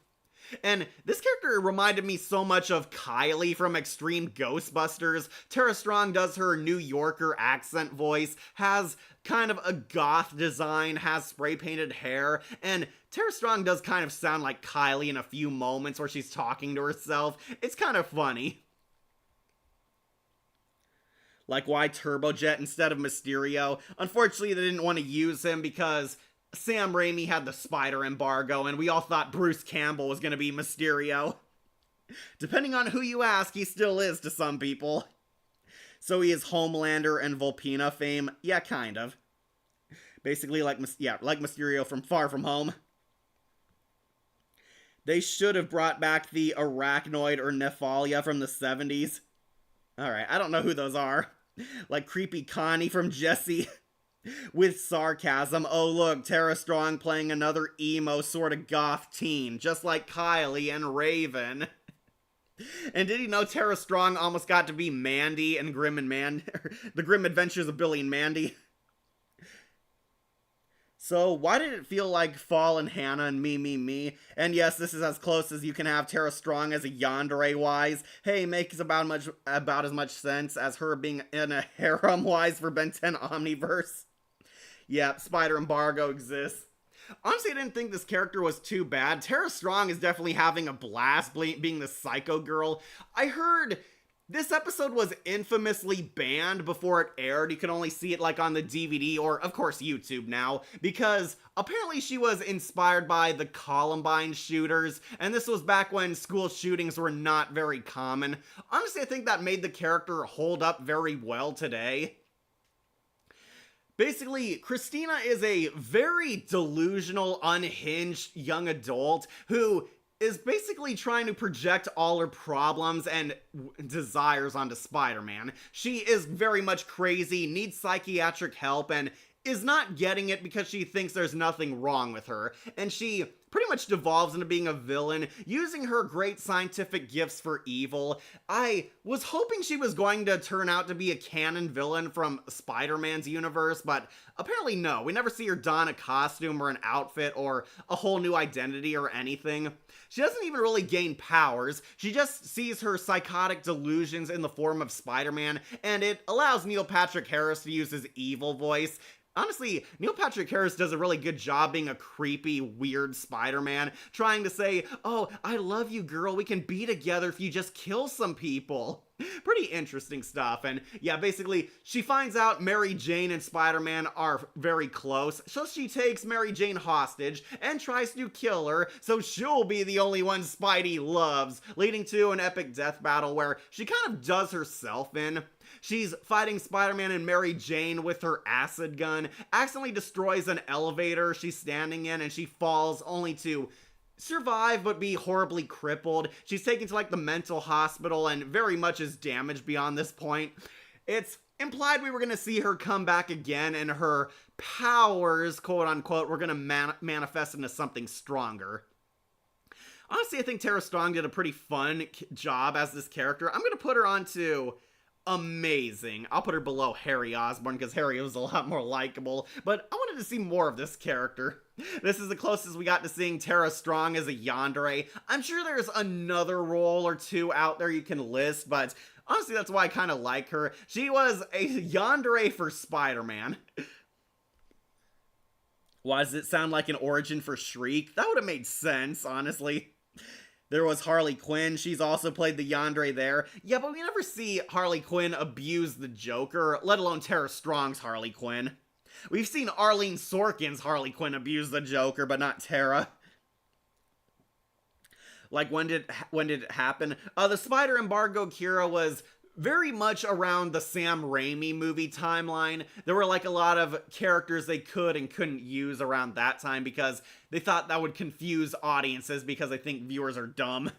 And this character reminded me so much of Kylie from Extreme Ghostbusters. Tara Strong does her New Yorker accent voice, has kind of a goth design, has spray painted hair, and Tara Strong does kind of sound like Kylie in a few moments where she's talking to herself. It's kind of funny. Like, why Turbojet instead of Mysterio? Unfortunately, they didn't want to use him because Sam Raimi had the spider embargo, and we all thought Bruce Campbell was going to be Mysterio. Depending on who you ask, he still is to some people. So he is Homelander and Volpina fame? Yeah, kind of. Basically like Mysterio from Far From Home. They should have brought back the Arachnoid or Nephalia from the 70s. Alright, I don't know who those are. Like Creepy Connie from Jessie. With sarcasm, oh look, Tara Strong playing another emo sort of goth teen, just like Kylie and Raven. And did you know Tara Strong almost got to be Mandy in The Grim Adventures of Billy and Mandy? So, why did it feel like Fall and Hannah and Me? And yes, this is as close as you can have Tara Strong as a yandere-wise. Hey, makes about as much sense as her being in a harem-wise for Ben 10 Omniverse. Yep, Spider Embargo exists. Honestly, I didn't think this character was too bad. Tara Strong is definitely having a blast being the psycho girl. I heard this episode was infamously banned before it aired. You can only see it like on the DVD or, of course, YouTube now, because apparently she was inspired by the Columbine shooters, and this was back when school shootings were not very common. Honestly, I think that made the character hold up very well today. Basically, Christina is a very delusional, unhinged young adult who is basically trying to project all her problems and desires onto Spider-Man. She is very much crazy, needs psychiatric help, and is not getting it because she thinks there's nothing wrong with her. And she pretty much devolves into being a villain, using her great scientific gifts for evil. I was hoping she was going to turn out to be a canon villain from Spider-Man's universe, but apparently no. We never see her don a costume or an outfit or a whole new identity or anything. She doesn't even really gain powers. She just sees her psychotic delusions in the form of Spider-Man, and it allows Neil Patrick Harris to use his evil voice. Honestly, Neil Patrick Harris does a really good job being a creepy, weird Spider-Man, trying to say, oh, I love you, girl, we can be together if you just kill some people. Pretty interesting stuff, and yeah, basically, she finds out Mary Jane and Spider-Man are very close, so she takes Mary Jane hostage and tries to kill her, so she'll be the only one Spidey loves, leading to an epic death battle where she kind of does herself in. She's fighting Spider-Man and Mary Jane with her acid gun, accidentally destroys an elevator she's standing in, and she falls only to survive but be horribly crippled. She's taken to like the mental hospital and very much is damaged beyond this point. It's implied we were going to see her come back again and her powers, quote unquote, were going to manifest into something stronger. Honestly, I think Tara Strong did a pretty fun job as this character. I'm gonna put her on to amazing. I'll put her below Harry Osborn because Harry was a lot more likable, but I wanted to see more of this character. This is the closest we got to seeing Tara Strong as a yandere. I'm sure there's another role or two out there you can list, but honestly, that's why I kind of like her. She was a yandere for Spider-Man. Why does it sound like an origin for Shriek? That would have made sense, honestly. There was Harley Quinn. She's also played the yandere there. Yeah, but we never see Harley Quinn abuse the Joker, let alone Tara Strong's Harley Quinn. We've seen Arlene Sorkin's Harley Quinn abuse the Joker, but not Tara. Like, when did it happen? The Spider Embargo Kira was very much around the Sam Raimi movie timeline. There were like a lot of characters they could and couldn't use around that time because they thought that would confuse audiences because they think viewers are dumb.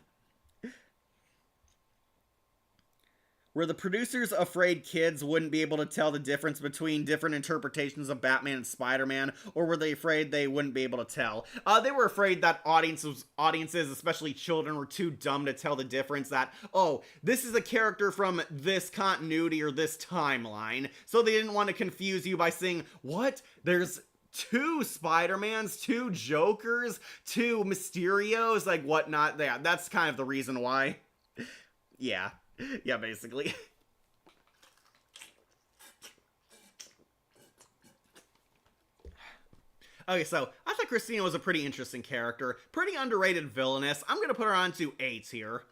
Were the producers afraid kids wouldn't be able to tell the difference between different interpretations of Batman and Spider-Man, or were they afraid they wouldn't be able to tell? They were afraid that audiences, especially children, were too dumb to tell the difference that, oh, this is a character from this continuity or this timeline, so they didn't want to confuse you by saying, what? There's 2 Spider-Mans, 2 Jokers, 2 Mysterios, like whatnot. Yeah, that's kind of the reason why. Yeah, basically. Okay, so I thought Christina was a pretty interesting character. Pretty underrated villainess. I'm gonna put her on to A tier.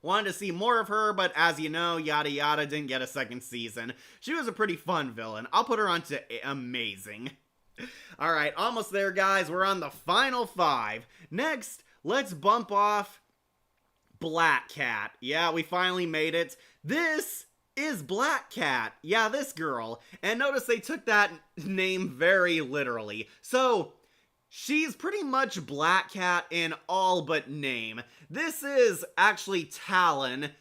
Wanted to see more of her, but as you know, yada yada, didn't get a second season. She was a pretty fun villain. I'll put her on to amazing. Alright, almost there, guys. We're on the final 5. Next, let's bump off Black Cat. Yeah, we finally made it. This is Black Cat. Yeah, this girl. And notice they took that name very literally. So, she's pretty much Black Cat in all but name. This is actually Talon,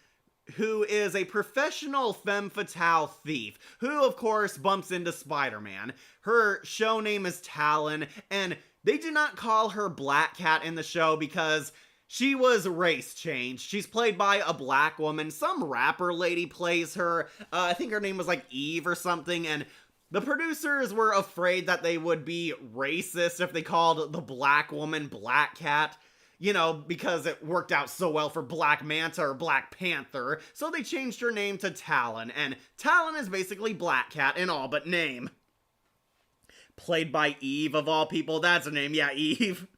who is a professional femme fatale thief, who of course bumps into Spider-Man. Her show name is Talon, and they do not call her Black Cat in the show because she was race changed. She's played by a black woman. Some rapper lady plays her. I think her name was like Eve or something, and the producers were afraid that they would be racist if they called the black woman Black Cat. You know, because it worked out so well for Black Manta or Black Panther, so they changed her name to Talon, and Talon is basically Black Cat in all but name. Played by Eve, of all people. That's her name, yeah, Eve.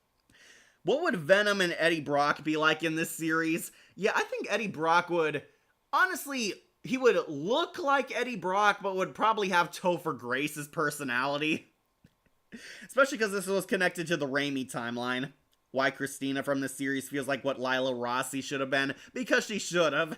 What would Venom and Eddie Brock be like in this series? Yeah, I think Eddie Brock would, honestly, he would look like Eddie Brock, but would probably have Topher Grace's personality. Especially because this was connected to the Raimi timeline. Why Christina from this series feels like what Lila Rossi should have been, because she should have.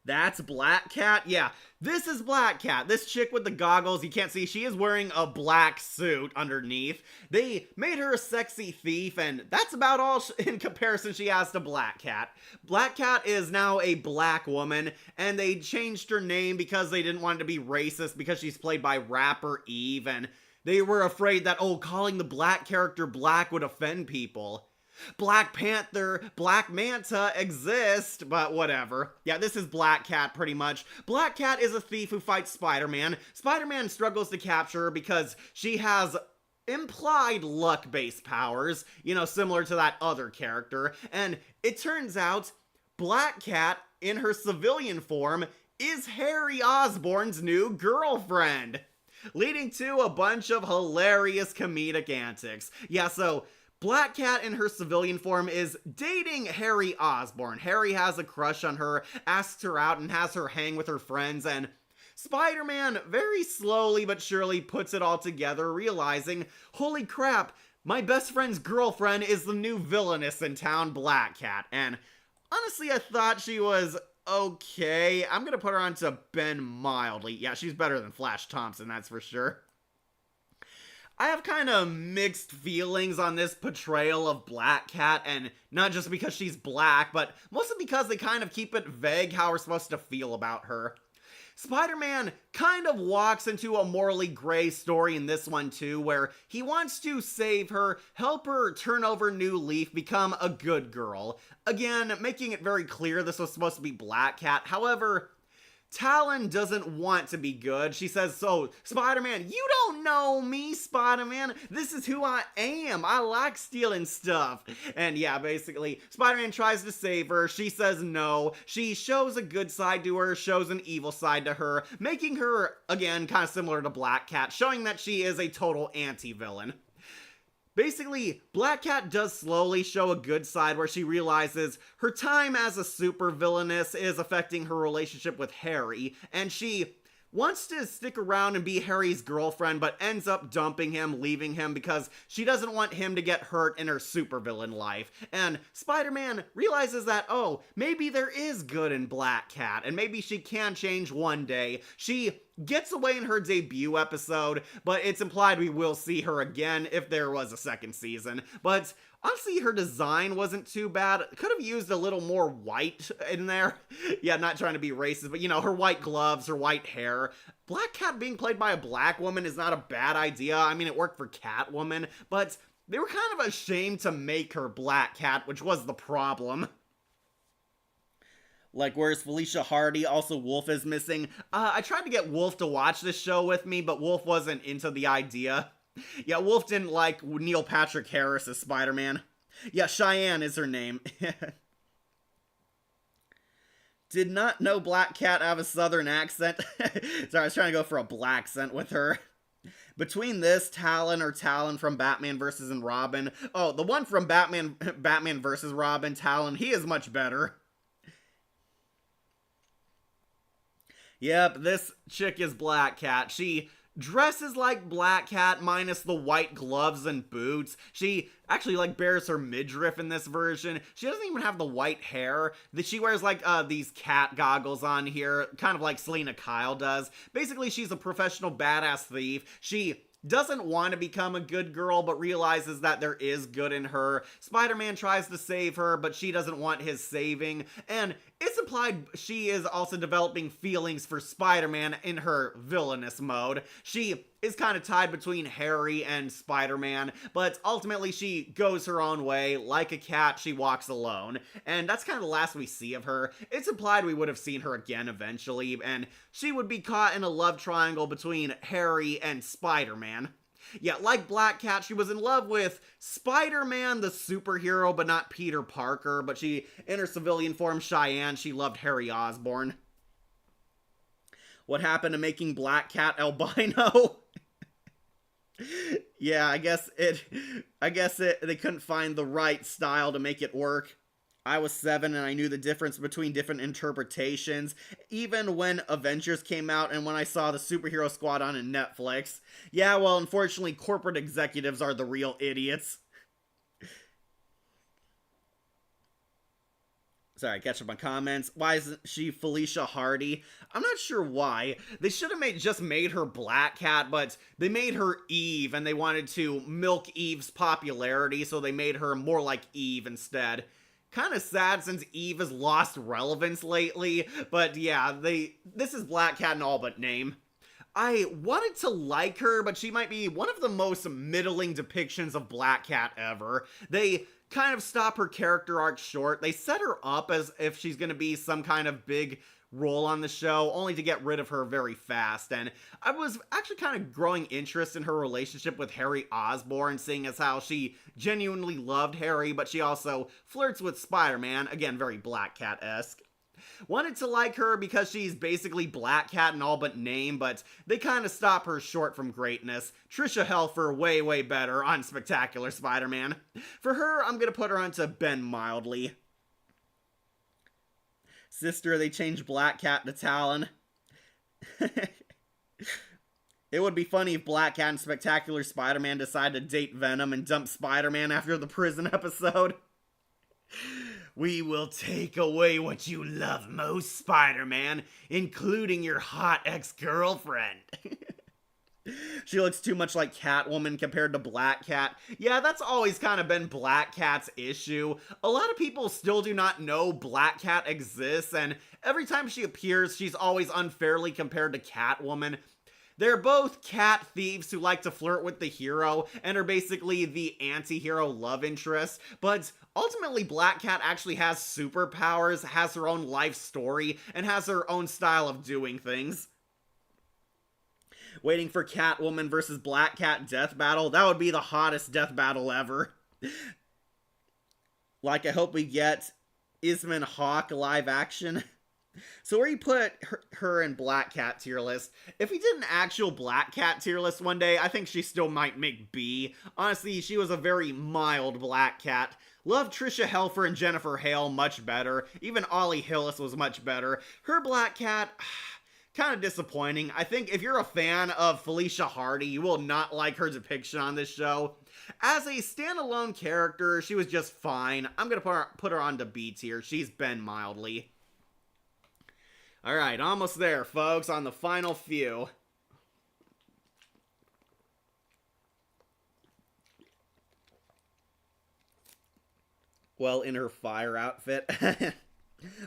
That's Black Cat? Yeah, this is Black Cat. This chick with the goggles, you can't see, she is wearing a black suit underneath. They made her a sexy thief, and that's about all in comparison she has to Black Cat. Black Cat is now a black woman, and they changed her name because they didn't want it to be racist because she's played by rapper Eve, and they were afraid that, oh, calling the black character black would offend people. Black Panther, Black Manta exist, but whatever. Yeah, this is Black Cat pretty much. Black Cat is a thief who fights Spider-Man. Spider-Man struggles to capture her because she has implied luck-based powers, you know, similar to that other character. And it turns out Black Cat, in her civilian form, is Harry Osborn's new girlfriend, leading to a bunch of hilarious comedic antics. Yeah, so Black Cat in her civilian form is dating Harry Osborn. Harry has a crush on her, asks her out, and has her hang with her friends, and Spider-Man very slowly but surely puts it all together, realizing, holy crap, my best friend's girlfriend is the new villainess in town, Black Cat. And honestly, I thought she was okay. I'm gonna put her on to Ben mildly. Yeah, she's better than Flash Thompson, that's for sure. I have kind of mixed feelings on this portrayal of Black Cat, and not just because she's black, but mostly because they kind of keep it vague how we're supposed to feel about her. Spider-Man kind of walks into a morally gray story in this one too, where he wants to save her, help her turn over a new leaf, become a good girl. Again, making it very clear this was supposed to be Black Cat. However, Talon doesn't want to be good. She says, so, Spider-Man, you don't know me, Spider-Man. This is who I am. I like stealing stuff. And yeah, basically, Spider-Man tries to save her. She says no. She shows a good side to her, shows an evil side to her, making her, again, kind of similar to Black Cat, showing that she is a total anti-villain. Basically, Black Cat does slowly show a good side where she realizes her time as a supervillainess is affecting her relationship with Harry, and she wants to stick around and be Harry's girlfriend, but ends up dumping him, leaving him because she doesn't want him to get hurt in her supervillain life. And Spider-Man realizes that, oh, maybe there is good in Black Cat, and maybe she can change one day. She gets away in her debut episode, but it's implied we will see her again if there was a second season. But honestly, her design wasn't too bad. Could have used a little more white in there. Yeah, not trying to be racist, but you know, her white gloves, her white hair. Black Cat being played by a black woman is not a bad idea. I mean, it worked for Catwoman, but they were kind of ashamed to make her Black Cat, which was the problem. Like, where's Felicia Hardy? Also, Wolf is missing. I tried to get Wolf to watch this show with me, but Wolf wasn't into the idea. Yeah, Wolf didn't like Neil Patrick Harris as Spider-Man. Yeah, Cheyenne is her name. Did not know Black Cat have a southern accent. Sorry, I was trying to go for a black accent with her. Between this, Talon from Batman vs. and Robin. Oh, the one from Batman vs. Robin, Talon, he is much better. Yep, this chick is Black Cat. She dresses like Black Cat minus the white gloves and boots. She actually like bears her midriff in this version. She doesn't even have the white hair. She wears like these cat goggles on here, kind of like Selena Kyle does. Basically, she's a professional badass thief. She doesn't want to become a good girl, but realizes that there is good in her. Spider-Man tries to save her, but she doesn't want his saving. And it's implied she is also developing feelings for Spider-Man in her villainous mode. She is kind of tied between Harry and Spider-Man, but ultimately she goes her own way. Like a cat, she walks alone. And that's kind of the last we see of her. It's implied we would have seen her again eventually, and she would be caught in a love triangle between Harry and Spider-Man. Yeah, like Black Cat, she was in love with Spider-Man, the superhero, but not Peter Parker. But in her civilian form, Cheyenne, she loved Harry Osborn. What happened to making Black Cat albino? Yeah, I guess they couldn't find the right style to make it work. I was 7 and I knew the difference between different interpretations, even when Avengers came out and when I saw the Superhero Squad on Netflix. Yeah, well, unfortunately, corporate executives are the real idiots. Sorry, catch up on comments. Why isn't she Felicia Hardy? I'm not sure why. They should have just made her Black Cat, but they made her Eve, and they wanted to milk Eve's popularity, so they made her more like Eve instead. Kind of sad since Eve has lost relevance lately, but yeah, this is Black Cat in all but name. I wanted to like her, but she might be one of the most middling depictions of Black Cat ever. They kind of stop her character arc short. They set her up as if she's going to be some kind of big role on the show, only to get rid of her very fast. And I was actually kind of growing interest in her relationship with Harry Osborn, seeing as how she genuinely loved Harry, but she also flirts with Spider-Man, again, very Black Cat-esque. Wanted to like her because she's basically Black Cat in all but name, but they kind of stop her short from greatness. Trisha Helfer way, way better on Spectacular Spider-Man. For her, I'm gonna put her onto Ben Mildly. Sister, they changed Black Cat to Talon. It would be funny if Black Cat and Spectacular Spider-Man decided to date Venom and dump Spider-Man after the prison episode. We will take away what you love most, Spider-Man, including your hot ex-girlfriend. She looks too much like Catwoman compared to Black Cat. Yeah, that's always kind of been Black Cat's issue. A lot of people still do not know Black Cat exists, and every time she appears, she's always unfairly compared to Catwoman. They're both cat thieves who like to flirt with the hero and are basically the anti-hero love interest, but ultimately Black Cat actually has superpowers, has her own life story, and has her own style of doing things. Waiting for Catwoman versus Black Cat death battle. That would be the hottest death battle ever. Like, I hope we get Isman Hawk live action. So where you put her in Black Cat tier list? If we did an actual Black Cat tier list one day, I think she still might make B. Honestly, she was a very mild Black Cat. Love Trisha Helfer and Jennifer Hale much better. Even Ollie Hillis was much better. Her Black Cat... kind of disappointing. I think if you're a fan of Felicia Hardy, you will not like her depiction on this show. As a standalone character, she was just fine. I'm gonna put her on to B tier. She's been mildly. Alright, almost there, folks, on the final few. Well, in her fire outfit.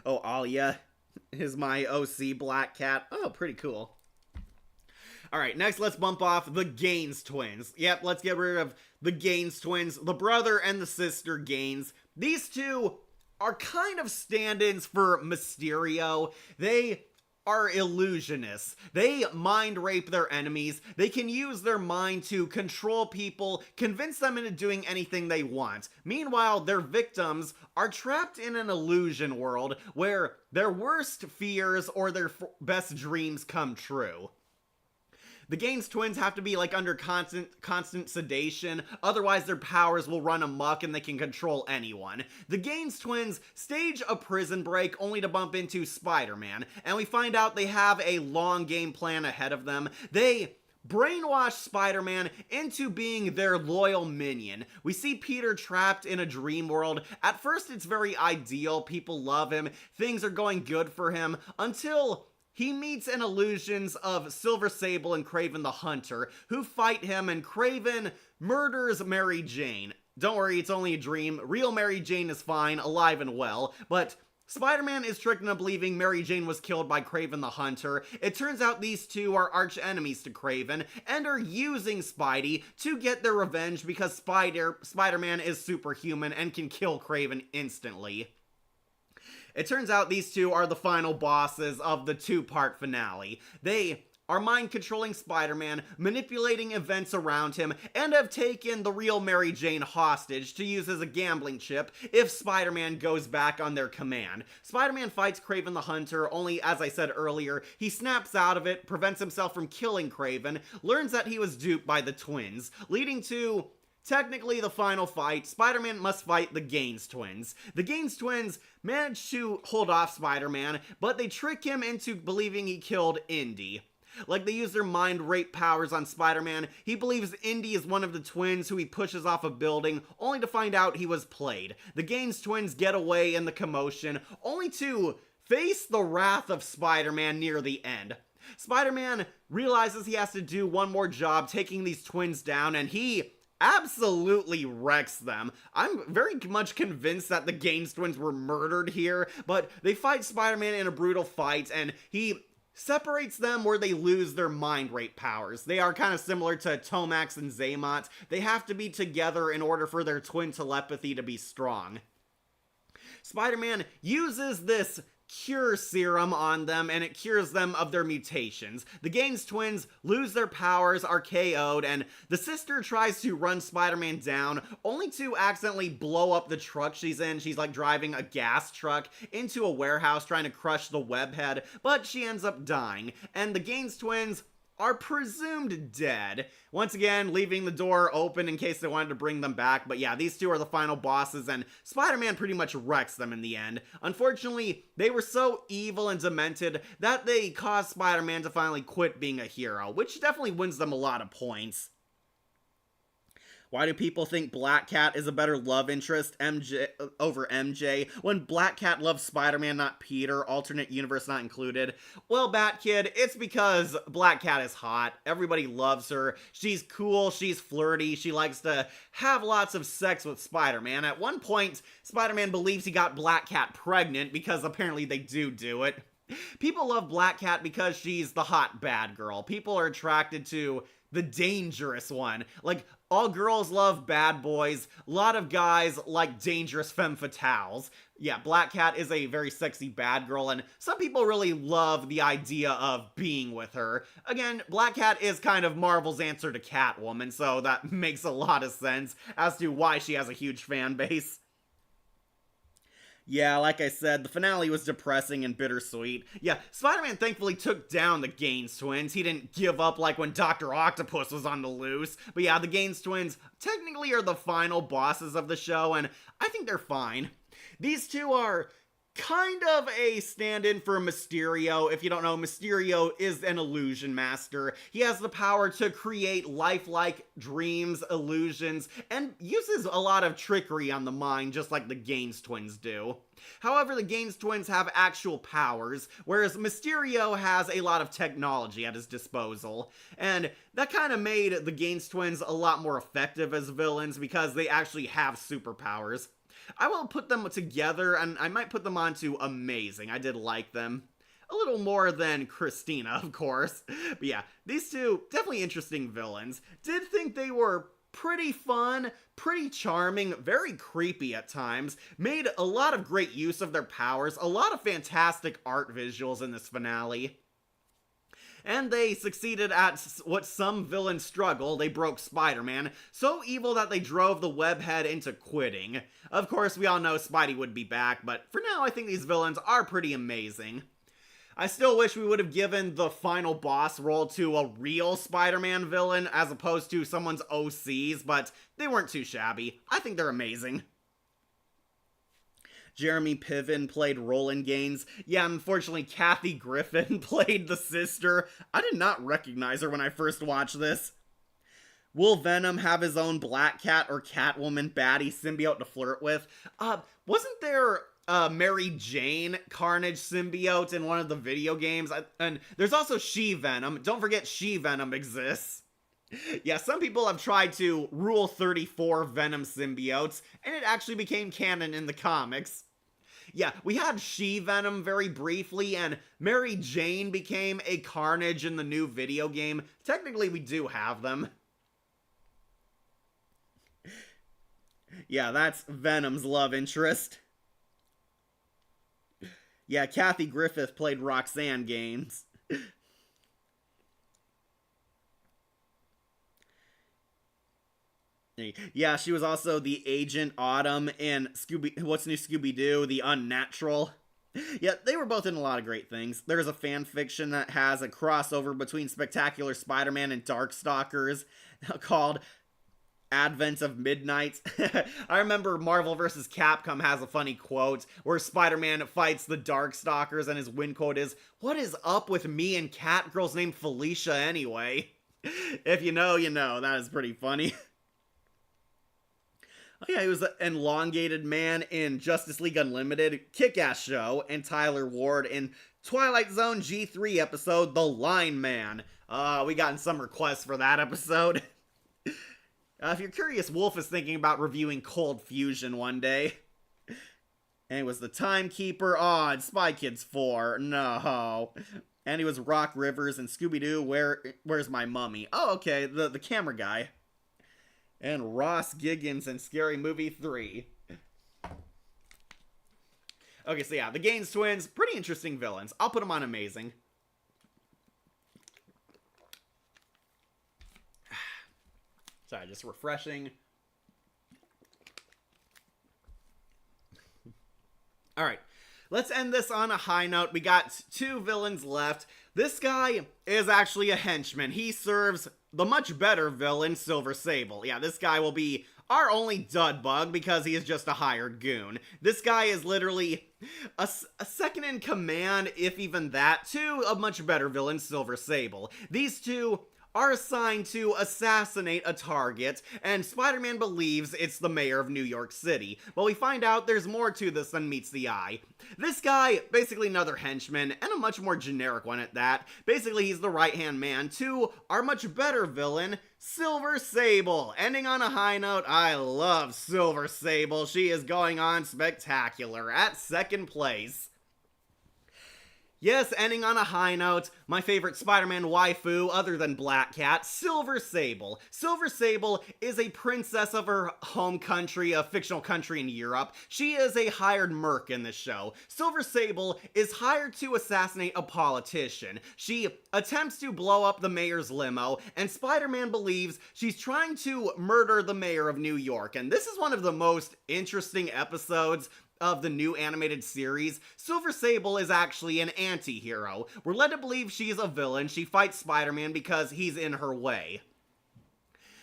Oh, Alia is my OC Black Cat. Oh, pretty cool. Alright, next let's bump off the Gaines twins. Yep, let's get rid of the Gaines twins, the brother and the sister Gaines. These two are kind of stand-ins for Mysterio. They are illusionists. They mind rape their enemies. They can use their mind to control people, convince them into doing anything they want. Meanwhile, their victims are trapped in an illusion world where their worst fears or their best dreams come true. The Gaines twins have to be like under constant sedation, otherwise their powers will run amok and they can control anyone. The Gaines twins stage a prison break only to bump into Spider-Man, and we find out they have a long game plan ahead of them. They brainwash Spider-Man into being their loyal minion. We see Peter trapped in a dream world. At first it's very ideal, people love him, things are going good for him, until he meets an illusions of Silver Sable and Kraven the Hunter, who fight him, and Kraven murders Mary Jane. Don't worry, it's only a dream. Real Mary Jane is fine, alive and well, but Spider-Man is tricked into believing Mary Jane was killed by Kraven the Hunter. It turns out these two are arch enemies to Kraven, and are using Spidey to get their revenge because Spider-Man is superhuman and can kill Kraven instantly. It turns out these two are the final bosses of the two-part finale. They are mind-controlling Spider-Man, manipulating events around him, and have taken the real Mary Jane hostage to use as a gambling chip if Spider-Man goes back on their command. Spider-Man fights Kraven the Hunter, only, as I said earlier, he snaps out of it, prevents himself from killing Kraven, learns that he was duped by the twins, leading to technically the final fight. Spider-Man must fight the Gaines twins. The Gaines twins manage to hold off Spider-Man, but they trick him into believing he killed Indy. Like, they use their mind rape powers on Spider-Man. He believes Indy is one of the twins who he pushes off a building, only to find out he was played. The Gaines twins get away in the commotion, only to face the wrath of Spider-Man near the end. Spider-Man realizes he has to do one more job taking these twins down, and he absolutely wrecks them. I'm very much convinced that the Gaines twins were murdered here, but they fight Spider-Man in a brutal fight, and he separates them where they lose their mind rape powers. They are kind of similar to Tomax and Zaymot. They have to be together in order for their twin telepathy to be strong. Spider-Man uses this cure serum on them, and it cures them of their mutations. The Gaines twins lose their powers, are KO'd, and the sister tries to run Spider-Man down, only to accidentally blow up the truck she's in. She's like driving a gas truck into a warehouse trying to crush the webhead, but she ends up dying, and the Gaines twins are presumed dead. Once again, leaving the door open in case they wanted to bring them back. But yeah, these two are the final bosses, and Spider-Man pretty much wrecks them in the end. Unfortunately, they were so evil and demented that they caused Spider-Man to finally quit being a hero, which definitely wins them a lot of points. Why do people think Black Cat is a better love interest over MJ when Black Cat loves Spider-Man, not Peter, alternate universe not included? Well, Bat Kid, it's because Black Cat is hot. Everybody loves her. She's cool, she's flirty, she likes to have lots of sex with Spider-Man. At one point, Spider-Man believes he got Black Cat pregnant because apparently they do it. People love Black Cat because she's the hot bad girl. People are attracted to the dangerous one. Like, all girls love bad boys. A lot of guys like dangerous femme fatales. Yeah, Black Cat is a very sexy bad girl, and some people really love the idea of being with her. Again, Black Cat is kind of Marvel's answer to Catwoman, so that makes a lot of sense as to why she has a huge fan base. Yeah, like I said, the finale was depressing and bittersweet. Yeah, Spider-Man thankfully took down the Gaines twins. He didn't give up like when Dr. Octopus was on the loose. But yeah, the Gaines twins technically are the final bosses of the show, and I think they're fine. These two are kind of a stand-in for Mysterio. If you don't know, Mysterio is an illusion master. He has the power to create lifelike dreams, illusions, and uses a lot of trickery on the mind, just like the Gaines twins do. However, the Gaines twins have actual powers, whereas Mysterio has a lot of technology at his disposal. And that kind of made the Gaines twins a lot more effective as villains because they actually have superpowers. I will put them together, and I might put them onto Amazing. I did like them. A little more than Christina, of course. But yeah, these two, definitely interesting villains. Did think they were pretty fun, pretty charming, very creepy at times. Made a lot of great use of their powers. A lot of fantastic art visuals in this finale. And they succeeded at what some villains struggle. They broke Spider-Man, so evil that they drove the webhead into quitting. Of course, we all know Spidey would be back, but for now, I think these villains are pretty amazing. I still wish we would have given the final boss role to a real Spider-Man villain as opposed to someone's OCs, but they weren't too shabby. I think they're amazing. Jeremy Piven played Roland Gaines. Yeah, unfortunately, Kathy Griffin played the sister. I did not recognize her when I first watched this. Will Venom have his own Black Cat or Catwoman baddie symbiote to flirt with? Wasn't there Mary Jane Carnage symbiote in one of the video games? And there's also She-Venom. Don't forget She-Venom exists. Yeah, some people have tried to Rule 34 Venom symbiotes, and it actually became canon in the comics. Yeah, we had She-Venom very briefly, and Mary Jane became a Carnage in the new video game. Technically, we do have them. Yeah, that's Venom's love interest. Yeah, Kathy Griffith played Roxanne Gaines. Yeah, she was also the Agent Autumn in What's New Scooby-Doo, The Unnatural. Yeah, they were both in a lot of great things. There's a fan fiction that has a crossover between Spectacular Spider-Man and Darkstalkers called Advent of Midnight. I remember Marvel vs. Capcom has a funny quote where Spider-Man fights the Darkstalkers and his win quote is, "What is up with me and Catgirl's named Felicia anyway?" If you know, you know. That is pretty funny. Oh yeah, he was an elongated man in Justice League Unlimited, Kick-Ass Show, and Tyler Ward in Twilight Zone G3 episode, The Line Man. We gotten some requests for that episode. If you're curious, Wolf is thinking about reviewing Cold Fusion one day. And it was the Timekeeper. Oh, and Spy Kids 4. No. And he was Rock Rivers and Scooby-Doo, Where's My Mummy? Oh, okay, the camera guy. And Ross Giggins in Scary Movie 3. Okay, so yeah, the Gaines twins, pretty interesting villains. I'll put them on Amazing. Sorry, just refreshing. Alright, let's end this on a high note. We got two villains left. This guy is actually a henchman. He serves the much better villain, Silver Sable. Yeah, this guy will be our only dud bug because he is just a hired goon. This guy is literally a second in command, if even that, to a much better villain, Silver Sable. These two are assigned to assassinate a target, and Spider-Man believes it's the mayor of New York City. But we find out there's more to this than meets the eye. This guy, basically another henchman, and a much more generic one at that. Basically, he's the right-hand man to our much better villain, Silver Sable. Ending on a high note, I love Silver Sable. She is going on spectacular at second place. Yes, ending on a high note, my favorite Spider-Man waifu, other than Black Cat, Silver Sable. Silver Sable is a princess of her home country, a fictional country in Europe. She is a hired merc in this show. Silver Sable is hired to assassinate a politician. She attempts to blow up the mayor's limo, and Spider-Man believes she's trying to murder the mayor of New York. And this is one of the most interesting episodes of the new animated series. Silver Sable is actually an anti-hero. We're led to believe she's a villain. She fights Spider-Man because he's in her way.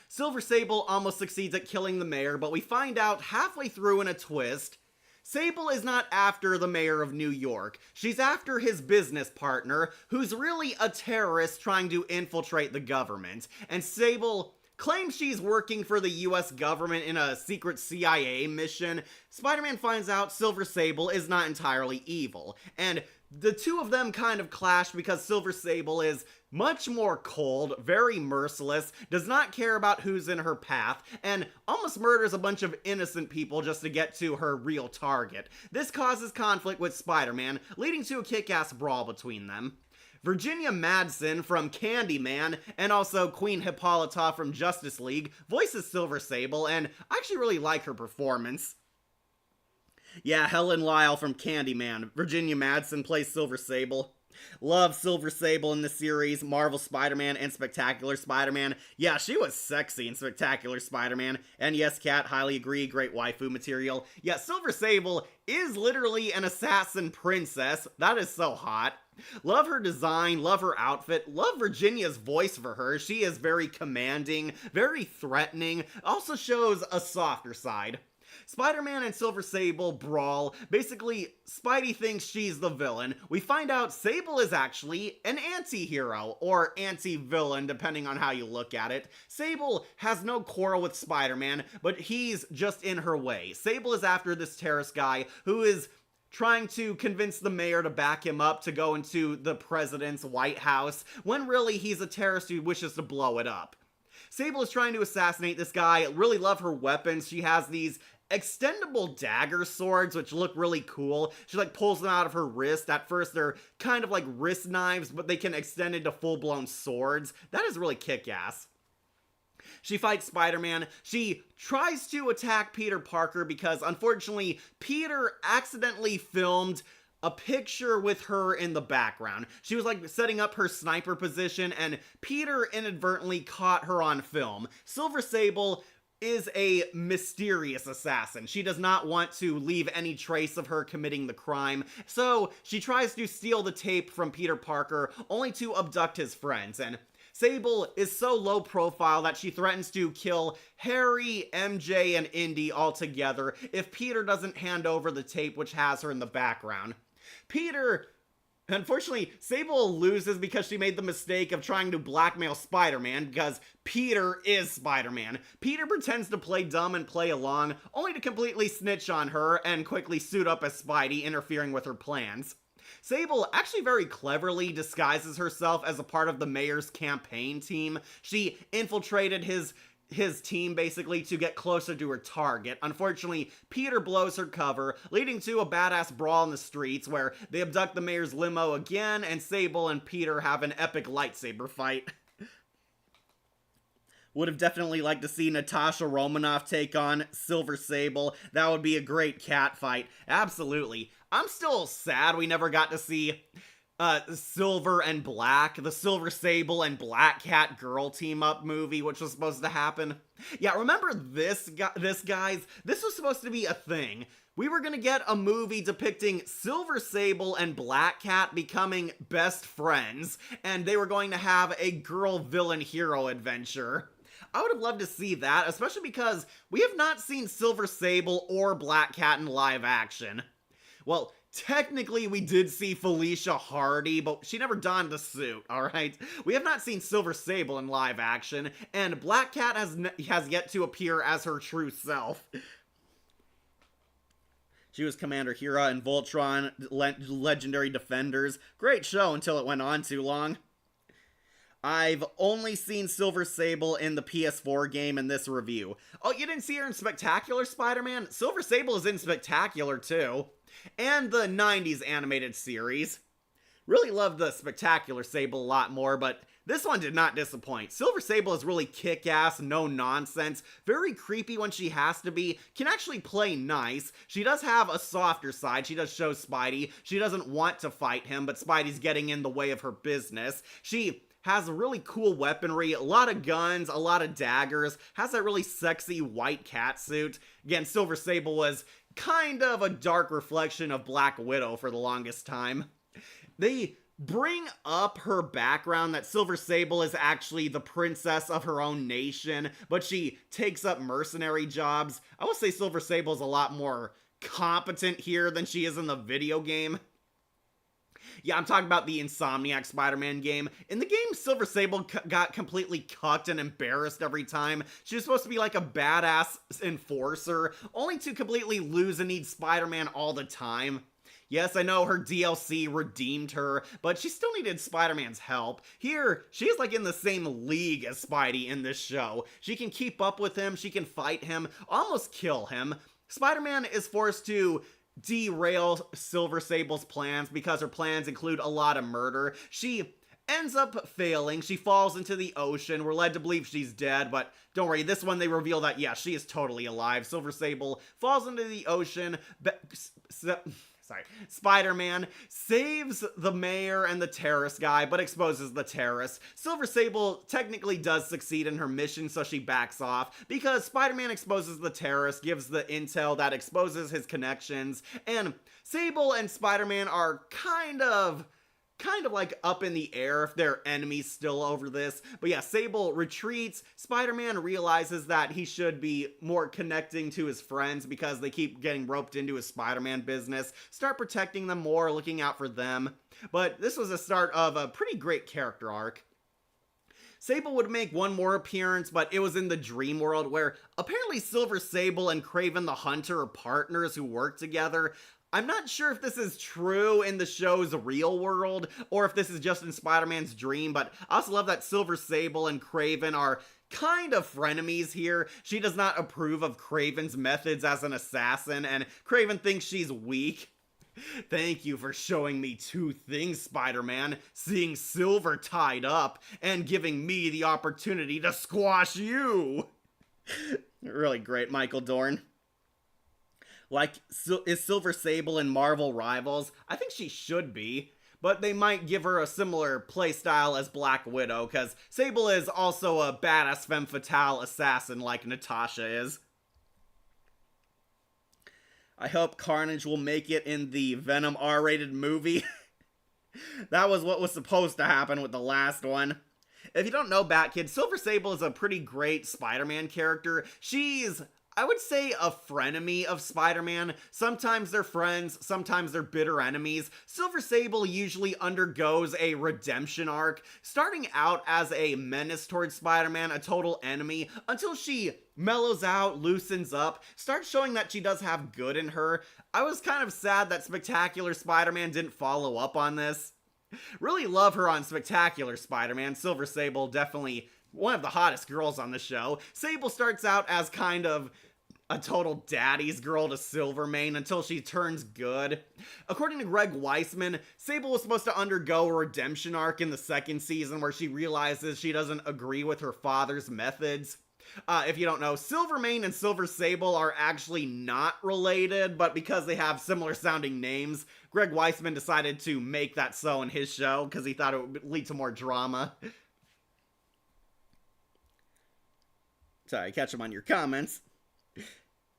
Silver Sable almost succeeds at killing the mayor, but we find out halfway through in a twist, Sable is not after the mayor of New York. She's after his business partner, who's really a terrorist trying to infiltrate the government. And Sable claims she's working for the US government in a secret CIA mission. Spider-Man finds out Silver Sable is not entirely evil, and the two of them kind of clash because Silver Sable is much more cold, very merciless, does not care about who's in her path, and almost murders a bunch of innocent people just to get to her real target. This causes conflict with Spider-Man, leading to a kick-ass brawl between them. Virginia Madsen from Candyman, and also Queen Hippolyta from Justice League, voices Silver Sable, and I actually really like her performance. Yeah, Helen Lyle from Candyman. Virginia Madsen plays Silver Sable. Love Silver Sable in the series, Marvel Spider-Man and Spectacular Spider-Man. Yeah, she was sexy in Spectacular Spider-Man. And yes, Kat, highly agree, great waifu material. Yeah, Silver Sable is literally an assassin princess. That is so hot. Love her design, love her outfit, love Virginia's voice for her. She is very commanding, very threatening, also shows a softer side. Spider-Man and Silver Sable brawl. Basically, Spidey thinks she's the villain. We find out Sable is actually an anti-hero, or anti-villain, depending on how you look at it. Sable has no quarrel with Spider-Man, but he's just in her way. Sable is after this terrorist guy who is trying to convince the mayor to back him up to go into the president's White House, when really he's a terrorist who wishes to blow it up. Sable is trying to assassinate this guy. Really love her weapons. She has these extendable dagger swords, which look really cool. She like pulls them out of her wrist. At first, they're kind of like wrist knives, but they can extend into full-blown swords. That is really kick-ass. She fights Spider-Man. She tries to attack Peter Parker because, unfortunately, Peter accidentally filmed a picture with her in the background. She was like setting up her sniper position, and Peter inadvertently caught her on film. Silver Sable is a mysterious assassin. She does not want to leave any trace of her committing the crime, so she tries to steal the tape from Peter Parker, only to abduct his friends. And Sable is so low profile that she threatens to kill Harry, MJ, and Indy altogether if Peter doesn't hand over the tape which has her in the background. Unfortunately, Sable loses because she made the mistake of trying to blackmail Spider-Man, because Peter is Spider-Man. Peter pretends to play dumb and play along, only to completely snitch on her and quickly suit up as Spidey, interfering with her plans. Sable actually very cleverly disguises herself as a part of the mayor's campaign team. She infiltrated his team basically to get closer to her target. Unfortunately, Peter blows her cover, leading to a badass brawl in the streets where they abduct the mayor's limo again, and Sable and Peter have an epic lightsaber fight. Would have definitely liked to see Natasha Romanoff take on Silver Sable. That would be a great cat fight. Absolutely. I'm still sad we never got to see Silver and Black, the Silver Sable and Black Cat girl team-up movie, which was supposed to happen. Yeah, remember this, guys? This was supposed to be a thing. We were gonna get a movie depicting Silver Sable and Black Cat becoming best friends, and they were going to have a girl-villain-hero adventure. I would have loved to see that, especially because we have not seen Silver Sable or Black Cat in live action. Well, Technically, we did see Felicia Hardy, but she never donned a suit, alright? We have not seen Silver Sable in live action, and Black Cat has yet to appear as her true self. She was Commander Hera in Voltron, Legendary Defenders. Great show until it went on too long. I've only seen Silver Sable in the PS4 game in this review. Oh, you didn't see her in Spectacular Spider-Man? Silver Sable is in Spectacular too. And the 90s animated series. Really loved the Spectacular Sable a lot more, but this one did not disappoint. Silver Sable is really kick-ass, no nonsense, very creepy when she has to be, can actually play nice. She does have a softer side, she does show Spidey. She doesn't want to fight him, but Spidey's getting in the way of her business. She has really cool weaponry, a lot of guns, a lot of daggers, has that really sexy white cat suit. Again, Silver Sable was kind of a dark reflection of Black Widow for the longest time. They bring up her background that Silver Sable is actually the princess of her own nation, but she takes up mercenary jobs. I will say Silver Sable is a lot more competent here than she is in the video game. Yeah, I'm talking about the Insomniac Spider-Man game. In the game, Silver Sable got completely cucked and embarrassed every time. She was supposed to be like a badass enforcer, only to completely lose and need Spider-Man all the time. Yes, I know her DLC redeemed her, but she still needed Spider-Man's help. Here, she's like in the same league as Spidey in this show. She can keep up with him, she can fight him, almost kill him. Spider-Man is forced to derail Silver Sable's plans because her plans include a lot of murder. She ends up failing. She falls into the ocean. We're led to believe she's dead, but don't worry, this one they reveal that, yeah, she is totally alive. Silver Sable falls into the ocean. Spider-Man saves the mayor and the terrorist guy, but exposes the terrorists. Silver Sable technically does succeed in her mission, so she backs off, because Spider-Man exposes the terrorist, gives the intel that exposes his connections, and Sable and Spider-Man are kind of like up in the air if they're enemies still over this. But yeah, Sable retreats. Spider-Man realizes that he should be more connecting to his friends because they keep getting roped into his Spider-Man business. Start protecting them more, looking out for them. But this was the start of a pretty great character arc. Sable would make one more appearance, but it was in the dream world where apparently Silver Sable and Kraven the Hunter are partners who work together. I'm not sure if this is true in the show's real world, or if this is just in Spider-Man's dream, but I also love that Silver Sable and Kraven are kind of frenemies here. She does not approve of Kraven's methods as an assassin, and Kraven thinks she's weak. Thank you for showing me two things, Spider-Man. Seeing Silver tied up, and giving me the opportunity to squash you. Really great, Michael Dorn. Like, is Silver Sable in Marvel Rivals? I think she should be, but they might give her a similar playstyle as Black Widow, because Sable is also a badass femme fatale assassin like Natasha is. I hope Carnage will make it in the Venom R-rated movie. That was what was supposed to happen with the last one. If you don't know Batkid, Silver Sable is a pretty great Spider-Man character. She's, I would say, a frenemy of Spider-Man. Sometimes they're friends, sometimes they're bitter enemies. Silver Sable usually undergoes a redemption arc, starting out as a menace towards Spider-Man, a total enemy, until she mellows out, loosens up, starts showing that she does have good in her. I was kind of sad that Spectacular Spider-Man didn't follow up on this. Really love her on Spectacular Spider-Man. Silver Sable, definitely one of the hottest girls on the show. Sable starts out as kind of a total daddy's girl to Silvermane until she turns good. According to Greg Weisman, Sable was supposed to undergo a redemption arc in the second season where she realizes she doesn't agree with her father's methods. If you don't know, Silvermane and Silver Sable are actually not related, but because they have similar sounding names, Greg Weisman decided to make that so in his show because he thought it would lead to more drama. Sorry, catch them on your comments.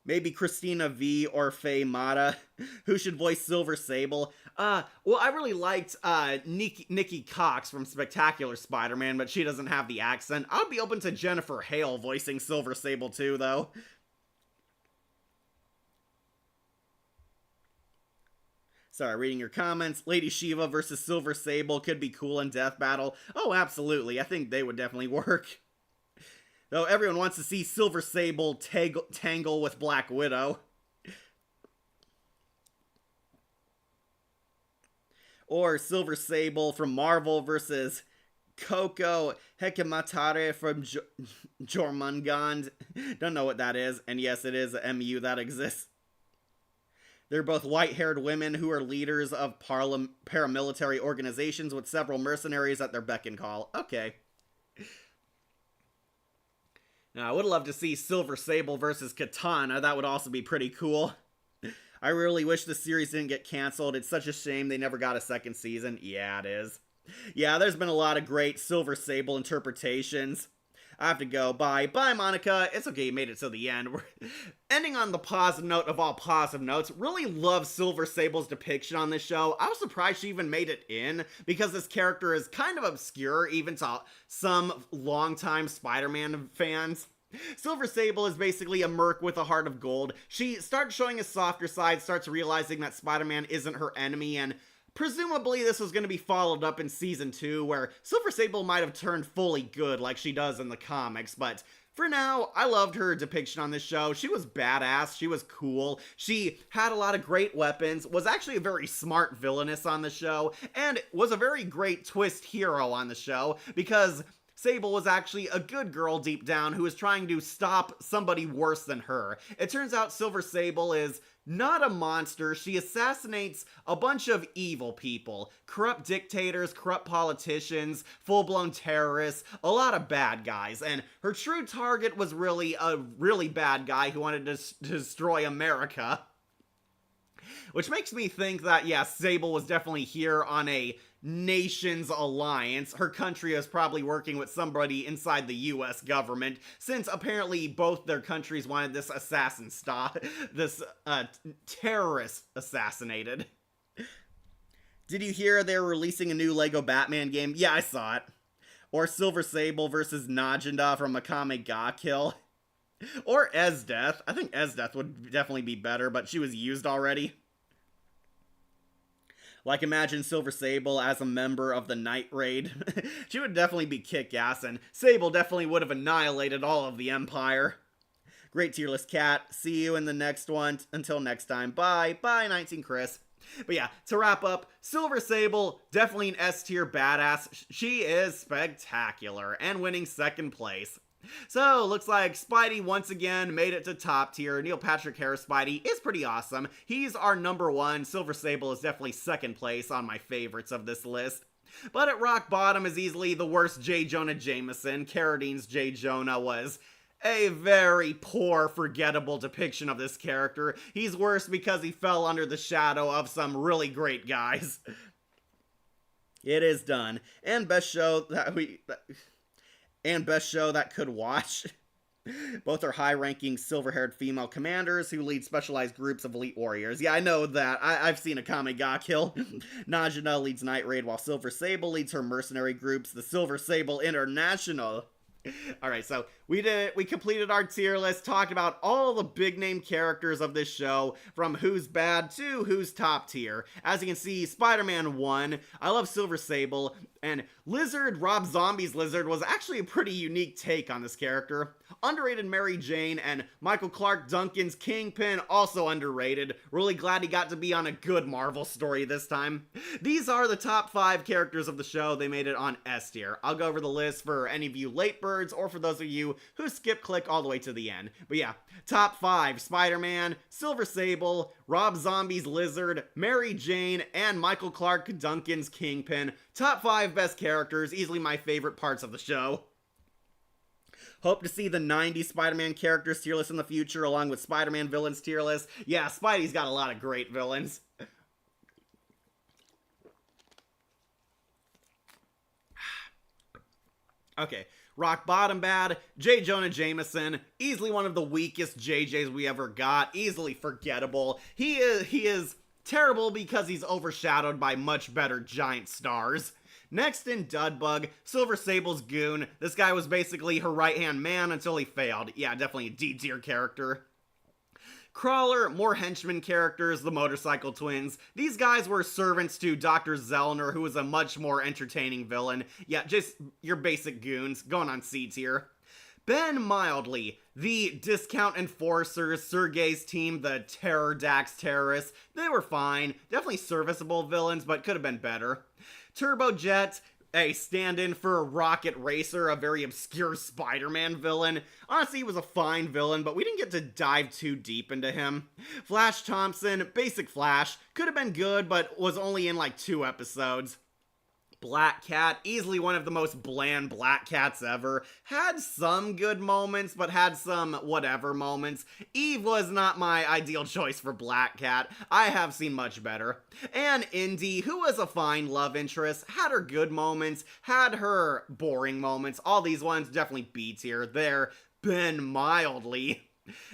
Maybe Christina V or Faye Mata. Who should voice Silver Sable? Well, I really liked Nikki Cox from Spectacular Spider-Man, but she doesn't have the accent. I'd be open to Jennifer Hale voicing Silver Sable too, though. Sorry, reading your comments. Lady Shiva versus Silver Sable could be cool in death battle. Oh, absolutely. I think they would definitely work. Though everyone wants to see Silver Sable tangle with Black Widow. Or Silver Sable from Marvel versus Coco Hekimatare from Jormungand. Don't know what that is. And yes, it is a MU that exists. They're both white-haired women who are leaders of paramilitary organizations with several mercenaries at their beck and call. Okay. Now, I would love to see Silver Sable versus Katana. That would also be pretty cool. I really wish the series didn't get canceled. It's such a shame they never got a second season. Yeah, it is. Yeah, there's been a lot of great Silver Sable interpretations. I have to go. Bye. Bye, Monica. It's okay, you made it to the end. We're ending on the positive note of all positive notes. Really love Silver Sable's depiction on this show. I was surprised she even made it in, because this character is kind of obscure, even to some longtime Spider-Man fans. Silver Sable is basically a merc with a heart of gold. She starts showing a softer side, starts realizing that Spider-Man isn't her enemy, and presumably this was going to be followed up in Season 2, where Silver Sable might have turned fully good like she does in the comics, but for now, I loved her depiction on this show. She was badass, she was cool, she had a lot of great weapons, was actually a very smart villainess on the show, and was a very great twist hero on the show, because Sable was actually a good girl deep down who was trying to stop somebody worse than her. It turns out Silver Sable is not a monster. She assassinates a bunch of evil people. Corrupt dictators, corrupt politicians, full-blown terrorists, a lot of bad guys. And her true target was really a really bad guy who wanted to destroy America. Which makes me think that, yeah, Sable was definitely here on a nation's alliance. Her country is probably working with somebody inside the US government, since apparently both their countries wanted this assassin this terrorist assassinated. Did you hear they're releasing a new Lego Batman game? Yeah, I saw it. Or Silver Sable versus Najinda from Akame ga Kill. Or Esdeath. I think Esdeath would definitely be better, but she was used already. Like, imagine Silver Sable as a member of the Night Raid. She would definitely be kick-ass, and Sable definitely would have annihilated all of the Empire. Great tier list, Cat. See you in the next one. Until next time, bye. Bye, 19 Chris. But yeah, to wrap up, Silver Sable, definitely an S-tier badass. She is spectacular, and winning second place. So, looks like Spidey once again made it to top tier. Neil Patrick Harris Spidey is pretty awesome. He's our number one. Silver Sable is definitely second place on my favorites of this list. But at rock bottom is easily the worst J. Jonah Jameson. Carradine's J. Jonah was a very poor, forgettable depiction of this character. He's worse because he fell under the shadow of some really great guys. It is done. And best show that could watch. Both are high-ranking silver-haired female commanders who lead specialized groups of elite warriors. Yeah, I know that. I've seen Akame ga Kill. Najina leads Night Raid, while Silver Sable leads her mercenary groups, the Silver Sable International. Alright, so we completed our tier list, talked about all the big name characters of this show, from who's bad to who's top tier. As you can see, Spider-Man won. I love Silver Sable, and Lizard, Rob Zombie's Lizard, was actually a pretty unique take on this character. Underrated Mary Jane, and Michael Clark Duncan's Kingpin, also underrated. Really glad he got to be on a good Marvel story this time. These are the top 5 characters of the show. They made it on S tier. I'll go over the list for any of you late birds, or for those of you who skip click all the way to the end. But yeah, top 5, Spider-Man, Silver Sable, Rob Zombie's Lizard, Mary Jane, and Michael Clark Duncan's Kingpin. Top 5 best characters, easily my favorite parts of the show. Hope to see the 90 Spider-Man characters tier list in the future, along with Spider-Man villains tier list. Yeah, Spidey's got a lot of great villains. Okay, rock bottom bad, J. Jonah Jameson, easily one of the weakest JJs we ever got, easily forgettable. He is terrible because he's overshadowed by much better giant stars. Next in Dudbug, Silver Sable's goon. This guy was basically her right-hand man until he failed. Yeah, definitely a D-tier character. Crawler, more henchman characters, the motorcycle twins. These guys were servants to Dr. Zellner, who was a much more entertaining villain. Yeah, just your basic goons, going on C tier. Ben Mildly, the discount enforcers, Sergei's team, the Terror Dax terrorists, they were fine. Definitely serviceable villains, but could have been better. Turbojet, a stand-in for Rocket Racer, a very obscure Spider-Man villain. Honestly, he was a fine villain, but we didn't get to dive too deep into him. Flash Thompson, basic Flash, could have been good, but was only in like 2 episodes. Black Cat, easily one of the most bland Black Cats ever. Had some good moments, but had some whatever moments. Eve was not my ideal choice for Black Cat. I have seen much better. And Indy, who was a fine love interest, had her good moments, had her boring moments. All these ones definitely B tier. They're Ben Mildly.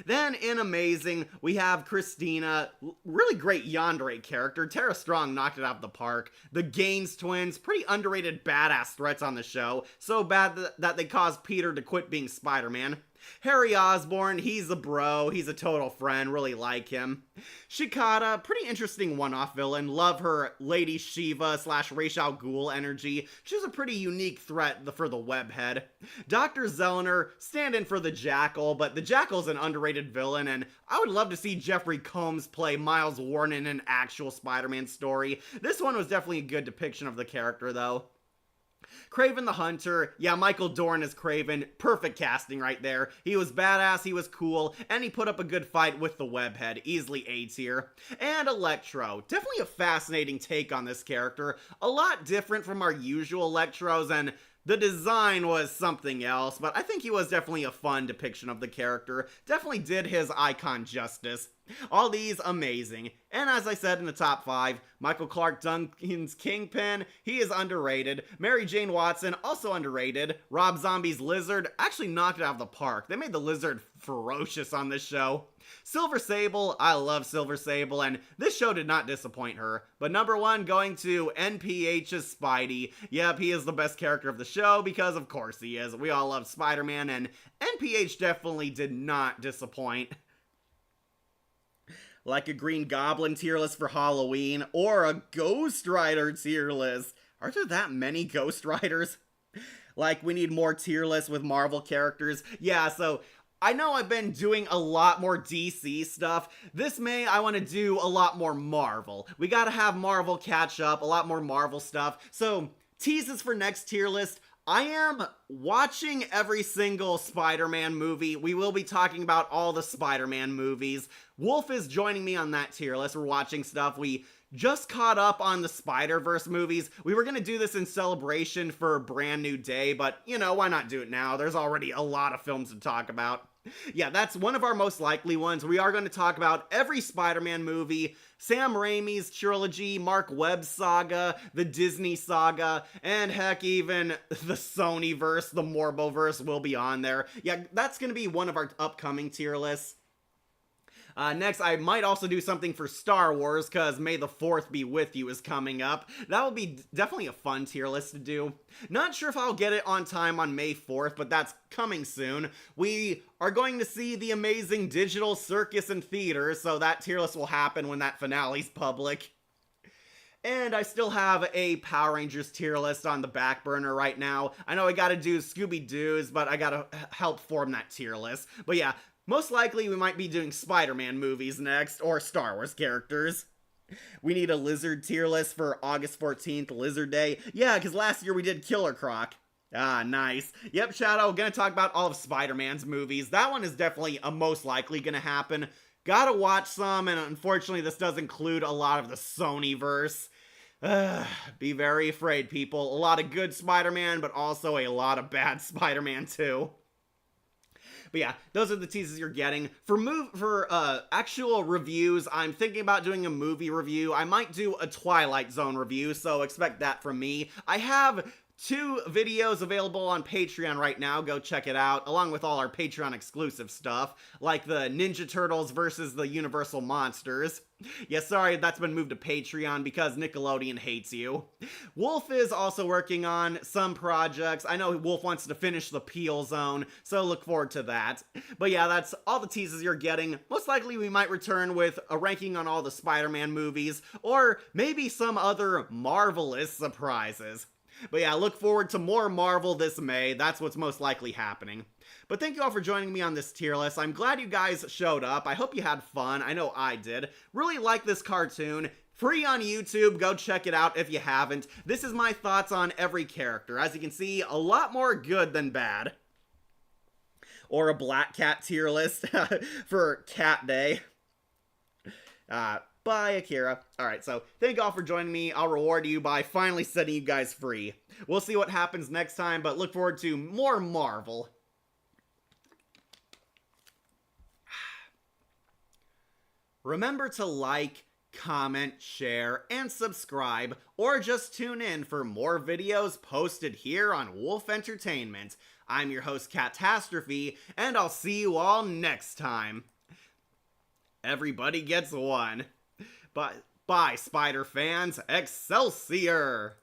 Then in Amazing, we have Christina, really great yandere character. Tara Strong knocked it out of the park. The Gaines twins, pretty underrated badass threats on the show. So bad that they caused Peter to quit being Spider-Man. Harry Osborn, he's a bro, he's a total friend, really like him. Shikata, pretty interesting one-off villain, love her Lady Shiva / Ra's al Ghul energy. She's a pretty unique threat for the webhead. Dr. Zellner, stand-in for the Jackal, but the Jackal's an underrated villain, and I would love to see Jeffrey Combs play Miles Warren in an actual Spider-Man story. This one was definitely a good depiction of the character, though. Kraven the Hunter, yeah, Michael Dorn as Kraven, perfect casting right there. He was badass, he was cool, and he put up a good fight with the webhead, easily A tier. And Electro, definitely a fascinating take on this character, a lot different from our usual Electros, and the design was something else, but I think he was definitely a fun depiction of the character. Definitely did his icon justice. All these amazing. And as I said in the top 5, Michael Clark Duncan's Kingpin, he is underrated. Mary Jane Watson, also underrated. Rob Zombie's Lizard, actually knocked it out of the park. They made the Lizard ferocious on this show. Silver Sable, I love Silver Sable, and this show did not disappoint her. But number 1 going to NPH's Spidey. Yep, he is the best character of the show, because of course he is. We all love Spider-Man, and NPH definitely did not disappoint. Like a Green Goblin tier list for Halloween, or a Ghost Rider tier list. Are there that many Ghost Riders? Like, we need more tier lists with Marvel characters. Yeah, so I know I've been doing a lot more DC stuff. This May, I want to do a lot more Marvel. We gotta have Marvel catch up, a lot more Marvel stuff. So, teases for next tier list. I am watching every single Spider-Man movie. We will be talking about all the Spider-Man movies. Wolf is joining me on that tier list. We're watching stuff. We just caught up on the Spider-Verse movies. We were going to do this in celebration for a brand new day, but, you know, why not do it now? There's already a lot of films to talk about. Yeah, that's one of our most likely ones. We are going to talk about every Spider-Man movie, Sam Raimi's trilogy, Mark Webb's saga, the Disney saga, and heck, even the Sonyverse, the Morboverse will be on there. Yeah, that's going to be one of our upcoming tier lists. Next, I might also do something for Star Wars, because May the 4th Be With You is coming up. That will be definitely a fun tier list to do. Not sure if I'll get it on time on May 4th, but that's coming soon. We are going to see The Amazing Digital Circus in theaters, so that tier list will happen when that finale's public. And I still have a Power Rangers tier list on the back burner right now. I know I gotta do Scooby-Doo's, but I gotta help form that tier list. But yeah, most likely we might be doing Spider-Man movies next, or Star Wars characters. We need a Lizard tier list for August 14th, Lizard Day. Yeah, because last year we did Killer Croc. Ah, nice. Yep, Shadow, gonna talk about all of Spider-Man's movies. That one is definitely a most likely gonna happen. Gotta watch some, and unfortunately this does include a lot of the Sonyverse. Be very afraid, people. A lot of good Spider-Man, but also a lot of bad Spider-Man too. But yeah, those are the teases you're getting. For actual reviews, I'm thinking about doing a movie review. I might do a Twilight Zone review, so expect that from me. I have 2 videos available on Patreon right now. Go check it out, along with all our Patreon exclusive stuff, like the Ninja Turtles versus the Universal Monsters. Yeah, sorry, that's been moved to Patreon because Nickelodeon hates you. Wolf is also working on some projects. I know Wolf wants to finish the Peel Zone, so look forward to that. But yeah, that's all the teases you're getting. Most likely we might return with a ranking on all the Spider-Man movies, or maybe some other marvelous surprises. But yeah, look forward to more Marvel this May. That's what's most likely happening. But thank you all for joining me on this tier list. I'm glad you guys showed up. I hope you had fun. I know I did. Really like this cartoon. Free on YouTube. Go check it out if you haven't. This is my thoughts on every character. As you can see, a lot more good than bad. Or a Black Cat tier list for Cat Day. Bye, Akira. Alright, so thank you all for joining me. I'll reward you by finally setting you guys free. We'll see what happens next time, but look forward to more Marvel. Remember to like, comment, share, and subscribe, or just tune in for more videos posted here on Wolf Entertainment. I'm your host, Catastrophe, and I'll see you all next time. Everybody gets one. Bye, Spider fans. Excelsior!